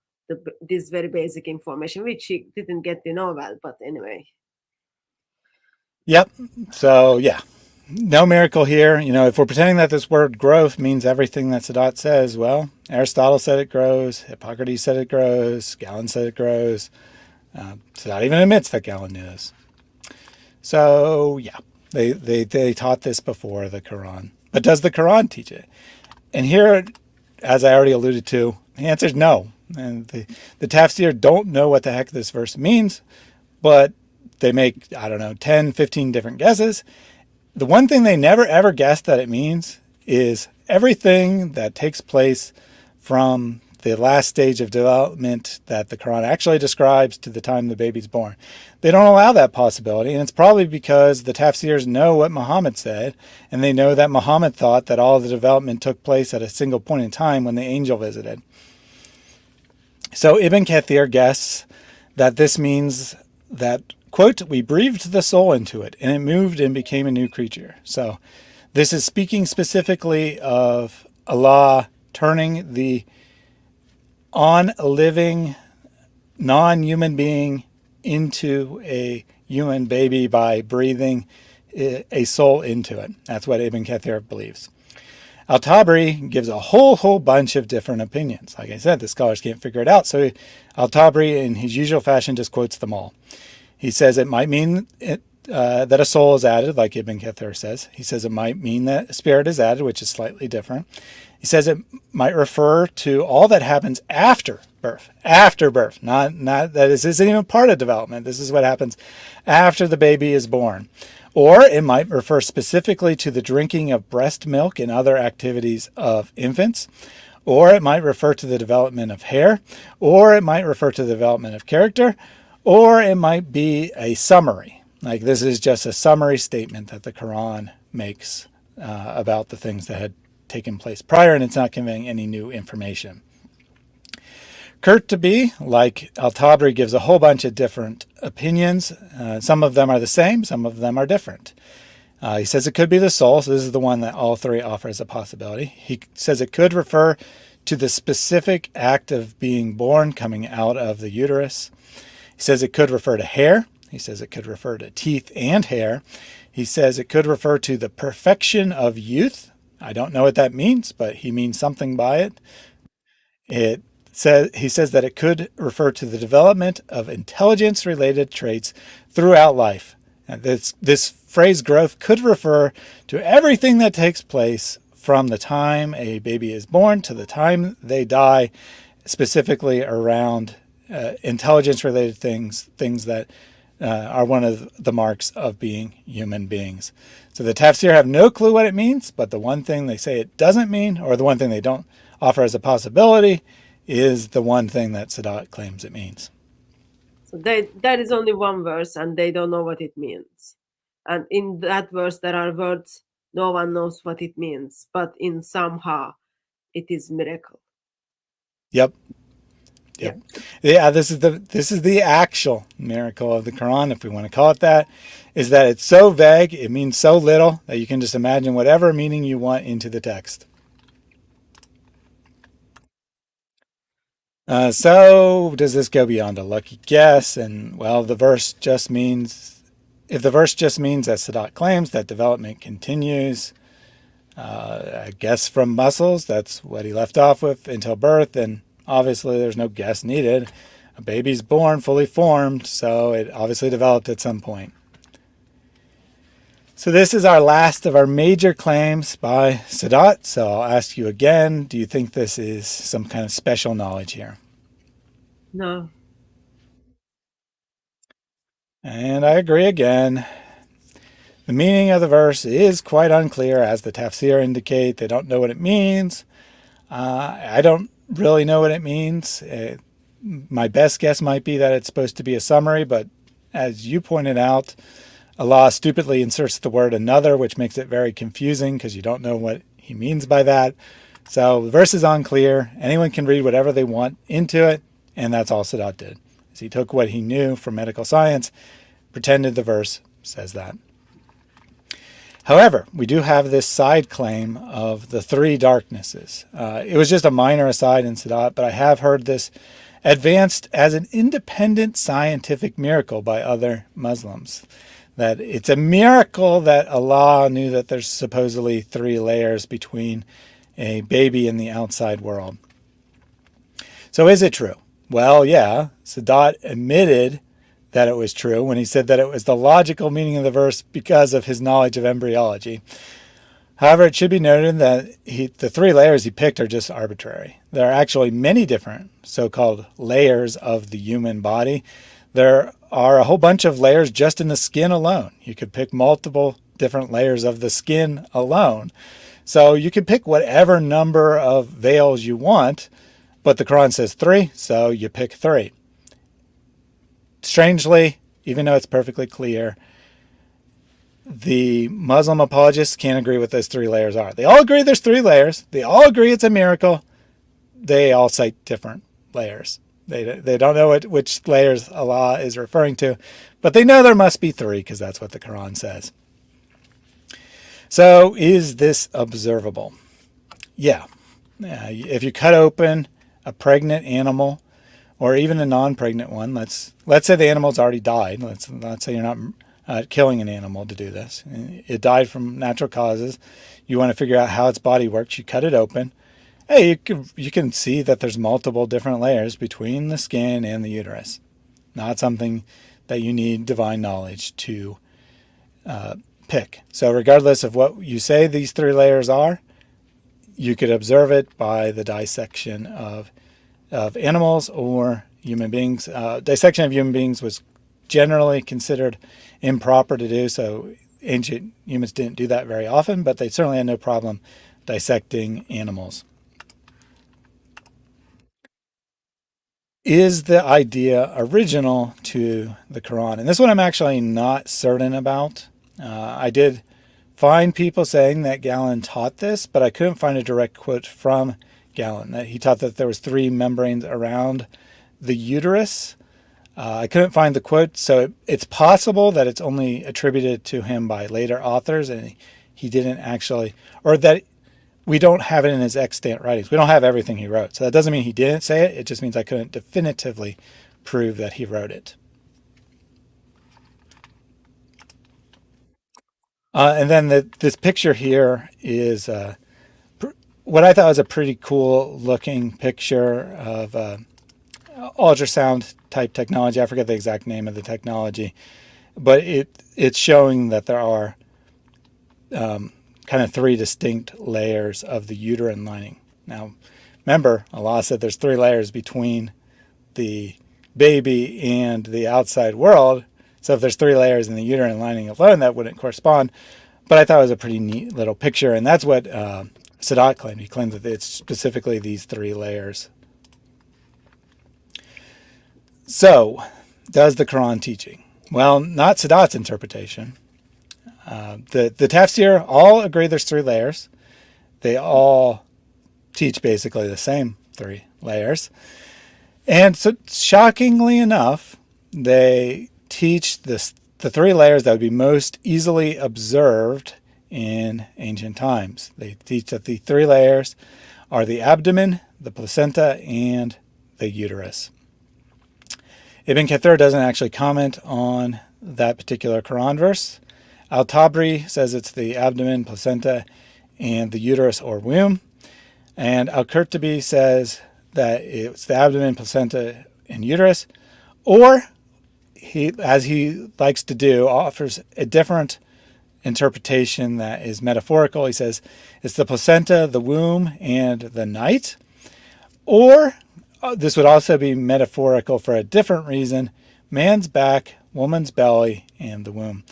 this very basic information, which he didn't get to know well, but anyway. Yep. So, yeah, no miracle here. If we're pretending that this word growth means everything that Sadat says, well, Aristotle said it grows, Hippocrates said it grows, Galen said it grows. Sadat even admits that Galen knew this. So, yeah. They taught this before the Quran. But does the Quran teach it? And here as I already alluded to, the answer is no. And the tafsir don't know what the heck this verse means, but they make, I don't know, 10, 15 different guesses. The one thing they never ever guess that it means is everything that takes place from the last stage of development that the Quran actually describes to the time the baby's born. They don't allow that possibility, and it's probably because the tafsirs know what Muhammad said, and they know that Muhammad thought that all of the development took place at a single point in time when the angel visited. So Ibn Kathir guesses that this means that, quote, we breathed the soul into it, and it moved and became a new creature. So this is speaking specifically of Allah turning the on-living, non-human being into a human baby by breathing a soul into it. That's what Ibn Kathir believes. Al-Tabari gives a whole bunch of different opinions. Like I said, the scholars can't figure it out, so Al-Tabari, in his usual fashion, just quotes them all. He says it might mean that a soul is added, like Ibn Kathir says. He says it might mean that a spirit is added, which is slightly different. He says it might refer to all that happens after birth. After birth. Not that this isn't even part of development. This is what happens after the baby is born. Or it might refer specifically to the drinking of breast milk and other activities of infants. Or it might refer to the development of hair. Or it might refer to the development of character. Or it might be a summary. Like this is just a summary statement that the Quran makes about the things that had taken place prior, and it's not conveying any new information. Qurtubi, like Al-Tabari, gives a whole bunch of different opinions. Some of them are the same, some of them are different. He says it could be the soul, so this is the one that all three offer as a possibility. He says it could refer to the specific act of being born, coming out of the uterus. He says it could refer to hair. He says it could refer to teeth and hair. He says it could refer to the perfection of youth. I don't know what that means, but he means something by it. He says that it could refer to the development of intelligence-related traits throughout life. And this phrase growth could refer to everything that takes place from the time a baby is born to the time they die, specifically around intelligence-related things that are one of the marks of being human beings. So the tafsir have no clue what it means, but the one thing they say it doesn't mean, or the one thing they don't offer as a possibility, is the one thing that Sadat claims it means. So that is only one verse, and they don't know what it means. And in that verse, there are words no one knows what it means, but in somehow it is miracle. Yep. Yeah, this is the actual miracle of the Quran, if we want to call it that, is that it's so vague, it means so little that you can just imagine whatever meaning you want into the text. So does this go beyond a lucky guess? And well, if the verse just means that Sadat claims that development continues, I guess from muscles, that's what he left off with, until birth, and obviously there's no guess needed. A baby's born fully formed, so it obviously developed at some point. So this is our last of our major claims by Sadat. So I'll ask you again, do you think this is some kind of special knowledge here? No. And I agree again. The meaning of the verse is quite unclear, as the tafsir indicate. They don't know what it means. I don't really know what it means. My best guess might be that it's supposed to be a summary, but as you pointed out, Allah stupidly inserts the word another, which makes it very confusing because you don't know what he means by that. So the verse is unclear. Anyone can read whatever they want into it, and that's all Sadat did. So he took what he knew from medical science, pretended the verse says that. However, we do have this side claim of the three darknesses. It was just a minor aside in Sadat, but I have heard this advanced as an independent scientific miracle by other Muslims. That it's a miracle that Allah knew that there's supposedly three layers between a baby and the outside world. So is it true? Well, yeah, Sadat admitted that it was true when he said that it was the logical meaning of the verse because of his knowledge of embryology. However, it should be noted that the three layers he picked are just arbitrary. There are actually many different so-called layers of the human body. There are a whole bunch of layers just in the skin alone. You could pick multiple different layers of the skin alone. So you can pick whatever number of veils you want, but the Quran says three, so you pick three. Strangely, even though it's perfectly clear, the Muslim apologists can't agree what those three layers are. They all agree there's three layers. They all agree it's a miracle. They all cite different layers. They don't know which layers Allah is referring to, but they know there must be three because that's what the Quran says. So is this observable? Yeah. If you cut open a pregnant animal or even a non-pregnant one, let's say the animal's already died. Let's say you're not killing an animal to do this. It died from natural causes. You want to figure out how its body works. You cut it open. Hey, you can see that there's multiple different layers between the skin and the uterus. Not something that you need divine knowledge to pick. So regardless of what you say these three layers are, you could observe it by the dissection of animals or human beings. Dissection of human beings was generally considered improper to do, so ancient humans didn't do that very often, but they certainly had no problem dissecting animals. Is the idea original to the Quran? And this one I'm actually not certain about. I did find people saying that Galen taught this, but I couldn't find a direct quote from Galen. That he taught that there was three membranes around the uterus. I couldn't find the quote, so it's possible that it's only attributed to him by later authors, and he didn't actually, or that we don't have it in his extant writings. We don't have everything he wrote. So that doesn't mean he didn't say it. It just means I couldn't definitively prove that he wrote it. And then this picture here is what I thought was a pretty cool looking picture of ultrasound type technology. I forget the exact name of the technology, but it's showing that there are kind of three distinct layers of the uterine lining. Now, remember, Allah said there's three layers between the baby and the outside world. So if there's three layers in the uterine lining alone, that wouldn't correspond. But I thought it was a pretty neat little picture, and that's what Sadat claimed. He claimed that it's specifically these three layers. So, does the Quran teaching? Well, not Sadat's interpretation. The tafsir all agree there's three layers. They all teach basically the same three layers. And so, shockingly enough, they teach the three layers that would be most easily observed in ancient times. They teach that the three layers are the abdomen, the placenta, and the uterus. Ibn Kathir doesn't actually comment on that particular Quran verse. Al-Tabri says it's the abdomen, placenta, and the uterus or womb. And Al-Qurtubi says that it's the abdomen, placenta, and uterus. Or, he, as he likes to do, offers a different interpretation that is metaphorical. He says it's the placenta, the womb, and the night. Or, this would also be metaphorical for a different reason: man's back, woman's belly, and the womb.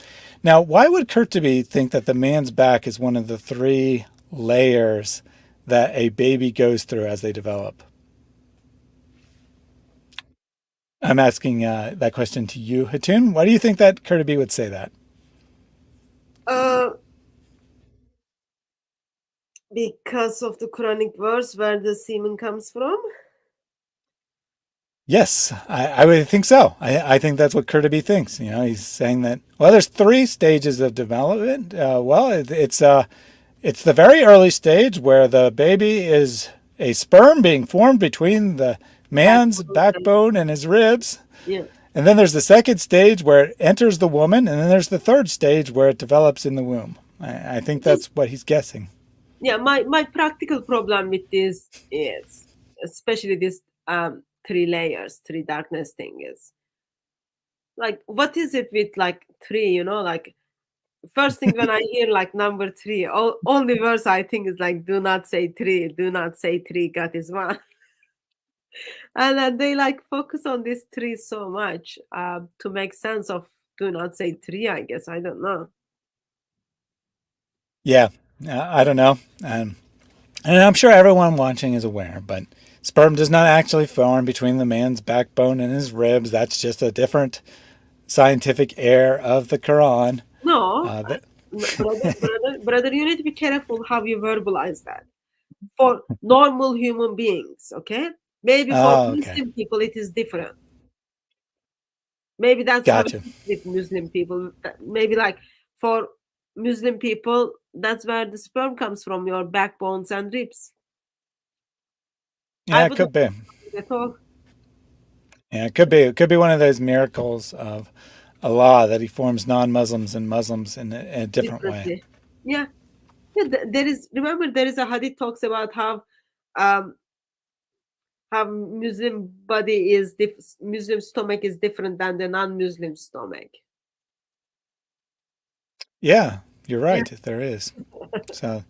Now, why would Qurtubi think that the man's back is one of the three layers that a baby goes through as they develop? I'm asking that question to you, Hatun. Why do you think that Qurtubi would say that? Because of the Quranic verse where the semen comes from? Yes, I would think so. I think that's what Qurtubi thinks. You know, he's saying that, well, there's three stages of development. It's the very early stage where the baby is a sperm being formed between the man's backbone and his ribs. Yeah. And then there's the second stage where it enters the woman. And then there's the third stage where it develops in the womb. I think that's what he's guessing. Yeah, my practical problem with this is, especially this three layers, three darkness thing, is like, what is it with like three, like First thing when I hear like number three, only verse I think is like, do not say three, do not say three, God is one. And then they like focus on this three so much to make sense of do not say three, I guess. I don't know. Yeah, I don't know. And I'm sure everyone watching is aware, but sperm does not actually form between the man's backbone and his ribs. That's just a different scientific error of the Quran. No, That, brother, you need to be careful how you verbalize that. For normal human beings, okay? Maybe for oh, okay. Muslim people, it is different. Maybe that's how it Gotcha. is with Muslim people. Maybe like for Muslim people, that's where the sperm comes from, your backbones and ribs. I Yeah, it wouldn't could be. at all Yeah, it could be. It could be one of those miracles of Allah that He forms non-Muslims and Muslims in a different way. differently. Yeah. Yeah, there is. Remember, there is a hadith talks about um, how Muslim body is Muslim stomach is different than the non-Muslim stomach. Yeah, you're Yeah. right. There is. So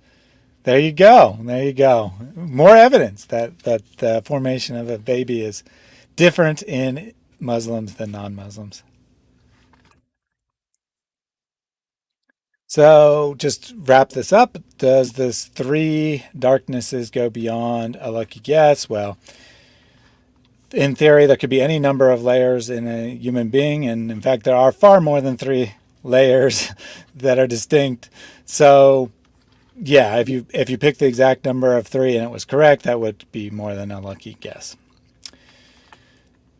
there you go. There you go. More evidence that the formation of a baby is different in Muslims than non-Muslims. So just wrap this up. Does this three darknesses go beyond a lucky guess? Well, in theory, there could be any number of layers in a human being, and in fact, there are far more than three layers that are distinct. So, yeah, if you pick the exact number of three and it was correct, that would be more than a lucky guess.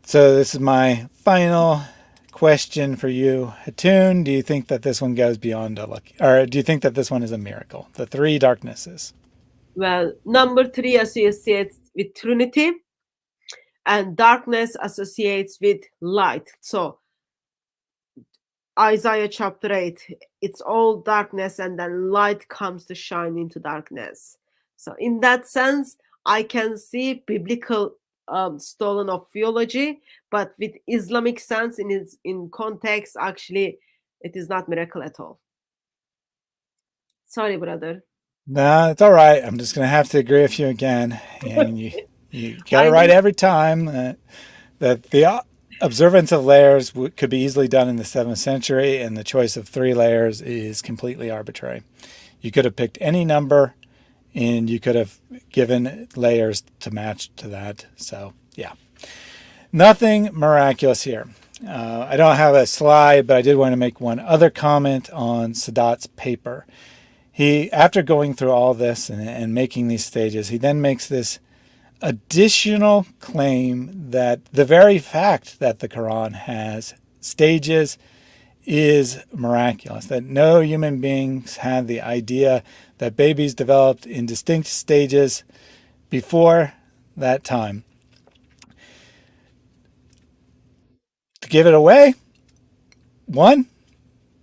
So this is my final question for you, Hatun. Do you think that this one goes beyond a lucky, or do you think that this one is a miracle? The three darknesses. Well, number three associates with Trinity, and darkness associates with light. So Isaiah chapter 8, it's all darkness and then light comes to shine into darkness. So in that sense, I can see biblical stolen of theology, but with Islamic sense in context, actually, it is not miracle at all. Sorry, brother. No, it's all right. I'm just gonna have to agree with you again. I mean, you got it I right know. every time. That the observance of layers could be easily done in the 7th century, and the choice of three layers is completely arbitrary. You could have picked any number, and you could have given layers to match to that. So, yeah, nothing miraculous here. I don't have a slide, but I did want to make one other comment on Sadat's paper. He, after going through all this and making these stages, he then makes this additional claim that the very fact that the Quran has stages is miraculous, that no human beings had the idea that babies developed in distinct stages before that time. To give it away, one,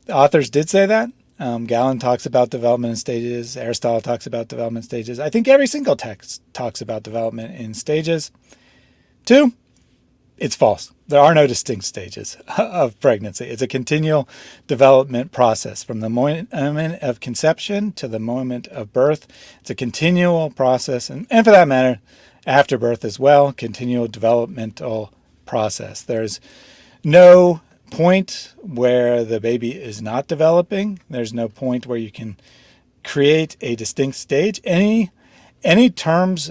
the authors did say that. Galen talks about development in stages. Aristotle talks about development stages. I think every single text talks about development in stages. Two, it's false. There are no distinct stages of pregnancy. It's a continual development process from the moment of conception to the moment of birth. It's a continual process, and for that matter, after birth as well, continual developmental process. There's no point where the baby is not developing. There's no point where you can create a distinct stage. Any terms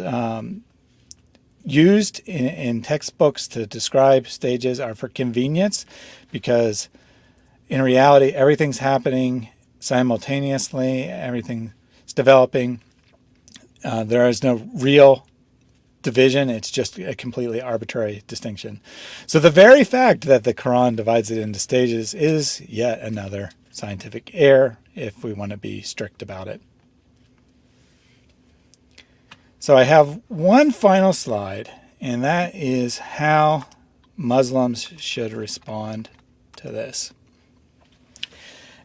used in textbooks to describe stages are for convenience, because in reality everything's happening simultaneously. Everything's developing. There is no real division. It's just a completely arbitrary distinction. So the very fact that the Quran divides it into stages is yet another scientific error, if we want to be strict about it. So I have one final slide, and that is how Muslims should respond to this.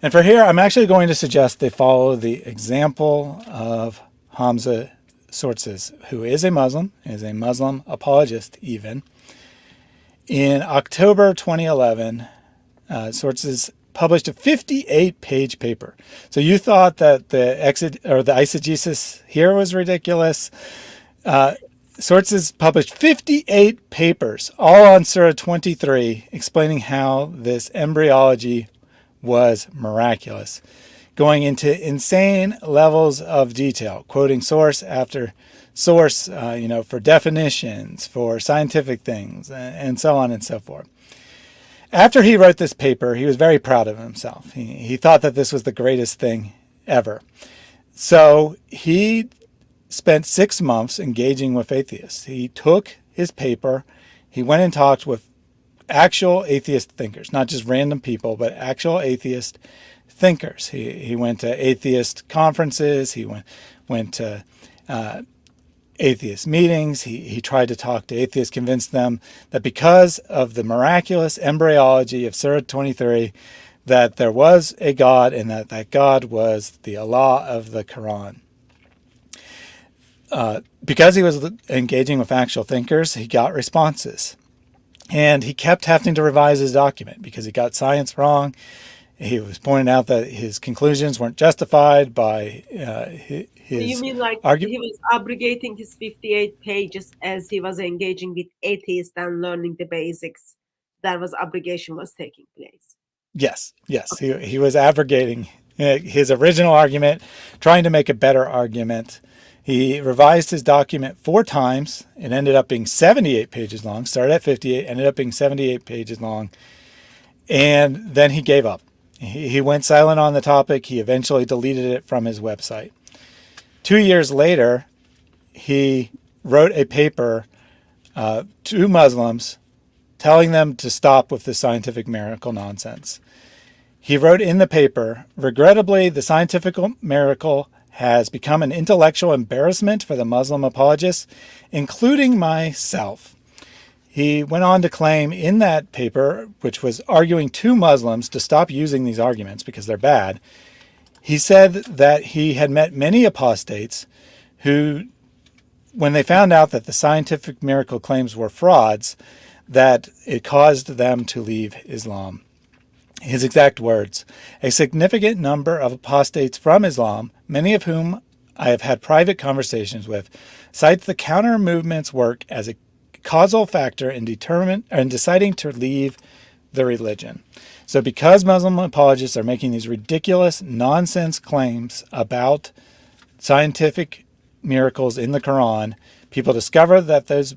And for here, I'm actually going to suggest they follow the example of Hamza Sortzes, who is a Muslim apologist even. In October 2011, Sortzes published a 58-page paper. So you thought that the eisegesis here was ridiculous. Sources published 58 papers, all on Surah 23, explaining how this embryology was miraculous, going into insane levels of detail, quoting source after source, for definitions, for scientific things, and so on and so forth. After he wrote this paper, he was very proud of himself. He thought that this was the greatest thing ever. So he spent 6 months engaging with atheists. He took his paper, he went and talked with actual atheist thinkers, not just random people, but actual atheist thinkers. He went to atheist conferences, he went to atheist meetings, he tried to talk to atheists, convince them that because of the miraculous embryology of Surah 23, that there was a God and that God was the Allah of the Quran. Because he was engaging with actual thinkers, he got responses. And he kept having to revise his document because he got science wrong. He was pointing out that his conclusions weren't justified by his You mean like argument. he was abrogating his 58 pages as he was engaging with atheists and learning the basics? That was abrogation was taking place. Yes. He was abrogating his original argument, trying to make a better argument. He revised his document 4 times. It ended up being 78 pages long. Started at 58, ended up being 78 pages long. And then he gave up. He went silent on the topic. He eventually deleted it from his website. 2 years later, he wrote a paper to Muslims telling them to stop with the scientific miracle nonsense. He wrote in the paper, regrettably, the scientific miracle has become an intellectual embarrassment for the Muslim apologists, including myself. He went on to claim in that paper, which was arguing to Muslims to stop using these arguments because they're bad, he said that he had met many apostates who, when they found out that the scientific miracle claims were frauds, that it caused them to leave Islam. His exact words, a significant number of apostates from Islam, many of whom I have had private conversations with, cite the counter movement's work as a causal factor in deciding to leave the religion. So because Muslim apologists are making these ridiculous nonsense claims about scientific miracles in the Quran, people discover that those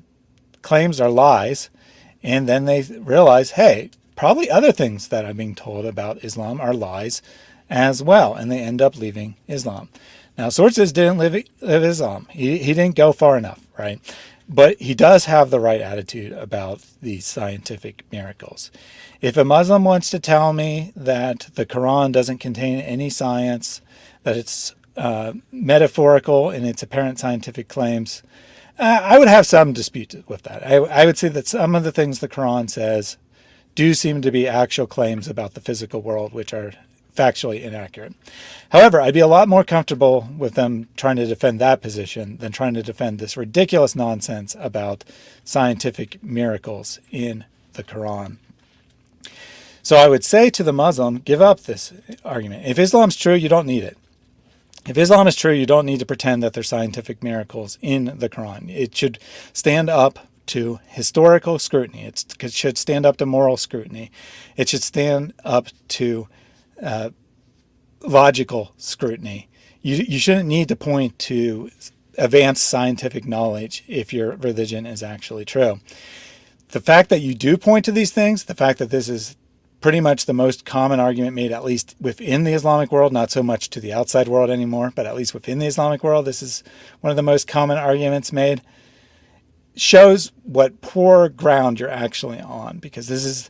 claims are lies, and then they realize, hey, probably other things that I'm being told about Islam are lies as well, and they end up leaving Islam. Now, sources didn't live Islam. He didn't go far enough, right? But he does have the right attitude about these scientific miracles. If a Muslim wants to tell me that the Quran doesn't contain any science, that it's metaphorical in its apparent scientific claims, I would have some dispute with that. I would say that some of the things the Quran says do seem to be actual claims about the physical world, which are factually inaccurate. However, I'd be a lot more comfortable with them trying to defend that position than trying to defend this ridiculous nonsense about scientific miracles in the Quran. So I would say to the Muslim, give up this argument. If Islam's true, you don't need it. If Islam is true, you don't need to pretend that there's scientific miracles in the Quran. It should stand up to historical scrutiny. It should stand up to moral scrutiny. It should stand up to logical scrutiny. You shouldn't need to point to advanced scientific knowledge if your religion is actually true. The fact that you do point to these things, the fact that this is pretty much the most common argument made, at least within the Islamic world, not so much to the outside world anymore, but at least within the Islamic world, this is one of the most common arguments made, shows what poor ground you're actually on, because this is,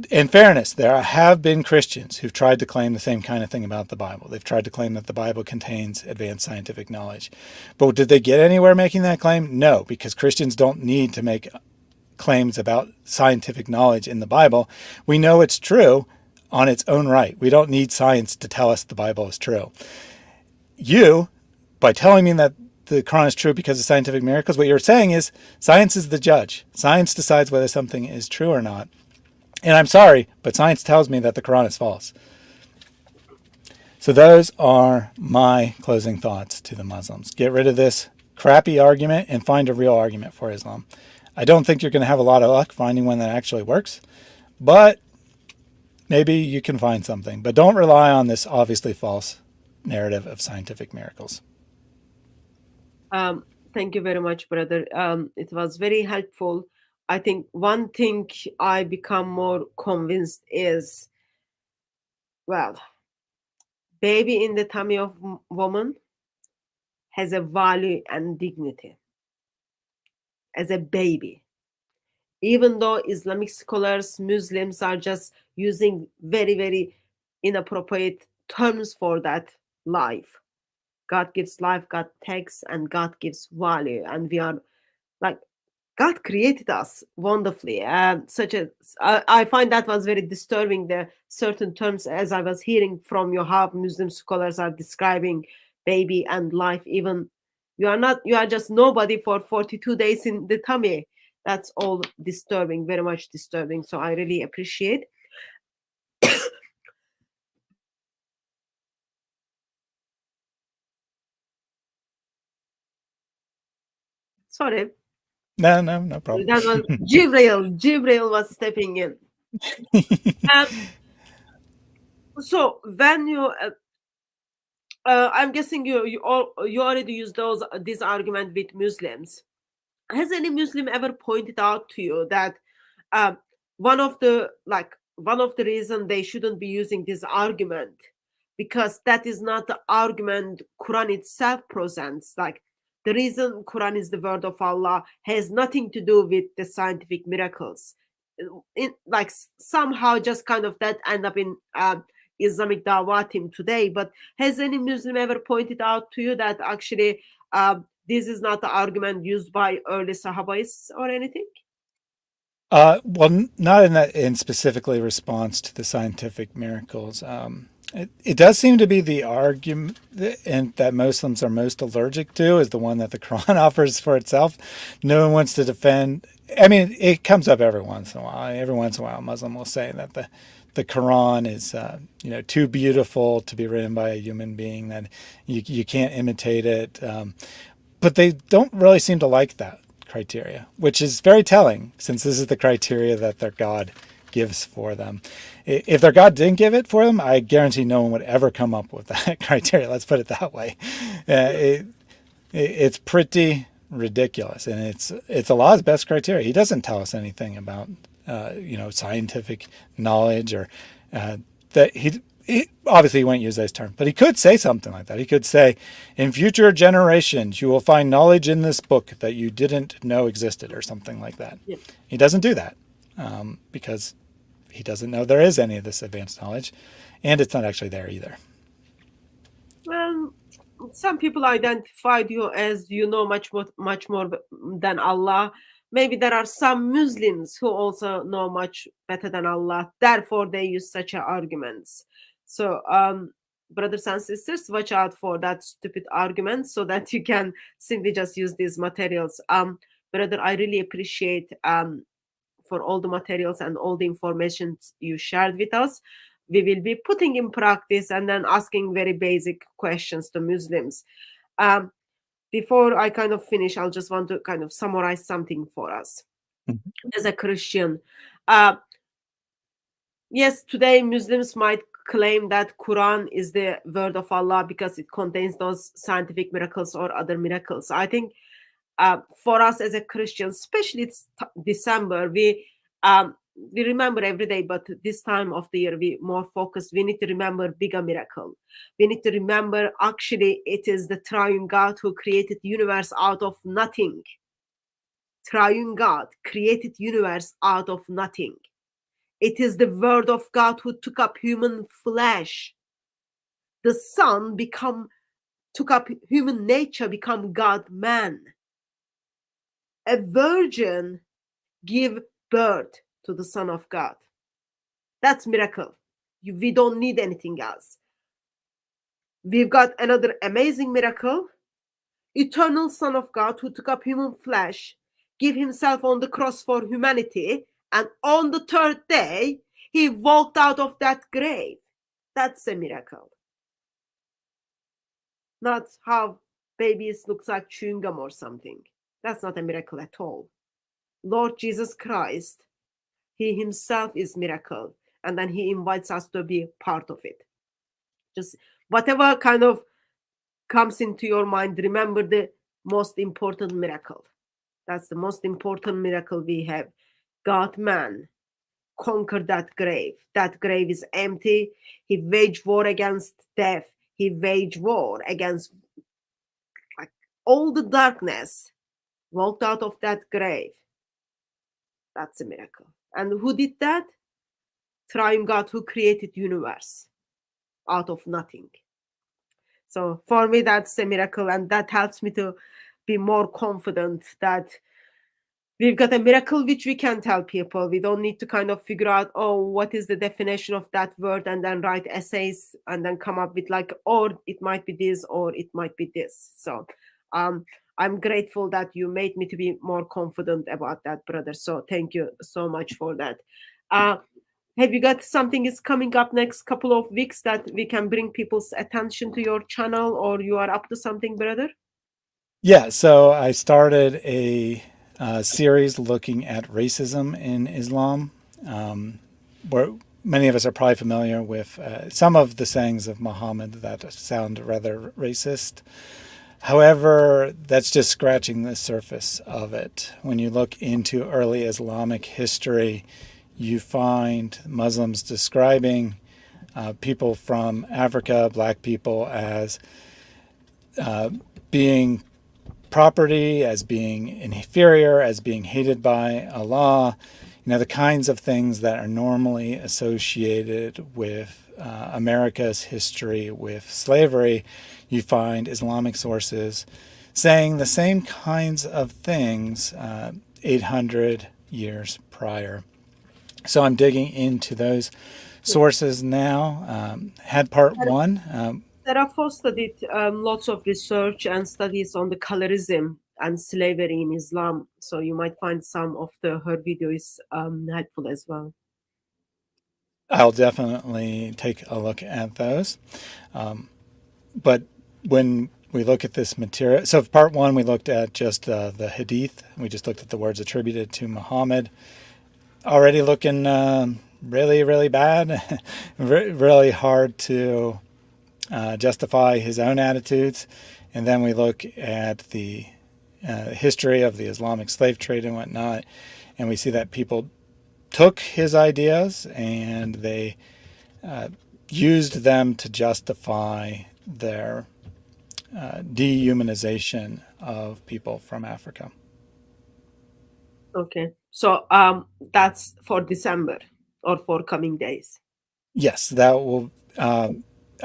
in fairness, there have been Christians who've tried to claim the same kind of thing about the Bible. They've tried to claim that the Bible contains advanced scientific knowledge. But did they get anywhere making that claim? No, because Christians don't need to make claims about scientific knowledge in the Bible. We know it's true on its own right. We don't need science to tell us the Bible is true. You, by telling me that the Quran is true because of scientific miracles, what you're saying is science is the judge. Science decides whether something is true or not. And I'm sorry, but science tells me that the Quran is false. So those are my closing thoughts to the Muslims. Get rid of this crappy argument and find a real argument for Islam. I don't think you're going to have a lot of luck finding one that actually works, but maybe you can find something. But don't rely on this obviously false narrative of scientific miracles. Thank you very much, brother. It was very helpful. I think one thing I become more convinced is, well, baby in the tummy of woman has a value and dignity as a baby. Even though Islamic scholars, Muslims are just using very, very inappropriate terms for that life. God gives life, God takes, and God gives value. And we are like, God created us wonderfully. Such as I find that was very disturbing. The certain terms, as I was hearing from you, how Muslim scholars are describing baby and life. Even you are not, you are just nobody for 42 days in the tummy. That's all disturbing, very much disturbing. So I really appreciate. Sorry, No problem. that was Jibril. Jibril was stepping in. Um, so when you I'm guessing you already used this argument with Muslims. Has any Muslim ever pointed out to you that uh, one of the reason they shouldn't be using this argument, because that is not the argument Quran itself presents. Like, the reason Quran is the word of Allah has nothing to do with the scientific miracles. Like, somehow just kind of that end up in Islamic Dawah team today. But has any Muslim ever pointed out to you that actually this is not the argument used by early Sahabais or anything? Well, not in that, in specifically response to the scientific miracles. It does seem to be the argument that Muslims are most allergic to is the one that the Quran offers for itself. No one wants to defend. I mean, it comes up every once in a while. Every once in a while, a Muslim will say that the Quran is too beautiful to be written by a human being, that you can't imitate it. But they don't really seem to like that criteria, which is very telling since this is the criteria that their God gives for them. If their God didn't give it for them, I guarantee no one would ever come up with that criteria. Let's put it that way. It's pretty ridiculous, and it's Allah's best criteria. He doesn't tell us anything about scientific knowledge or that he obviously he won't use those terms, but he could say something like that. He could say, in future generations, you will find knowledge in this book that you didn't know existed, or something like that. Yeah. He doesn't do that because he doesn't know there is any of this advanced knowledge, and it's not actually there either. Well, some people identified you as much more than Allah. Maybe there are some Muslims who also know much better than Allah. Therefore, they use such arguments. So, brothers and sisters, watch out for that stupid argument so that you can simply just use these materials. Brother, I really appreciate for all the materials and all the information you shared with us. We will be putting in practice and then asking very basic questions to Muslims. Before I kind of finish, I'll just want to kind of summarize something for us. As a Christian, yes, today Muslims might claim that Quran is the word of Allah because it contains those scientific miracles or other miracles. I think for us as a Christian, especially it's December, we remember every day, but this time of the year we more focused. We need to remember bigger miracle. We need to remember actually it is the triune God who created universe out of nothing. Triune God created universe out of nothing. It is the word of God who took up human flesh. The Son took up human nature, become God man. A virgin give birth to the Son of God. That's miracle. We don't need anything else. We've got another amazing miracle. Eternal Son of God who took up human flesh, give himself on the cross for humanity, And on the third day, he walked out of that grave. That's a miracle. Not how babies looks like chewing gum or something. That's not a miracle at all. Lord Jesus Christ, he himself is miracle. And then he invites us to be part of it. Just whatever kind of comes into your mind, remember the most important miracle. That's the most important miracle we have. God man conquered that grave. That grave is empty. He waged war against death. He waged war against like all the darkness. Walked out of that grave. That's a miracle. And who did that? Triune God who created universe out of nothing. So for me, that's a miracle, and that helps me to be more confident that we've got a miracle which we can tell people. We don't need to kind of figure out, oh, what is the definition of that word, and then write essays and then come up with like, or it might be this, or it might be this. So I'm grateful that you made me to be more confident about that, brother. So thank you so much for that. Have you got something is coming up next couple of weeks that we can bring people's attention to your channel, or you are up to something, brother? Yeah, so I started a series looking at racism in Islam, where many of us are probably familiar with some of the sayings of Muhammad that sound rather racist. However, that's just scratching the surface of it. When you look into early Islamic history, you find Muslims describing people from Africa, black people, as being property, as being inferior, as being hated by Allah. You know, the kinds of things that are normally associated with America's history with slavery, you find Islamic sources saying the same kinds of things 800 years prior. So I'm digging into those sources now. Had part one. Sarah Foster did lots of research and studies on the colorism and slavery in Islam. So you might find some of her videos helpful as well. I'll definitely take a look at those. But when we look at this material, so part one, we looked at just the hadith. We just looked at the words attributed to Muhammad. Already looking really, really bad, really hard to justify his own attitudes. And then we look at the history of the Islamic slave trade and whatnot, and we see that people took his ideas and they used them to justify their dehumanization of people from Africa. Okay. So that's for December or for coming days. Yes, that will.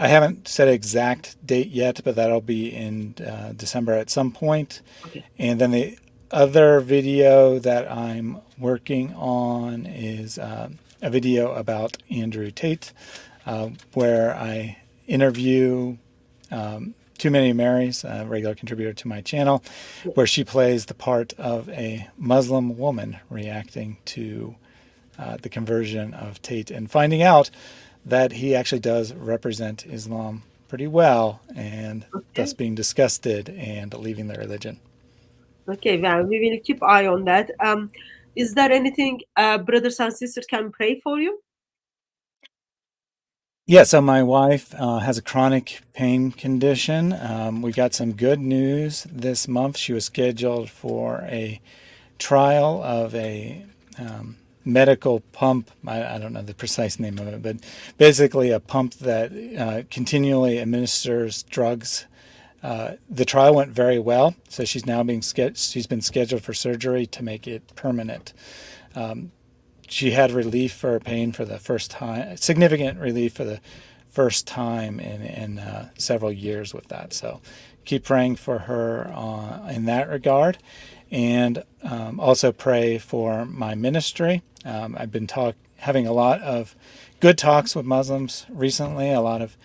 I haven't set an exact date yet, but that'll be in December at some point. Okay. And then the other video that I'm working on is a video about Andrew Tate, where I interview Too Many Marys, a regular contributor to my channel, where she plays the part of a Muslim woman reacting to the conversion of Tate and finding out that he actually does represent Islam pretty well, and thus being disgusted and leaving the religion. Okay, well, we will keep eye on that. Is there anything brothers and sisters can pray for you? Yeah, so my wife has a chronic pain condition. We got some good news this month. She was scheduled for a trial of a medical pump. I don't know the precise name of it, but basically a pump that continually administers drugs. The trial went very well, so she's now she's been scheduled for surgery to make it permanent. She had relief for her pain for the first time, significant relief for the first time in several years with that. So keep praying for her in that regard, and also pray for my ministry. I've been having a lot of good talks with Muslims recently, a lot of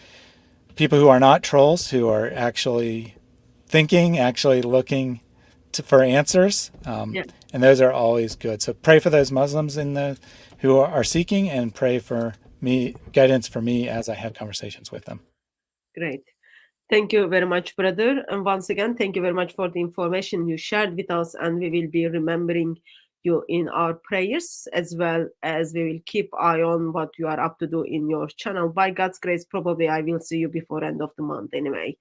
people who are not trolls, who are actually thinking, actually looking for answers, Yeah, and those are always good. So pray for those Muslims who are seeking, and pray for me, guidance for me as I have conversations with them. great. Thank you very much, brother. And once again, thank you very much for the information you shared with us. And we will be remembering you in our prayers, as well as we will keep eye on what you are up to do in your channel. By God's grace, probably I will see you before end of the month anyway.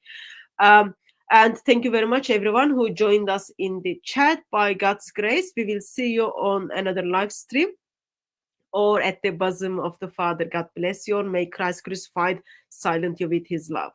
Um, and thank you very much, everyone who joined us in the chat. By God's grace, we will see you on another live stream or at the bosom of the Father. God bless you, and may Christ crucified silence you with his love.